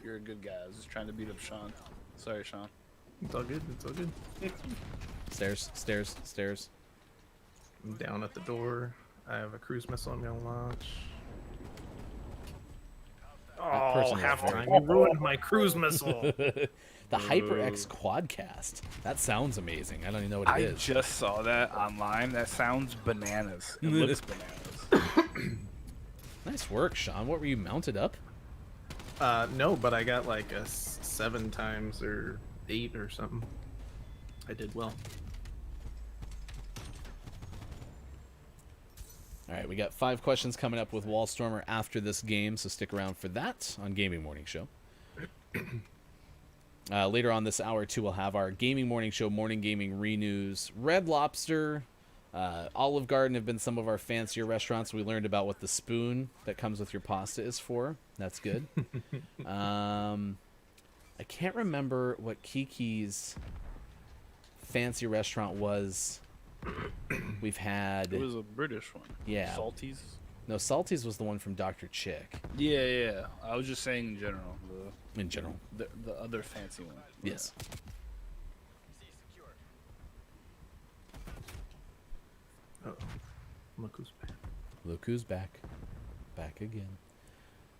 You're a good guy. I was just trying to beat up Sean. Sorry, Sean. It's all good. It's all good. Stairs. I'm down at the door. I have a cruise missile I'm gonna launch. That person Oh, is halftime! very- You ruined my cruise missile. The HyperX Quadcast. That sounds amazing. I don't even know what it I is. just saw that online. That sounds bananas. It looks bananas. Nice work, Sean. What were you mounted up? No, but I got like a 7 times or 8 or something. I did well. All right, we got 5 questions coming up with Wallstormer after this game, so stick around for that on Gaming Morning Show. Later on this hour, too, we'll have our Gaming Morning Show Morning Gaming Renews. Red Lobster, Olive Garden have been some of our fancier restaurants. We learned about what the spoon that comes with your pasta is for. That's good. I can't remember what Kiki's fancy restaurant was. We've had... It was a British one. Yeah. Salties. No, Salty's was the one from Dr. Chick. Yeah. I was just saying in general. In general. The other fancy one. Yes. Look who's back. Look who's back. Back again.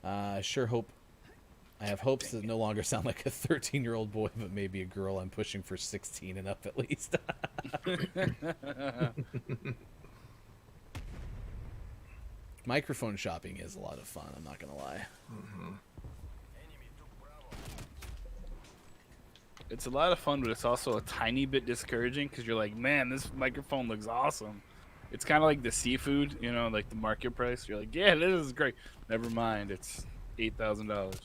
I have hopes that no longer sound like a 13-year-old boy, but maybe a girl. I'm pushing for 16 and up at least. Microphone shopping is a lot of fun, I'm not going to lie. It's a lot of fun, but it's also a tiny bit discouraging because you're like, man, this microphone looks awesome. It's kind of like the seafood, like the market price. You're like, yeah, this is great. Never mind, it's $8,000.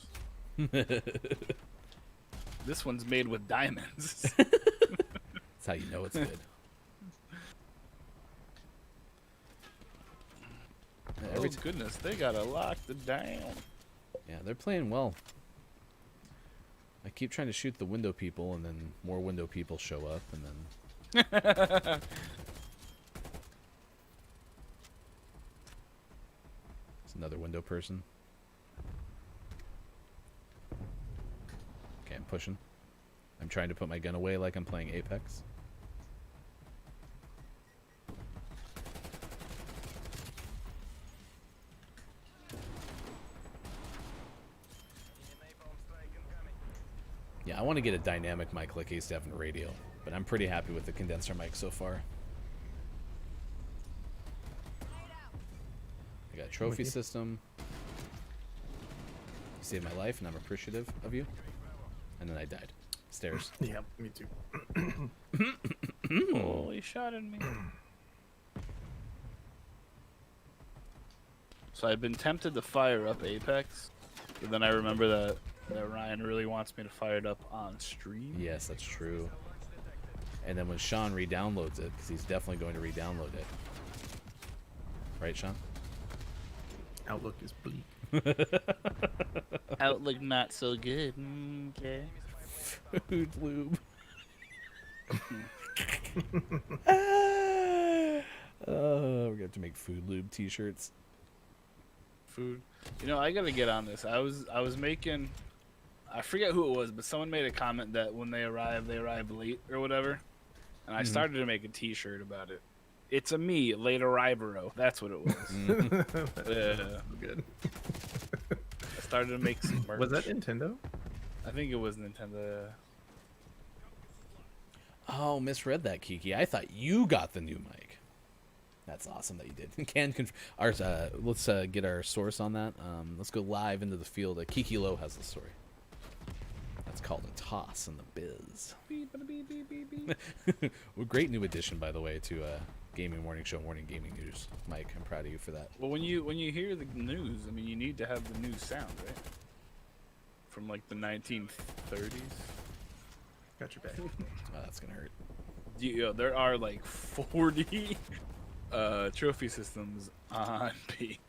This one's made with diamonds. That's how you know it's good. Oh goodness, they gotta lock the down. Yeah, they're playing well. I keep trying to shoot the window people, and then more window people show up, and then... It's another window person. Okay, I'm pushing. I'm trying to put my gun away like I'm playing Apex. Yeah, I want to get a dynamic mic like Ace Devon Radio, but I'm pretty happy with the condenser mic so far. I got a trophy system. You saved my life, and I'm appreciative of you. And then I died. Stairs. Yeah, me too. Oh, he shot at me. So I've been tempted to fire up Apex, but then I remember that Ryan really wants me to fire it up on stream. Yes, that's true. And then when Sean re-downloads it, because he's definitely going to re-download it. Right, Sean? Outlook is bleak. Outlook not so good. Okay. Food lube. We're gonna have to make food lube t-shirts. Food. I gotta get on this. I was making, I forget who it was, but someone made a comment that when they arrive late or whatever, and I started to make a T-shirt about it. It's a me, later Ibero. That's what it was. Yeah. Good. I started to make some merch. Was that Nintendo? I think it was Nintendo. Oh, misread that, Kiki. I thought you got the new mic. That's awesome that you did. Let's get our source on that. Let's go live into the field. Kiki Low has the story. That's called a toss in the biz. Well, great new addition, by the way, to Gaming Morning Show, Morning Gaming News. Mike, I'm proud of you for that. Well, when you hear the news, I mean, you need to have the news sound, right? From like the 1930s. Got your back. Oh, that's gonna hurt. There are like 40 trophy systems on P.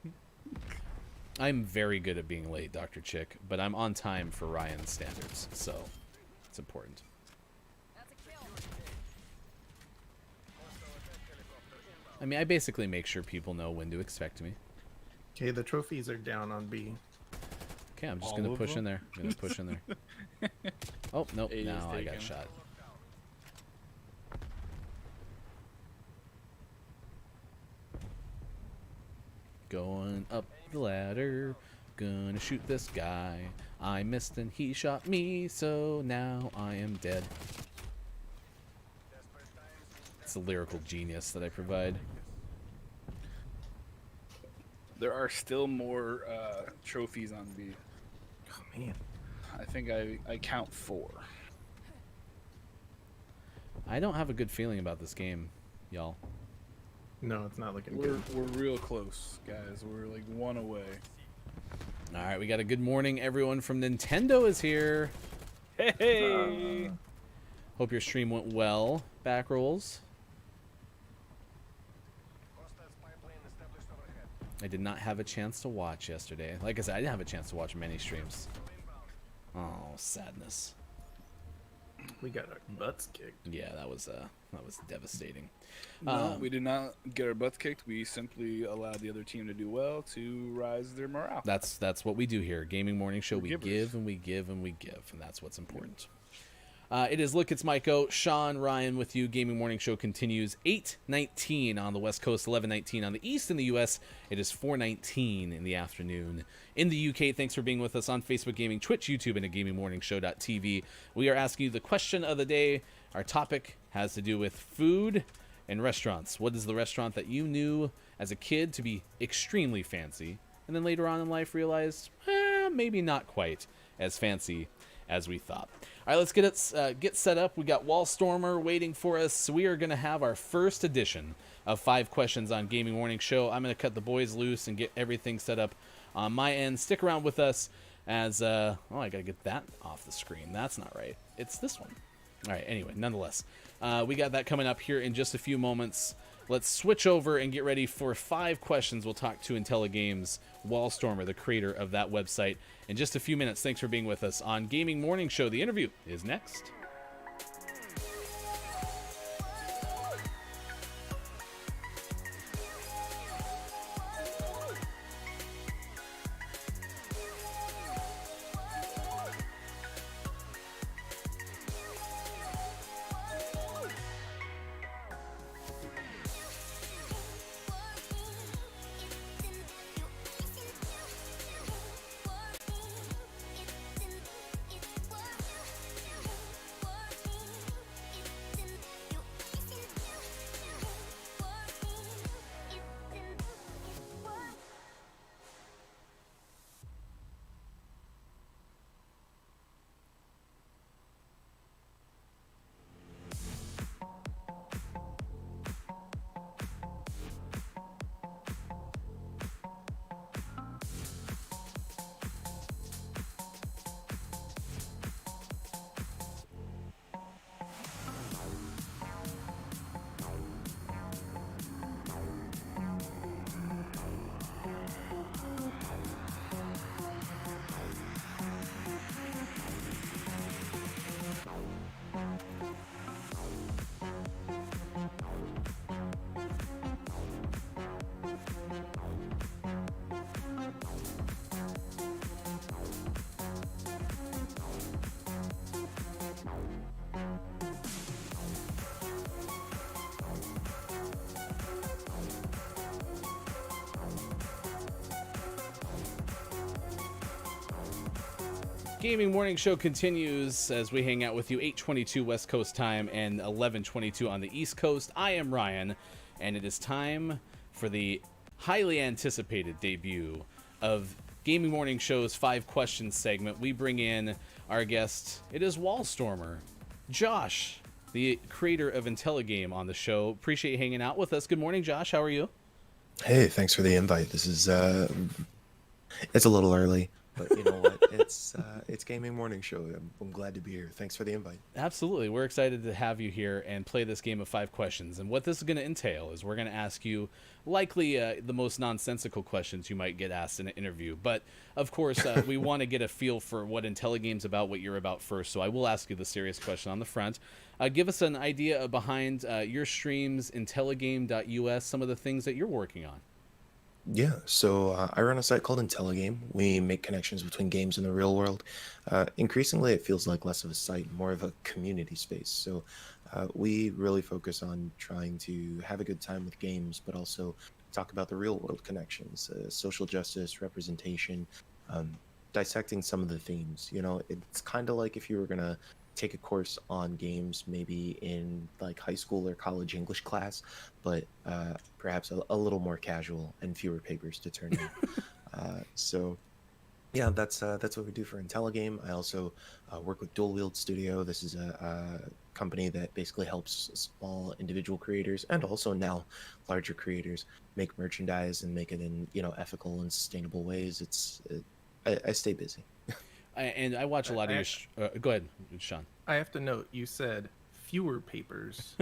I'm very good at being late, Dr. Chick, but I'm on time for Ryan's standards, so it's important. That's a kill. I mean, I basically make sure people know when to expect me. Okay, the trophies are down on B. Okay, I'm just All gonna of push them? in there. I'm gonna push in there. Oh, nope, A is now I got taken. shot. Going up the ladder, gonna shoot this guy. I missed and he shot me, so now I am dead. It's the lyrical genius that I provide. There are still more trophies on B. Oh man. I think I count 4. I don't have a good feeling about this game, y'all. No, it's not looking We're good. real close, guys. We're like 1 away. All right, we got a good morning. Everyone from Nintendo is here. Hey! Hope your stream went well. Back rolls. Hostiles pipeline established overhead. I did not have a chance to watch yesterday. Like I said, I didn't have a chance to watch many streams. Oh, sadness. We got our butts kicked. Yeah, that was devastating. No, we did not get our butts kicked. We simply allowed the other team to do well to rise their morale. That's what we do here. Gaming Morning Show. We Givers. give and we give and we give, and that's what's important. It is Look, it's Miko, Sean, Ryan with you. Gaming Morning Show continues 8:19 on the West Coast, 11:19 on the East. In the U.S., it is 4:19 in the afternoon. In the UK, thanks for being with us on Facebook Gaming, Twitch, YouTube, and at GamingMorningShow.tv. We are asking you the question of the day. Our topic has to do with food and restaurants. What is the restaurant that you knew as a kid to be extremely fancy, and then later on in life realized, maybe not quite as fancy as we thought? All right, let's get set up. We got Wallstormer waiting for us. We are going to have our first edition of 5 questions on Gaming Morning Show. I'm going to cut the boys loose and get everything set up on my end. Stick around with us as, I got to get that off the screen. That's not right. It's this one. All right, anyway, nonetheless, we got that coming up here in just a few moments. Let's switch over and get ready for 5 questions. We'll talk to IntelliGames Wallstormer, the creator of that website, in just a few minutes. Thanks for being with us on Gaming Morning Show. The interview is next. Gaming Morning Show continues as we hang out with you 8:22 West Coast time and 11:22 on the East Coast. I am Ryan, and it is time for the highly anticipated debut of Gaming Morning Show's 5 Questions segment. We bring in our guest. It is Wallstormer, Josh, the creator of Intelligame, on the show. Appreciate you hanging out with us. Good morning, Josh. How are you? Hey, thanks for the invite. This is it's a little early, but you know what? It's Gaming Morning Show. I'm glad to be here. Thanks for the invite. Absolutely. We're excited to have you here and play this game of 5 questions. And what this is going to entail is we're going to ask you likely the most nonsensical questions you might get asked in an interview. But, of course, we want to get a feel for what Intelligame's about, what you're about first. So I will ask you the serious question on the front. Give us an idea behind your streams, Intelligame.us, some of the things that you're working on. Yeah, so I run a site called Intelligame. We make connections between games and the real world. Increasingly, it feels like less of a site, more of a community space. So we really focus on trying to have a good time with games, but also talk about the real world connections, social justice, representation, dissecting some of the themes. You know, it's kind of like if you were going to take a course on games maybe in like high school or college English class, but perhaps a little more casual and fewer papers to turn in. So yeah, that's what we do for Intelligame. I also work with Dual Wield Studio. This is a company that basically helps small individual creators and also now larger creators make merchandise and make it in, you know, ethical and sustainable ways. I stay busy. And I watch a lot of your... go ahead, Sean. I have to note, you said fewer papers,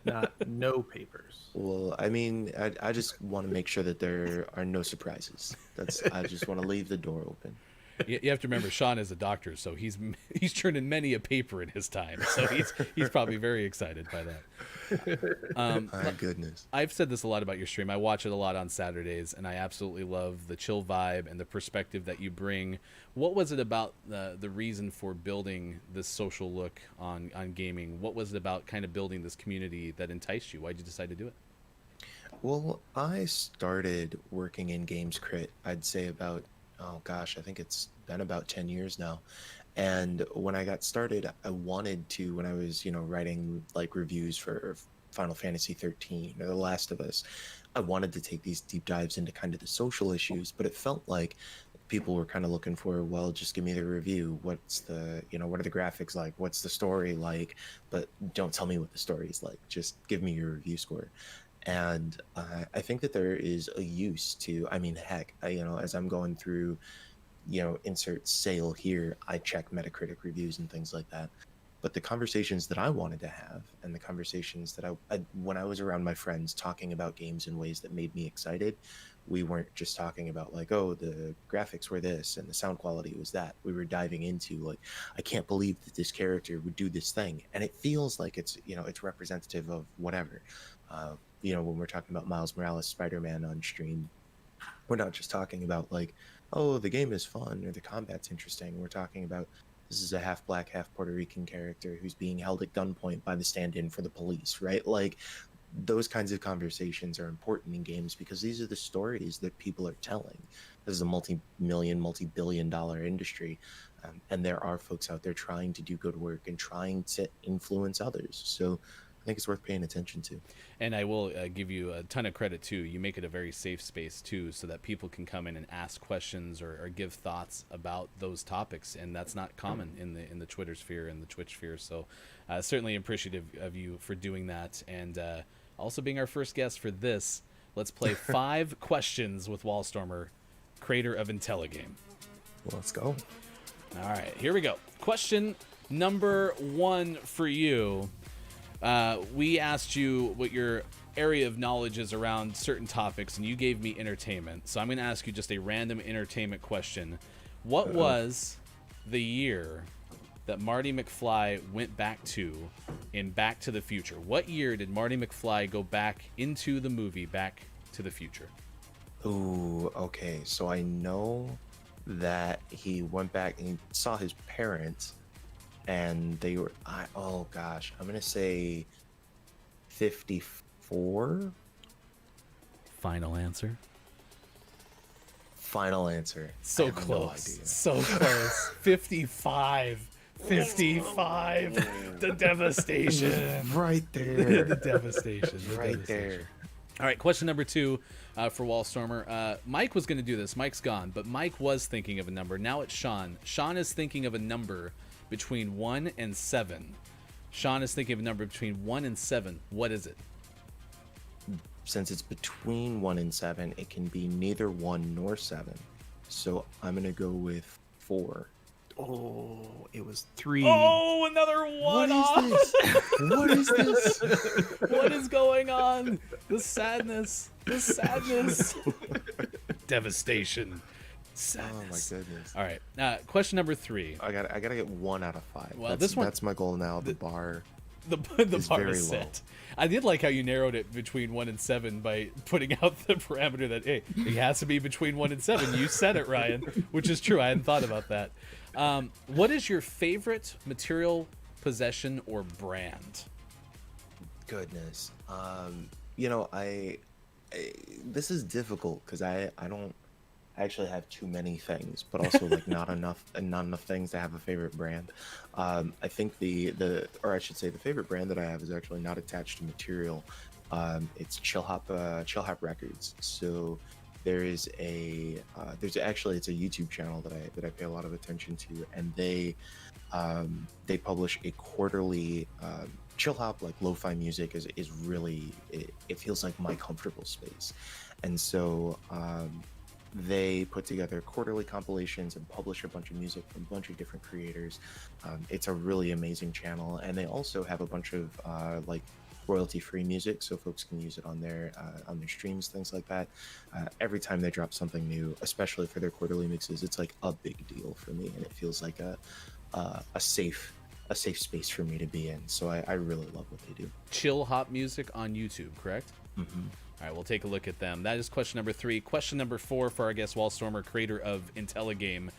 not no papers. Well, I mean, I just want to make sure that there are no surprises. I just want to leave the door open. You have to remember, Sean is a doctor, so he's turned in many a paper in his time. So he's probably very excited by that. My goodness. I've said this a lot about your stream. I watch it a lot on Saturdays, and I absolutely love the chill vibe and the perspective that you bring. What was it about the reason for building this social look on gaming? What was it about kind of building this community that enticed you? Why did you decide to do it? Well, I started working in Games Crit, I'd say about, oh gosh, I think it's been about 10 years now. And when I got started, I wanted to, when I was, you know, writing like reviews for Final Fantasy 13 or The Last of Us, I wanted to take these deep dives into kind of the social issues, but it felt like people were kind of looking for, well, just give me the review. What's the, you know, what are the graphics like? What's the story like? But don't tell me what the story is like. Just give me your review score. And I think that there is a use to, I mean, heck, you know, as I'm going through, you know, insert sale here, I check Metacritic reviews and things like that. But the conversations that I wanted to have and the conversations that I when I was around my friends talking about games in ways that made me excited, we weren't just talking about like, oh, the graphics were this and the sound quality was that. We were diving into like, I can't believe that this character would do this thing. And it feels like it's, you know, it's representative of whatever. You know, when we're talking about Miles Morales, Spider-Man on stream, we're not just talking about like, oh, the game is fun or the combat's interesting. We're talking about this is a half black, half Puerto Rican character who's being held at gunpoint by the stand-in for the police, right? Like those kinds of conversations are important in games because these are the stories that people are telling. This is a multi-million, multi-billion-dollar industry. And there are folks out there trying to do good work and trying to influence others. So I think it's worth paying attention to. And I will give you a ton of credit too. You make it a very safe space too, so that people can come in and ask questions or give thoughts about those topics, and that's not common in the Twitter sphere and the Twitch sphere. So certainly appreciative of you for doing that, and also being our first guest for this. Let's play 5 questions with Wallstormer, creator of Intelligame. Let's go. All right, here we go. Question number 1 for you. We asked you what your area of knowledge is around certain topics, and you gave me entertainment. So I'm going to ask you just a random entertainment question. What was the year that Marty McFly went back to in Back to the Future? What year did Marty McFly go back into the movie Back to the Future? Ooh, okay. So I know that he went back and he saw his parents, and they were, oh gosh, I'm going to say 54? Final answer? Final answer. I So have no close. idea. So close. 55. 55. The devastation. Right The there. devastation. The Right devastation. there. All right, question number 2 for Wallstormer. Mike was going to do this. Mike's gone, but Mike was thinking of a number. Now it's Sean. Sean is thinking of a number between 1 and 7. Sean is thinking of a number between 1 and 7. What is it? Since it's between 1 and 7, it can be neither 1 nor 7. So I'm going to go with 4. Oh, it was 3. Oh, another one off. What is this? What is going on? The sadness. The sadness. Devastation. Oh my Sadness. goodness. All right. Question number 3. I gotta get 1 out of 5. Well, that's, this one- that's my goal now. The bar. The Is bar very is low. set. I did like how you narrowed it between 1 and 7 by putting out the parameter that, hey, it has to be between 1 and 7. You said it, Ryan, which is true. I hadn't thought about that. What is your favorite material, possession, or brand? Goodness. You know, I this is difficult because I don't actually have too many things, but also like not enough things to have a favorite brand. I think or I should say the favorite brand that I have is actually not attached to material. It's Chill Hop Records. So there's actually it's a YouTube channel that I pay a lot of attention to, and they publish a quarterly chill hop, like lo-fi music is really it feels like my comfortable space. And so they put together quarterly compilations and publish a bunch of music from a bunch of different creators. It's a really amazing channel, and they also have a bunch of like royalty-free music, so folks can use it on their streams, things like that. Every time they drop something new, especially for their quarterly mixes, it's like a big deal for me, and it feels like a safe space for me to be in. So I really love what they do. Chill Hop Music on YouTube, correct? Mm-hmm. All right, we'll take a look at them. That is question number 3. Question number 4 for our guest, Wallstormer, creator of IntelliGame.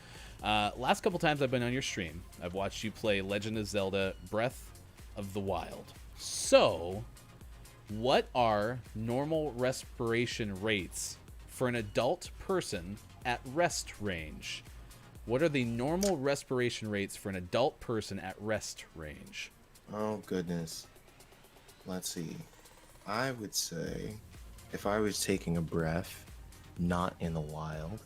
Last couple times I've been on your stream, I've watched you play Legend of Zelda Breath of the Wild. So, what are normal respiration rates for an adult person at rest range? What are the normal respiration rates for an adult person at rest range? Oh goodness. Let's see. I would say if I was taking a breath, not in the wild,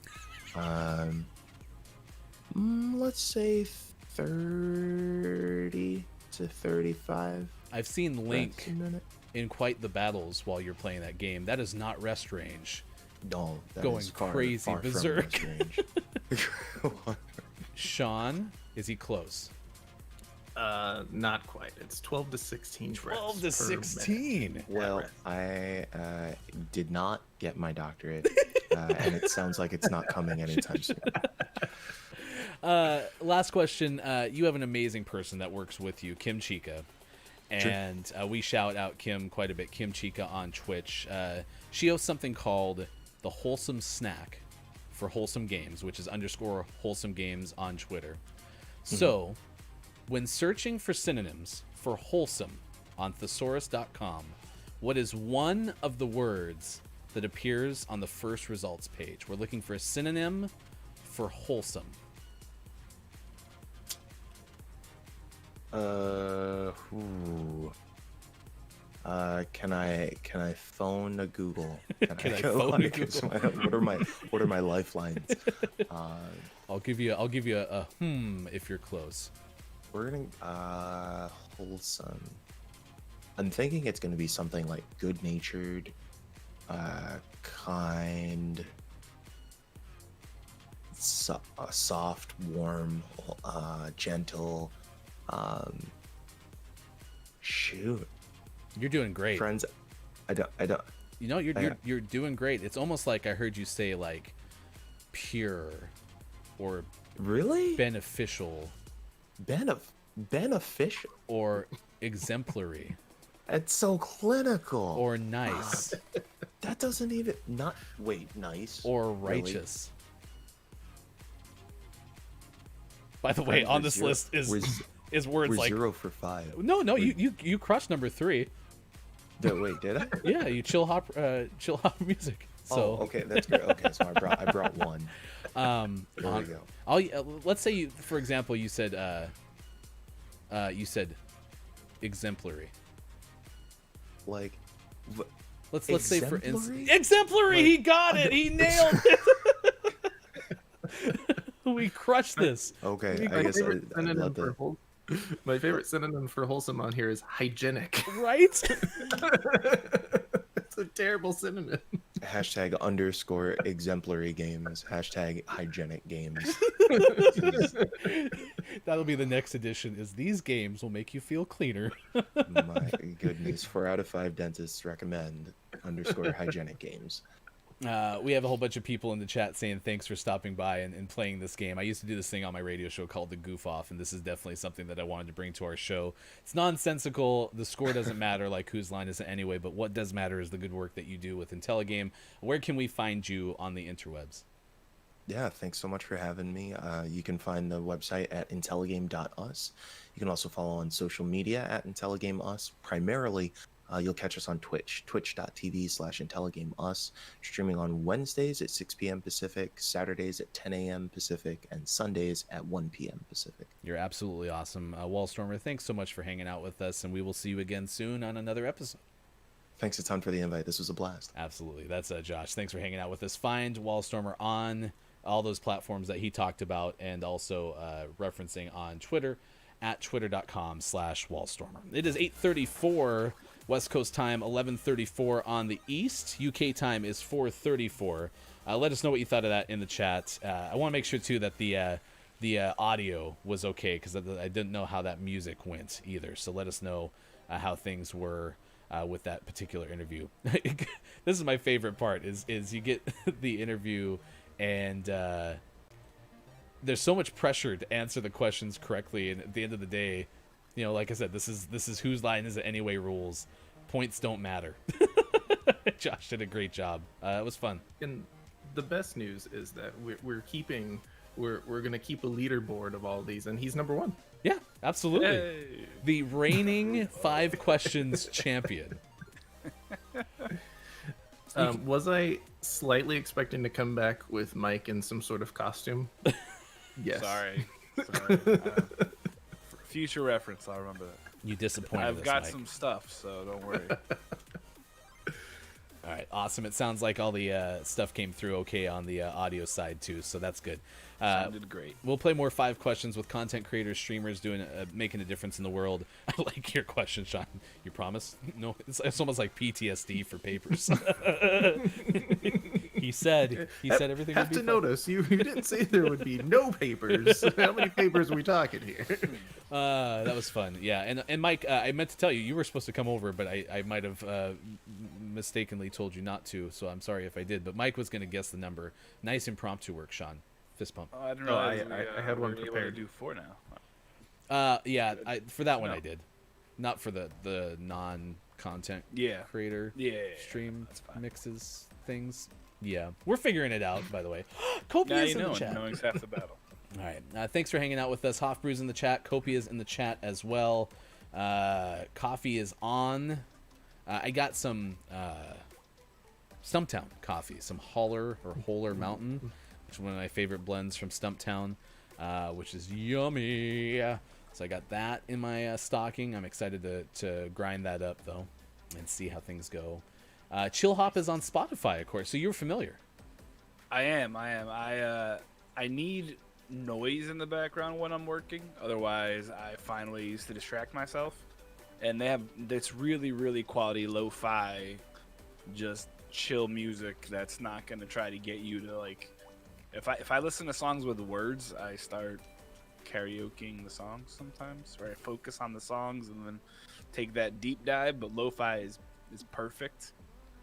let's say 30 to 35 I've seen breaths Link a minute. in quite the battles while you're playing that game. That is not rest range. No, that Going is far, crazy far from berserk. rest range. Sean, is he close? Not quite. It's 12 to 16 breaths 12 to per 16. minute. Well, rest. I did not get my doctorate, and it sounds like it's not coming anytime soon. Last question. You have an amazing person that works with you, Kim Chica. And we shout out Kim quite a bit, Kim Chica on Twitch. She hosts something called The Wholesome Snack for Wholesome Games, which is _Wholesome Games on Twitter. So, when searching for synonyms for wholesome on thesaurus.com, what is one of the words that appears on the first results page? We're looking for a synonym for wholesome. Ooh. Can I phone a Google? Can I phone a Google? What are my lifelines? I'll give you a if you're close. We're gonna wholesome. I'm thinking it's gonna be something like good-natured, kind, soft, warm, gentle. Shoot, You're doing great. friends. I don't. You know, you're doing great. It's almost like I heard you say like pure or Really? beneficial Beneficial. or exemplary It's so clinical. or nice That doesn't even not wait nice or Really? righteous. By the way, Friends, on we're this zero- list is we're- words We're like 0 for 5. no, you crushed number 3. Wait, did I? Yeah, you chill hop music. So okay, that's great. Okay, so I brought one. There we go. Let's say you, for example, you said exemplary. Like, Let's say for Exemplary? instance, exemplary. He got it. He nailed it. We crushed this. okay, My I guess favorite I synonym love for that. my favorite synonym for wholesome on here is hygienic. Right? It's a terrible synonym. #_ exemplary games. #hygienic games. That'll be the next edition. Is these games will make you feel cleaner. My goodness, 4 out of 5 dentists recommend _ hygienic games. We have a whole bunch of people in the chat saying thanks for stopping by and playing this game. I used to do this thing on my radio show called The Goof Off, and this is definitely something that I wanted to bring to our show. It's nonsensical. The score doesn't matter, like whose line is it anyway, but what does matter is the good work that you do with Intelligame. Where can we find you on the interwebs? Yeah, thanks so much for having me. You can find the website at intelligame.us. You can also follow on social media at intelligameus. Primarily, you'll catch us on Twitch, twitch.tv/intelligameus, streaming on Wednesdays at 6 p.m. Pacific, Saturdays at 10 a.m. Pacific, and Sundays at 1 p.m. Pacific. You're absolutely awesome. Wallstormer, thanks so much for hanging out with us, and we will see you again soon on another episode. Thanks a ton for the invite. This was a blast. Absolutely. That's Josh. Thanks for hanging out with us. Find Wallstormer on all those platforms that he talked about, and also referencing on Twitter at twitter.com/Wallstormer. It is 8:34 West Coast time, 11:34 on the East. UK time is 4:34. Let us know what you thought of that in the chat. I want to make sure too that the audio was okay, because I didn't know how that music went either. So let us know how things were with that particular interview. This is my favorite part. Is you get the interview and there's so much pressure to answer the questions correctly, and at the end of the day, you know, like I said, this is whose line is it anyway rules. Points don't matter. Josh did a great job. It was fun. And the best news is that we're gonna keep a leaderboard of all these, and he's number one. Yeah, absolutely. Hey. The reigning 5 questions champion. Was I slightly expecting to come back with Mike in some sort of costume? Yes. Sorry. For future reference, I'll remember that. You disappointed I've us, got Mike. some stuff, so don't worry. All right, awesome. It sounds like all the stuff came through okay on the audio side too, so that's good. Sounded great. We'll play more 5 questions with content creators, streamers doing making a difference in the world. I like your question, Sean. You promise? No, it's almost like PTSD for papers. He said everything would Have be to fine. notice you didn't say there would be no papers. How many papers are we talking here? That was fun. Yeah, and Mike, I meant to tell you were supposed to come over, but I might have mistakenly told you not to, so I'm sorry if I did. But Mike was going to guess the number. Nice impromptu work, Sean. Fist pump. Oh, I don't No, know. I had one What prepared. do you do 4 now? Yeah, for that one No. I did. Not for the non-content Yeah. creator Yeah. stream That's fine. mixes things. Yeah, we're figuring it out, by the way. Copia Now is you in know. the chat. Knowing's half the battle. All right. Thanks for hanging out with us. Hofbrew's in the chat. Copia's in the chat as well. Coffee is on. I got some Stumptown coffee, some Holler Mountain, which is one of my favorite blends from Stumptown, which is yummy. So I got that in my stocking. I'm excited to grind that up, though, and see how things go. Chill Hop is on Spotify, of course, so you're familiar. I am. I need noise in the background when I'm working. Otherwise, I find ways to distract myself. And they have this really, really quality lo-fi, just chill music that's not gonna try to get you to like. If I listen to songs with words, I start karaokeing the songs sometimes, where I focus on the songs and then take that deep dive. But lo-fi is perfect,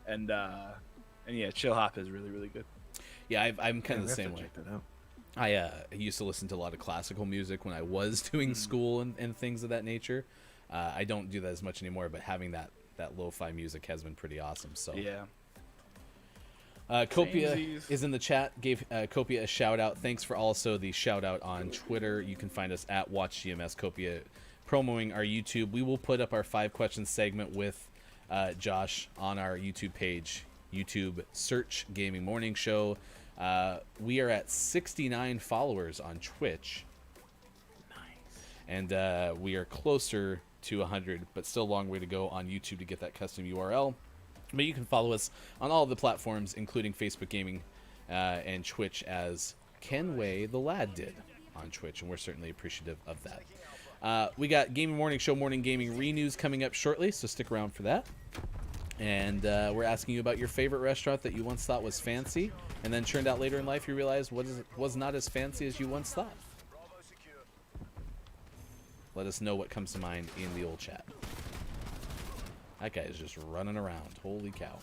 and yeah, Chill Hop is really, really good. Yeah, I'm kind of the I have same to way. check that out. I used to listen to a lot of classical music when I was doing school and things of that nature. I don't do that as much anymore, but having that lo-fi music has been pretty awesome. So Yeah. Copia Samesies. is in the chat. Gave Copia a shout out. Thanks for also the shout out on Twitter. You can find us at WatchGMS Copia, promoting our YouTube. We will put up our 5 questions segment with Josh on our YouTube page. YouTube search Gaming Morning Show. We are at 69 followers on Twitch. And we are closer to 100, but still a long way to go on YouTube to get that custom URL. But you can follow us on all of the platforms, including Facebook Gaming and Twitch, as Kenway the Lad did on Twitch, and we're certainly appreciative of that. We got Gaming Morning Show Morning Gaming Renews coming up shortly, so stick around for that. And we're asking you about your favorite restaurant that you once thought was fancy, and then turned out later in life you realized was not as fancy as you once thought. Let us know what comes to mind in the old chat. That guy is just running around. Holy cow.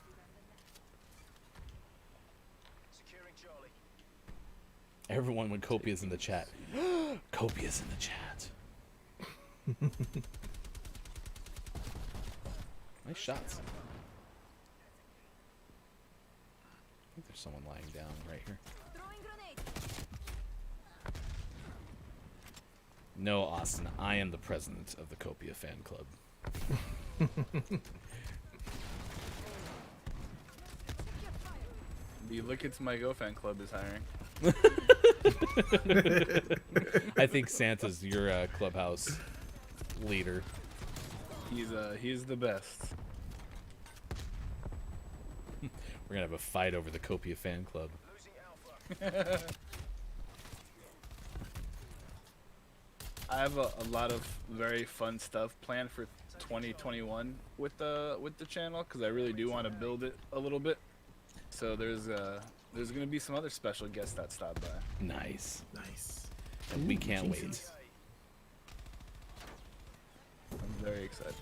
Securing Charlie. Everyone when Copia's in the chat. Copia's in the chat. Nice shots. I think there's someone lying down right here. Throwing grenade. No, Austin, I am the president of the Copia fan club. The Look It's My Go fan club is hiring. I think Santa's your clubhouse leader. He's the best. We're gonna have a fight over the Copia fan club. Losing Alpha. I have a lot of very fun stuff planned for 2021 with the channel, because I really do want to build it a little bit. So there's gonna be some other special guests that stop by. Nice. Nice. And we can't wait. I'm very excited.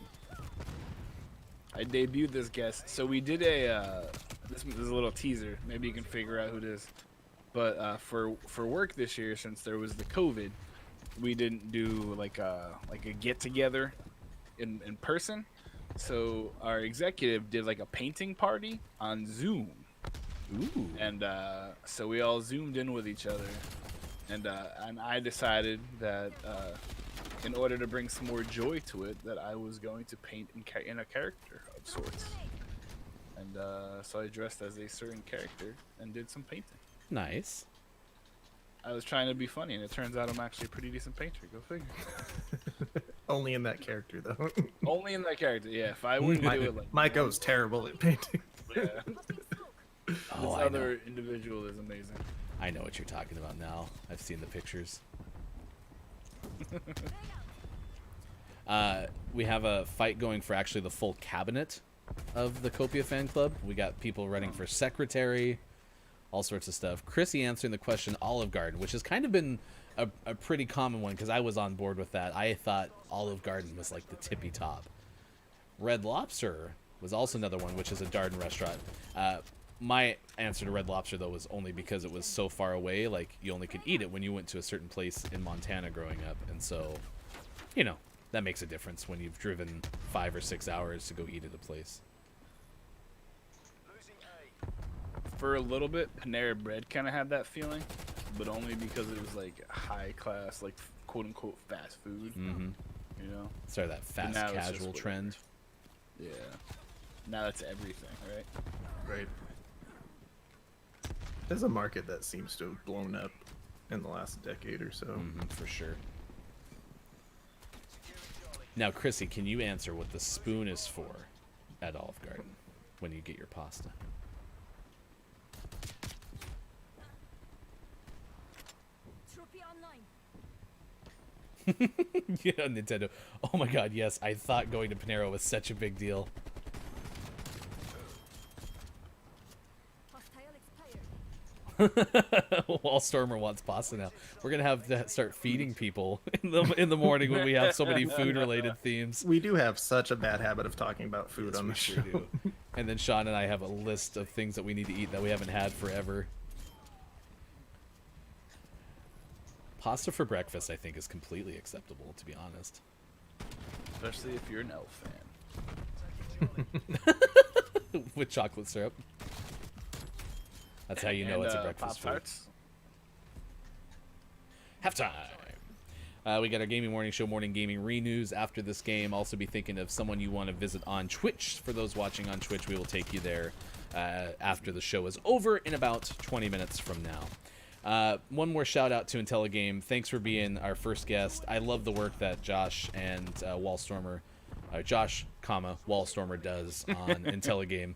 I debuted this guest, so we did a this is a little teaser. Maybe you can figure out who it is. But for work this year, since there was the COVID, we didn't do like a get together in person. So our executive did like a painting party on Zoom. Ooh. And so we all zoomed in with each other, and I decided that in order to bring some more joy to it, that I was going to paint in a character of sorts. And so I dressed as a certain character and did some painting. Nice. I was trying to be funny, and it turns out I'm actually a pretty decent painter. Go figure. Only in that character, though. Only in that character, yeah. If I wouldn't do it like Maiko's terrible at painting. yeah. Oh, This I know. other individual is amazing. I know what you're talking about now. I've seen the pictures. We have a fight going for actually the full cabinet of the Copia fan club. We got people running for secretary, all sorts of stuff. Chrissy answering the question Olive Garden, which has kind of been a pretty common one because I was on board with that. I thought Olive Garden was like the tippy top. Red Lobster was also another one, which is a Darden restaurant. My answer to Red Lobster, though, was only because it was so far away. Like, you only could eat it when you went to a certain place in Montana growing up. And so, you know, that makes a difference when you've driven 5 or 6 hours to go eat at a place. Losing A. For a little bit, Panera Bread kind of had that feeling, but only because it was like high class, like quote unquote fast food. Mm-hmm. You know? Sorry, that fast now it's just casual whatever. trend. Yeah. Now that's everything, right? Right. There's a market that seems to have blown up in the last decade or so. Mm-hmm, for sure. Now, Chrissy, can you answer what the spoon is for at Olive Garden when you get your pasta? Trophy online. Yeah, Nintendo. Oh my god, yes. I thought going to Panera was such a big deal. Hostile expired. Wall Stormer wants pasta now. We're gonna have to start feeding people in the morning when we have so many food-related themes. We do have such a bad habit of talking about food on the show. do. And then Sean and I have a list of things that we need to eat that we haven't had forever. Pasta for breakfast, I think, is completely acceptable, to be honest. Especially if you're an elf fan. With chocolate syrup. That's how you know And, it's a breakfast food. Pop-Tarts. Halftime. We got our Gaming Morning Show Morning Gaming Renews after this game. Also be thinking of someone you want to visit on Twitch. For those watching on Twitch, we will take you there after the show is over in about 20 minutes from now. One more shout out to IntelliGame. Thanks for being our first guest. I love the work that Josh and Wallstormer, Josh, Wallstormer does on IntelliGame.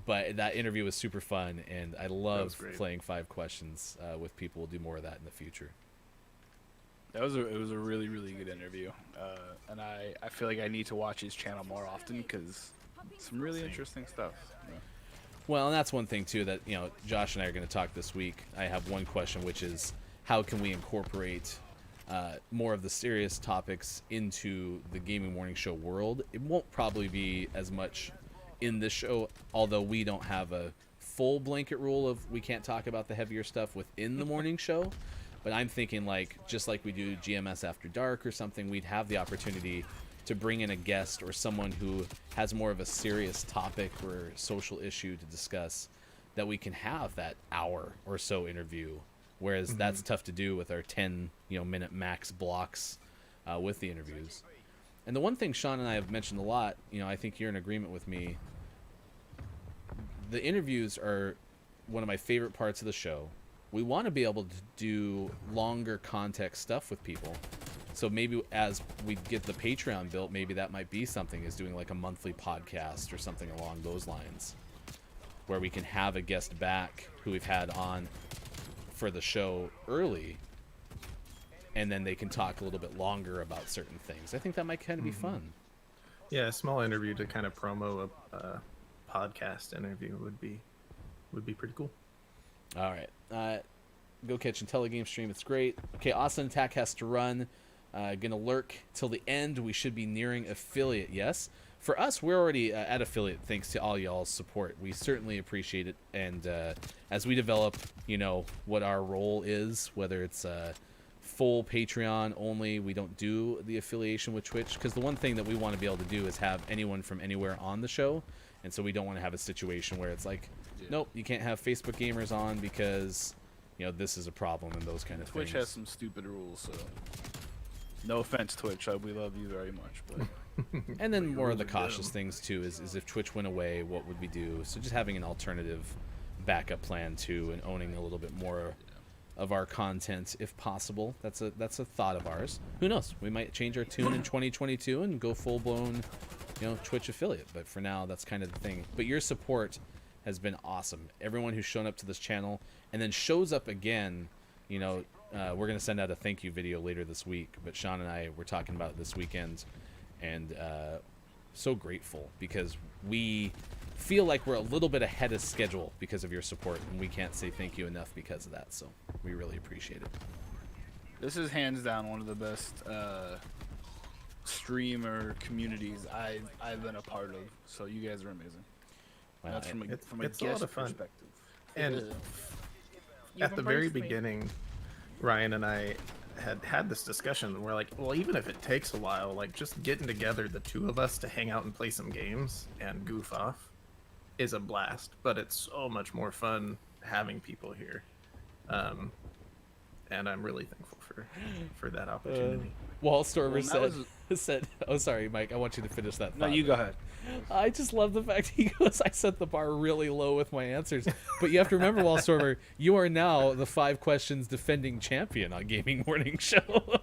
But that interview was super fun, and I love playing 5 questions with people. We'll do more of that in the future. It was a really, really good interview, and I feel like I need to watch his channel more often because some really interesting stuff. Yeah. Well, and that's one thing too that Josh and I are going to talk this week. I have one question, which is how can we incorporate more of the serious topics into the Gaming Morning Show world? It won't probably be as much in this show, although we don't have a full blanket rule of we can't talk about the heavier stuff within the morning show. But I'm thinking just like we do GMS After Dark or something, we'd have the opportunity to bring in a guest or someone who has more of a serious topic or social issue to discuss, that we can have that hour or so interview. Whereas that's tough to do with our 10 minute max blocks with the interviews. And the one thing Sean and I have mentioned a lot, I think you're in agreement with me, the interviews are one of my favorite parts of the show. We want to be able to do longer context stuff with people. So maybe as we get the Patreon built, maybe that might be something, is doing like a monthly podcast or something along those lines, where we can have a guest back who we've had on for the show early, and then they can talk a little bit longer about certain things. I think that might kind of be fun. Yeah, a small interview to kind of promo a podcast interview would be pretty cool. All right. Go catch IntelliGame stream. It's great. Okay, Austin Attack has to run. Gonna lurk till the end. We should be nearing affiliate. Yes. For us, we're already at affiliate thanks to all y'all's support. We certainly appreciate it. And as we develop, what our role is, whether it's full Patreon only, we don't do the affiliation with Twitch, because the one thing that we want to be able to do is have anyone from anywhere on the show. And so we don't want to have a situation where it's like, nope, you can't have Facebook gamers on because, this is a problem and those kind of Twitch things. has some stupid rules, so no offense, Twitch. We love you very much, but and then more of the cautious things too is if Twitch went away, what would we do? So just having an alternative backup plan too, and owning a little bit more of our content if possible. That's a thought of ours. Who knows? We might change our tune in 2022 and go full blown, Twitch affiliate. But for now, that's kind of the thing. But your support has been awesome. Everyone who's shown up to this channel and then shows up again, we're going to send out a thank you video later this week. But Sean and I were talking about it this weekend, and so grateful because we feel like we're a little bit ahead of schedule because of your support, and we can't say thank you enough because of that. So we really appreciate it. this is hands down one of the best streamer communities I've been a part of. So you guys are amazing. Wow, That's from a it's a guest lot of fun. perspective. And at the very beginning, Ryan and I had this discussion, and we're like, well, even if it takes a while, like just getting together, the two of us, to hang out and play some games and goof off is a blast. But it's so much more fun having people here, and I'm really thankful for that opportunity. Wallstormer said, oh, sorry, Mike, I want you to finish that No, thought. you go ahead. I just love the fact he goes, I set the bar really low with my answers. But you have to remember, Wallstormer, you are now the 5 questions defending champion on Gaming Morning Show.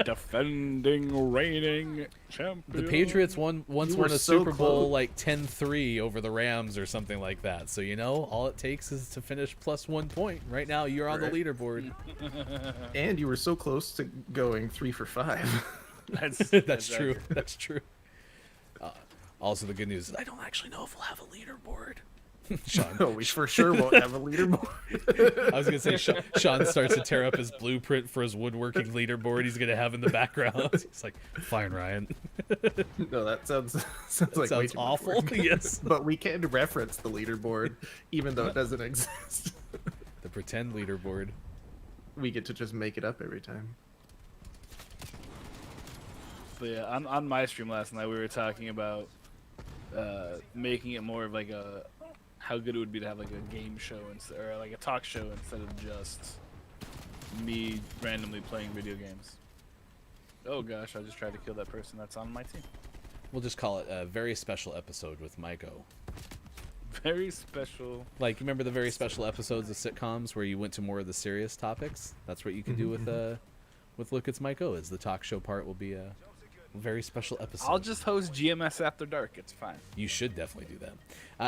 Defending, reigning champion. The Patriots once You won were a so Super Bowl close. like 10-3 over the Rams or something like that. So, all it takes is to finish plus 1 point. Right now, you're on the Right. leaderboard. And you were so close to going 3 for 5. That's true. That's true. Also, the good news is I don't actually know if we'll have a leaderboard. Sean, No, we for sure won't have a leaderboard. I was gonna say Sean starts to tear up his blueprint for his woodworking leaderboard he's gonna have in the background. He's like, "Fine, Ryan." No, that sounds like way Sounds too much awful. work. Yes. But we can reference the leaderboard, even though it doesn't exist. The pretend leaderboard. We get to just make it up every time. But yeah, on my stream last night, we were talking about making it more of like how good it would be to have like a game show instead, or like a talk show instead of just me randomly playing video games. Oh gosh, I just tried to kill that person that's on my team. We'll just call it a very special episode with Maiko. Very special. Like, remember the very special episodes of sitcoms where you went to more of the serious topics? That's what you can do with Look It's Mike O, is the talk show part will be a very special episode. I'll just host GMS After Dark. It's fine. You should definitely do that.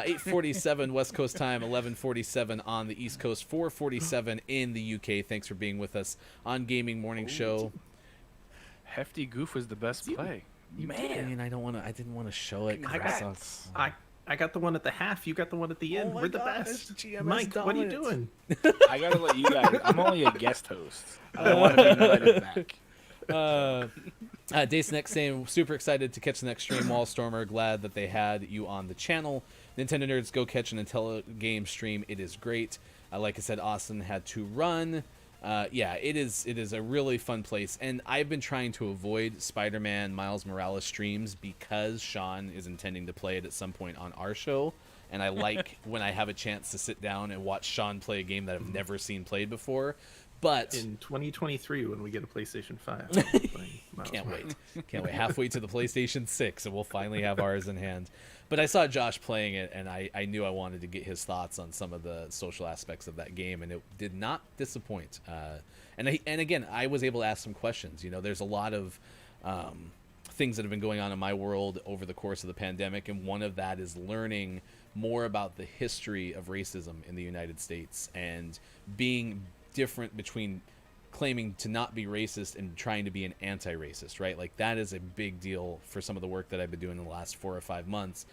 8:47 West Coast time, 11:47 on the East Coast, 4:47 in the UK. Thanks for being with us on Gaming Morning Show. Hefty Goof was the best play. Man, I didn't want to show it. 'cause Congrats. I got the one at the half. You got the one at the end. my We're the gosh, best. GMS Mike, what are you dominance. doing? I gotta let you guys. I'm only a guest host. I don't want to be invited back. Dace Next saying, super excited to catch the next stream. Wallstormer, glad that they had you on the channel. Nintendo Nerds, go catch an Intelli game stream. It is great. Like I said, Austin had to run. Yeah, it is a really fun place. And I've been trying to avoid Spider-Man Miles Morales streams because Sean is intending to play it at some point on our show. And I like when I have a chance to sit down and watch Sean play a game that I've never seen played before. But In 2023, when we get a PlayStation 5, I'll be playing Miles can't Morales. wait. Halfway to the PlayStation 6, and we'll finally have ours in hand. But I saw Josh playing it, and I knew I wanted to get his thoughts on some of the social aspects of that game, and it did not disappoint. And again, I was able to ask some questions. You know, there's a lot of things that have been going on in my world over the course of the pandemic, and one of that is learning more about the history of racism in the United States and being different between claiming to not be racist and trying to be an anti-racist, right? Like, that is a big deal for some of the work that I've been doing in the last 4 or 5 months.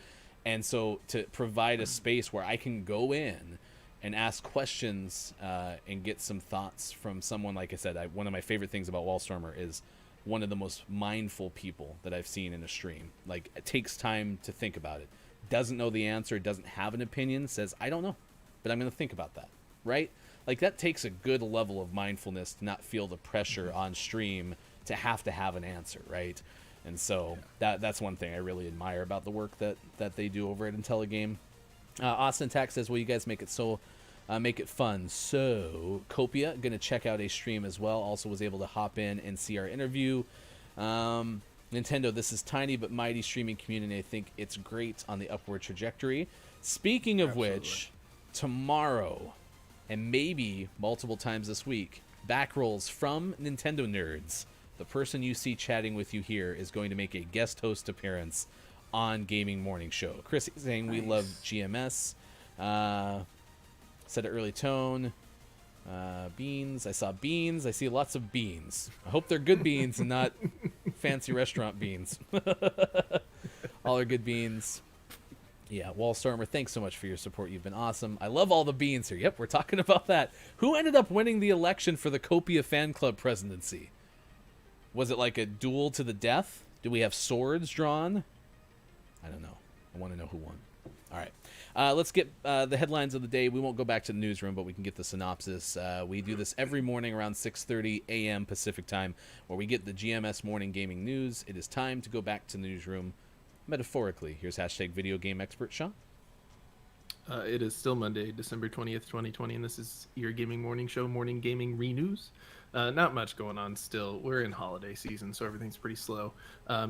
And so to provide a space where I can go in and ask questions and get some thoughts from someone, like I said, one of my favorite things about Wallstormer is one of the most mindful people that I've seen in a stream. Like, it takes time to think about it. Doesn't know the answer, doesn't have an opinion, says, I don't know, but I'm going to think about that, right? Like, that takes a good level of mindfulness to not feel the pressure on stream to have an answer, right? And so that's one thing I really admire about the work that they do over at IntelliGame. Austin Tack says, well, you guys make it fun. So Copia, going to check out a stream as well. Also was able to hop in and see our interview. Nintendo, this is tiny but mighty streaming community. I think it's great on the upward trajectory. Speaking of which, tomorrow, and maybe multiple times this week, back rolls from Nintendo Nerds. The person you see chatting with you here is going to make a guest host appearance on Gaming Morning Show. Chris is saying we love GMS. Said it early tone. Beans. I saw beans. I see lots of beans. I hope they're good beans and not fancy restaurant beans. All are good beans. Yeah, Wallstormer, thanks so much for your support. You've been awesome. I love all the beans here. Yep, we're talking about that. Who ended up winning the election for the Copia fan club presidency? Was it like a duel to the death? Do we have swords drawn? I don't know. I want to know who won. All right. Let's get the headlines of the day. We won't go back to the newsroom, but we can get the synopsis. We do this every morning around 6:30 a.m. Pacific time, where we get the GMS morning gaming news. It is time to go back to the newsroom. Metaphorically, here's hashtag video game expert Sean. It is still Monday, December 20th, 2020, and this is your Gaming Morning Show, Morning Gaming Renews. Not much going on still. We're in holiday season, so everything's pretty slow,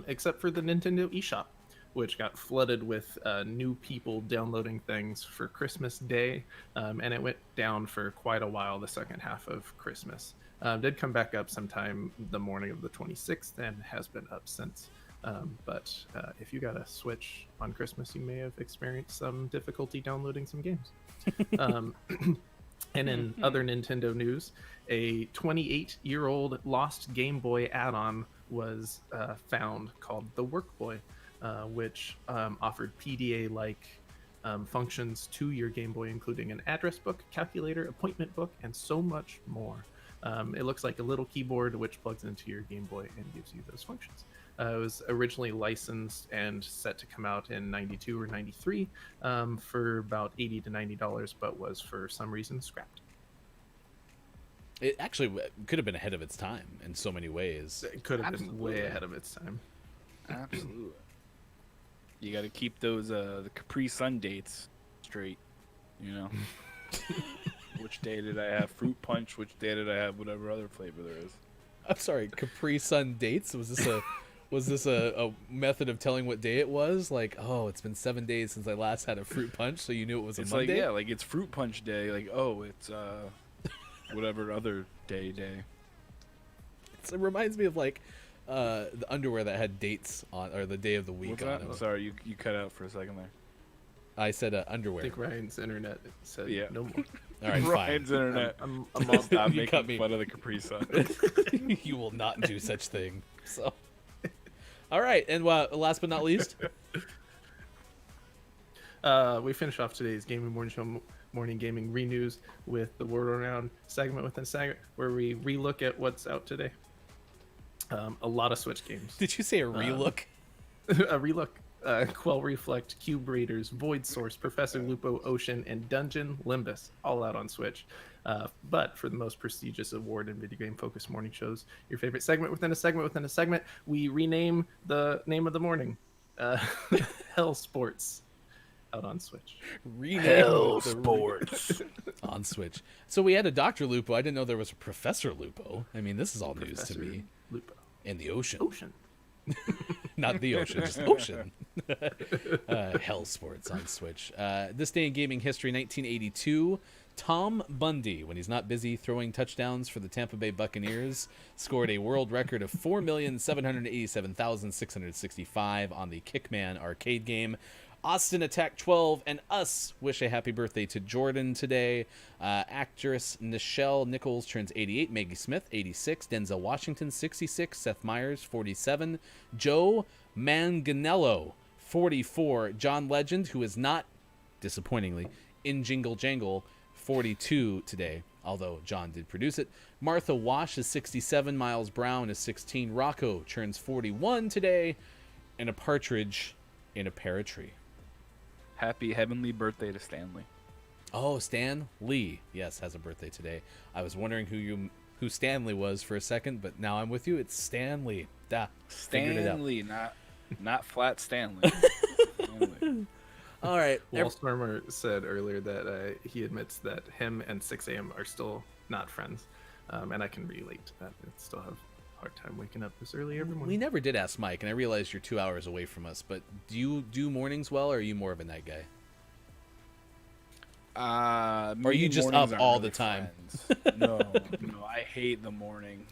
except for the Nintendo eShop, which got flooded with new people downloading things for Christmas Day, and it went down for quite a while the second half of Christmas. Did come back up sometime the morning of the 26th and has been up since. But if you got a Switch on Christmas, you may have experienced some difficulty downloading some games. And in other Nintendo news, a 28-year-old lost Game Boy add-on was found called the Workboy, which offered PDA-like functions to your Game Boy, including an address book, calculator, appointment book, and so much more. It looks like a little keyboard which plugs into your Game Boy and gives you those functions. It was originally licensed and set to come out in 92 or 93 for about $80 to $90, but was for some reason scrapped. It actually could have been ahead of its time in so many ways. It could have been Absolutely. way ahead of its time. Absolutely. You got to keep those the Capri Sun dates straight. You know, which day did I have fruit punch? Which day did I have whatever other flavor there is? I'm sorry, Capri Sun dates? Was this a Was this a method of telling what day it was? Like, oh, it's been 7 days since I last had a fruit punch, so you knew it was a It's like, Monday? yeah, like it's fruit punch day. Like, oh, it's whatever other day. It reminds me of like the underwear that had dates on, or the day of the week What's on that? them. Sorry, you cut out for a second there. I said I underwear. think Ryan's internet said Yeah. no more. All right, Ryan's fine. internet. I'm I'll stop You cut making me. fun of the Capri Sun. You will not do such thing. So, all right, and last but not least, We finish off today's Gaming Morning Show Morning Gaming Renews with the Word Around segment within segment, where we relook at what's out today. A lot of Switch games. did you say a relook? A relook. Quell Reflect, Cube Raiders, Void Source, Professor Lupo, Ocean, and Dungeon Limbus, all out on Switch. But for the most prestigious award in video game focused morning shows, your favorite segment within a segment within a segment, we rename the name of the morning. Hell Sports, out on Switch. Rename the on Switch. So we had a Dr. Lupo. I didn't know there was a Professor Lupo. I mean, this is all news to Professor me. Lupo. And the ocean. Ocean. Not the ocean, just ocean. Hell Sports on Switch. This day in gaming history, 1982. Tom Bundy, when he's not busy throwing touchdowns for the Tampa Bay Buccaneers, scored a world record of 4,787,665 on the Kickman arcade game. Austin Attack 12 and us wish a happy birthday to Jordan today. Actress Nichelle Nichols turns 88. Maggie Smith, 86. Denzel Washington, 66. Seth Meyers, 47. Joe Manganiello, 44. John Legend, who is not, disappointingly, in Jingle Jangle, 42 today, although John did produce it. Martha Wash is 67. Miles Brown is 16. Rocco turns 41 today. And a partridge in a pear tree. Happy heavenly birthday to Stanley. Oh, Stan Lee, yes, has a birthday today. I was wondering who Stanley was for a second, but now I'm with you. It's Stan Lee. Figured it out. Stanley, not Flat Stanley. Stanley. All right. Wall Stormer said earlier that he admits that him and 6am are still not friends. And I can relate to that. I still have a hard time waking up this early every We morning. never did ask Mike, and I realize you're 2 hours away from us, but do you do mornings well, or are you more of a night guy? Or are you just up all the time? No, I hate the morning.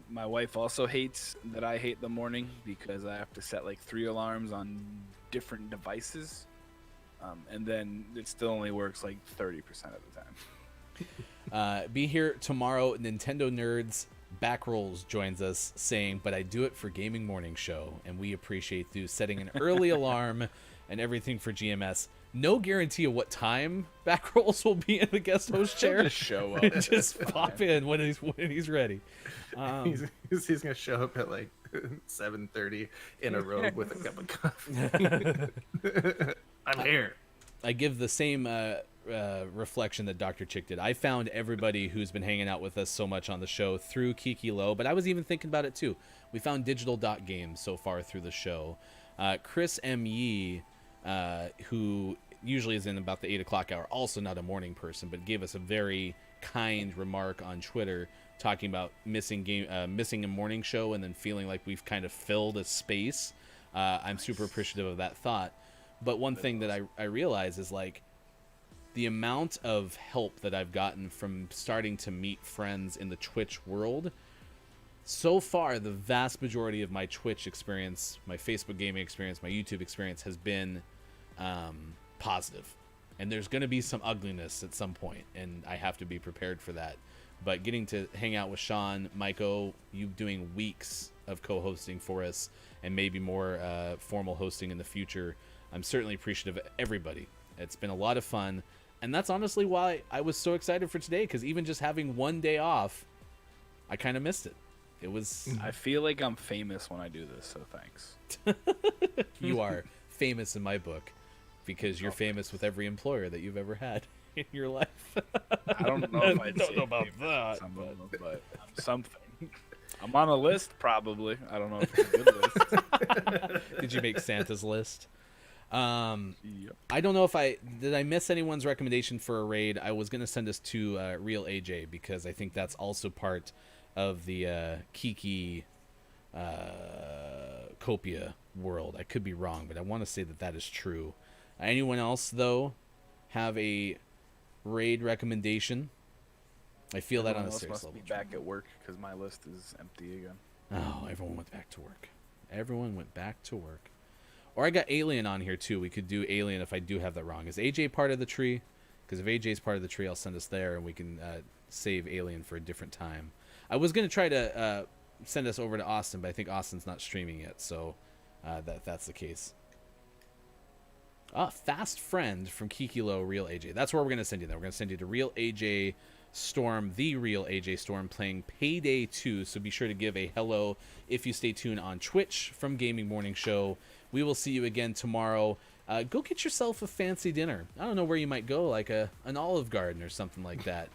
My wife also hates that I hate the morning because I have to set like 3 alarms on different devices, and then it still only works like 30% of the time. Be here tomorrow. Nintendo Nerds Backrolls joins us saying, but I do it for Gaming Morning Show, and we appreciate you setting an early alarm and everything for GMS. No guarantee of what time Backrolls will be in the guest host chair. Just show up. Just pop in when he's ready. He's gonna show up at like 7:30 in a robe with a cup of coffee. I'm here. I give the same reflection that Dr. Chick did. I found everybody who's been hanging out with us so much on the show through Kiki Low, but I was even thinking about it too. We found Digital Dot Games so far through the show. Chris M. Yee, who usually is in about the 8 o'clock hour, also not a morning person, but gave us a very kind remark on Twitter talking about missing a morning show and then feeling like we've kind of filled a space. I'm super appreciative of that thought. But one thing that I realize is like the amount of help that I've gotten from starting to meet friends in the Twitch world. So far, the vast majority of my Twitch experience, my Facebook gaming experience, my YouTube experience has been positive. And there's going to be some ugliness at some point, and I have to be prepared for that. But getting to hang out with Sean, Maiko, you doing weeks of co-hosting for us, and maybe more formal hosting in the future, I'm certainly appreciative of everybody. It's been a lot of fun, and that's honestly why I was so excited for today, because even just having one day off, I kind of missed it. It was... I feel like I'm famous when I do this, so thanks. You are famous in my book, because you're famous with every employer that you've ever had in your life. I don't know if I'd Don't say know about famous that, some of them, but I'm something. I'm on a list, probably. I don't know if it's a good list. Did you make Santa's list? Yep. I don't know if did I miss anyone's recommendation for a raid. I was going to send us to Real AJ, because I think that's also part of the Kiki Copia world. I could be wrong, but I want to say that that is true. Anyone else, though, have a raid recommendation? I feel that on a Everyone else serious must level. be back at work because my list is empty again. Oh, everyone went back to work. Everyone went back to work. Or I got Alien on here, too. We could do Alien if I do have that wrong. Is AJ part of the tree? Because if AJ's part of the tree, I'll send us there, and we can save Alien for a different time. I was going to try to send us over to Austin, but I think Austin's not streaming yet, so that's the case. Fast Friend from Kikilo, Real AJ. That's where we're going to send you then. We're going to send you to Real AJ Storm, the Real AJ Storm, playing Payday 2, so be sure to give a hello if you stay tuned on Twitch from Gaming Morning Show. We will see you again tomorrow. Go get yourself a fancy dinner. I don't know where you might go, like an Olive Garden or something like that.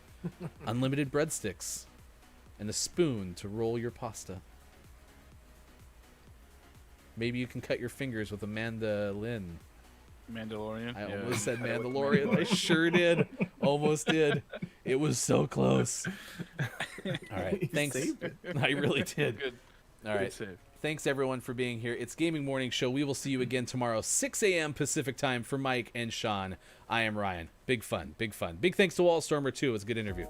Unlimited breadsticks and a spoon to roll your pasta. Maybe you can cut your fingers with Amanda Lynn. Mandalorian. I Yeah. almost said Cut it with Mandalorian. I sure did. Almost did. It was so close. All right. You Thanks. saved it. I really did. Good. All right. Good save. Thanks, everyone, for being here. It's Gaming Morning Show. We will see you again tomorrow, 6 a.m. Pacific time for Mike and Sean. I am Ryan. Big fun. Big fun. Big thanks to Wallstormer, too. It was a good interview.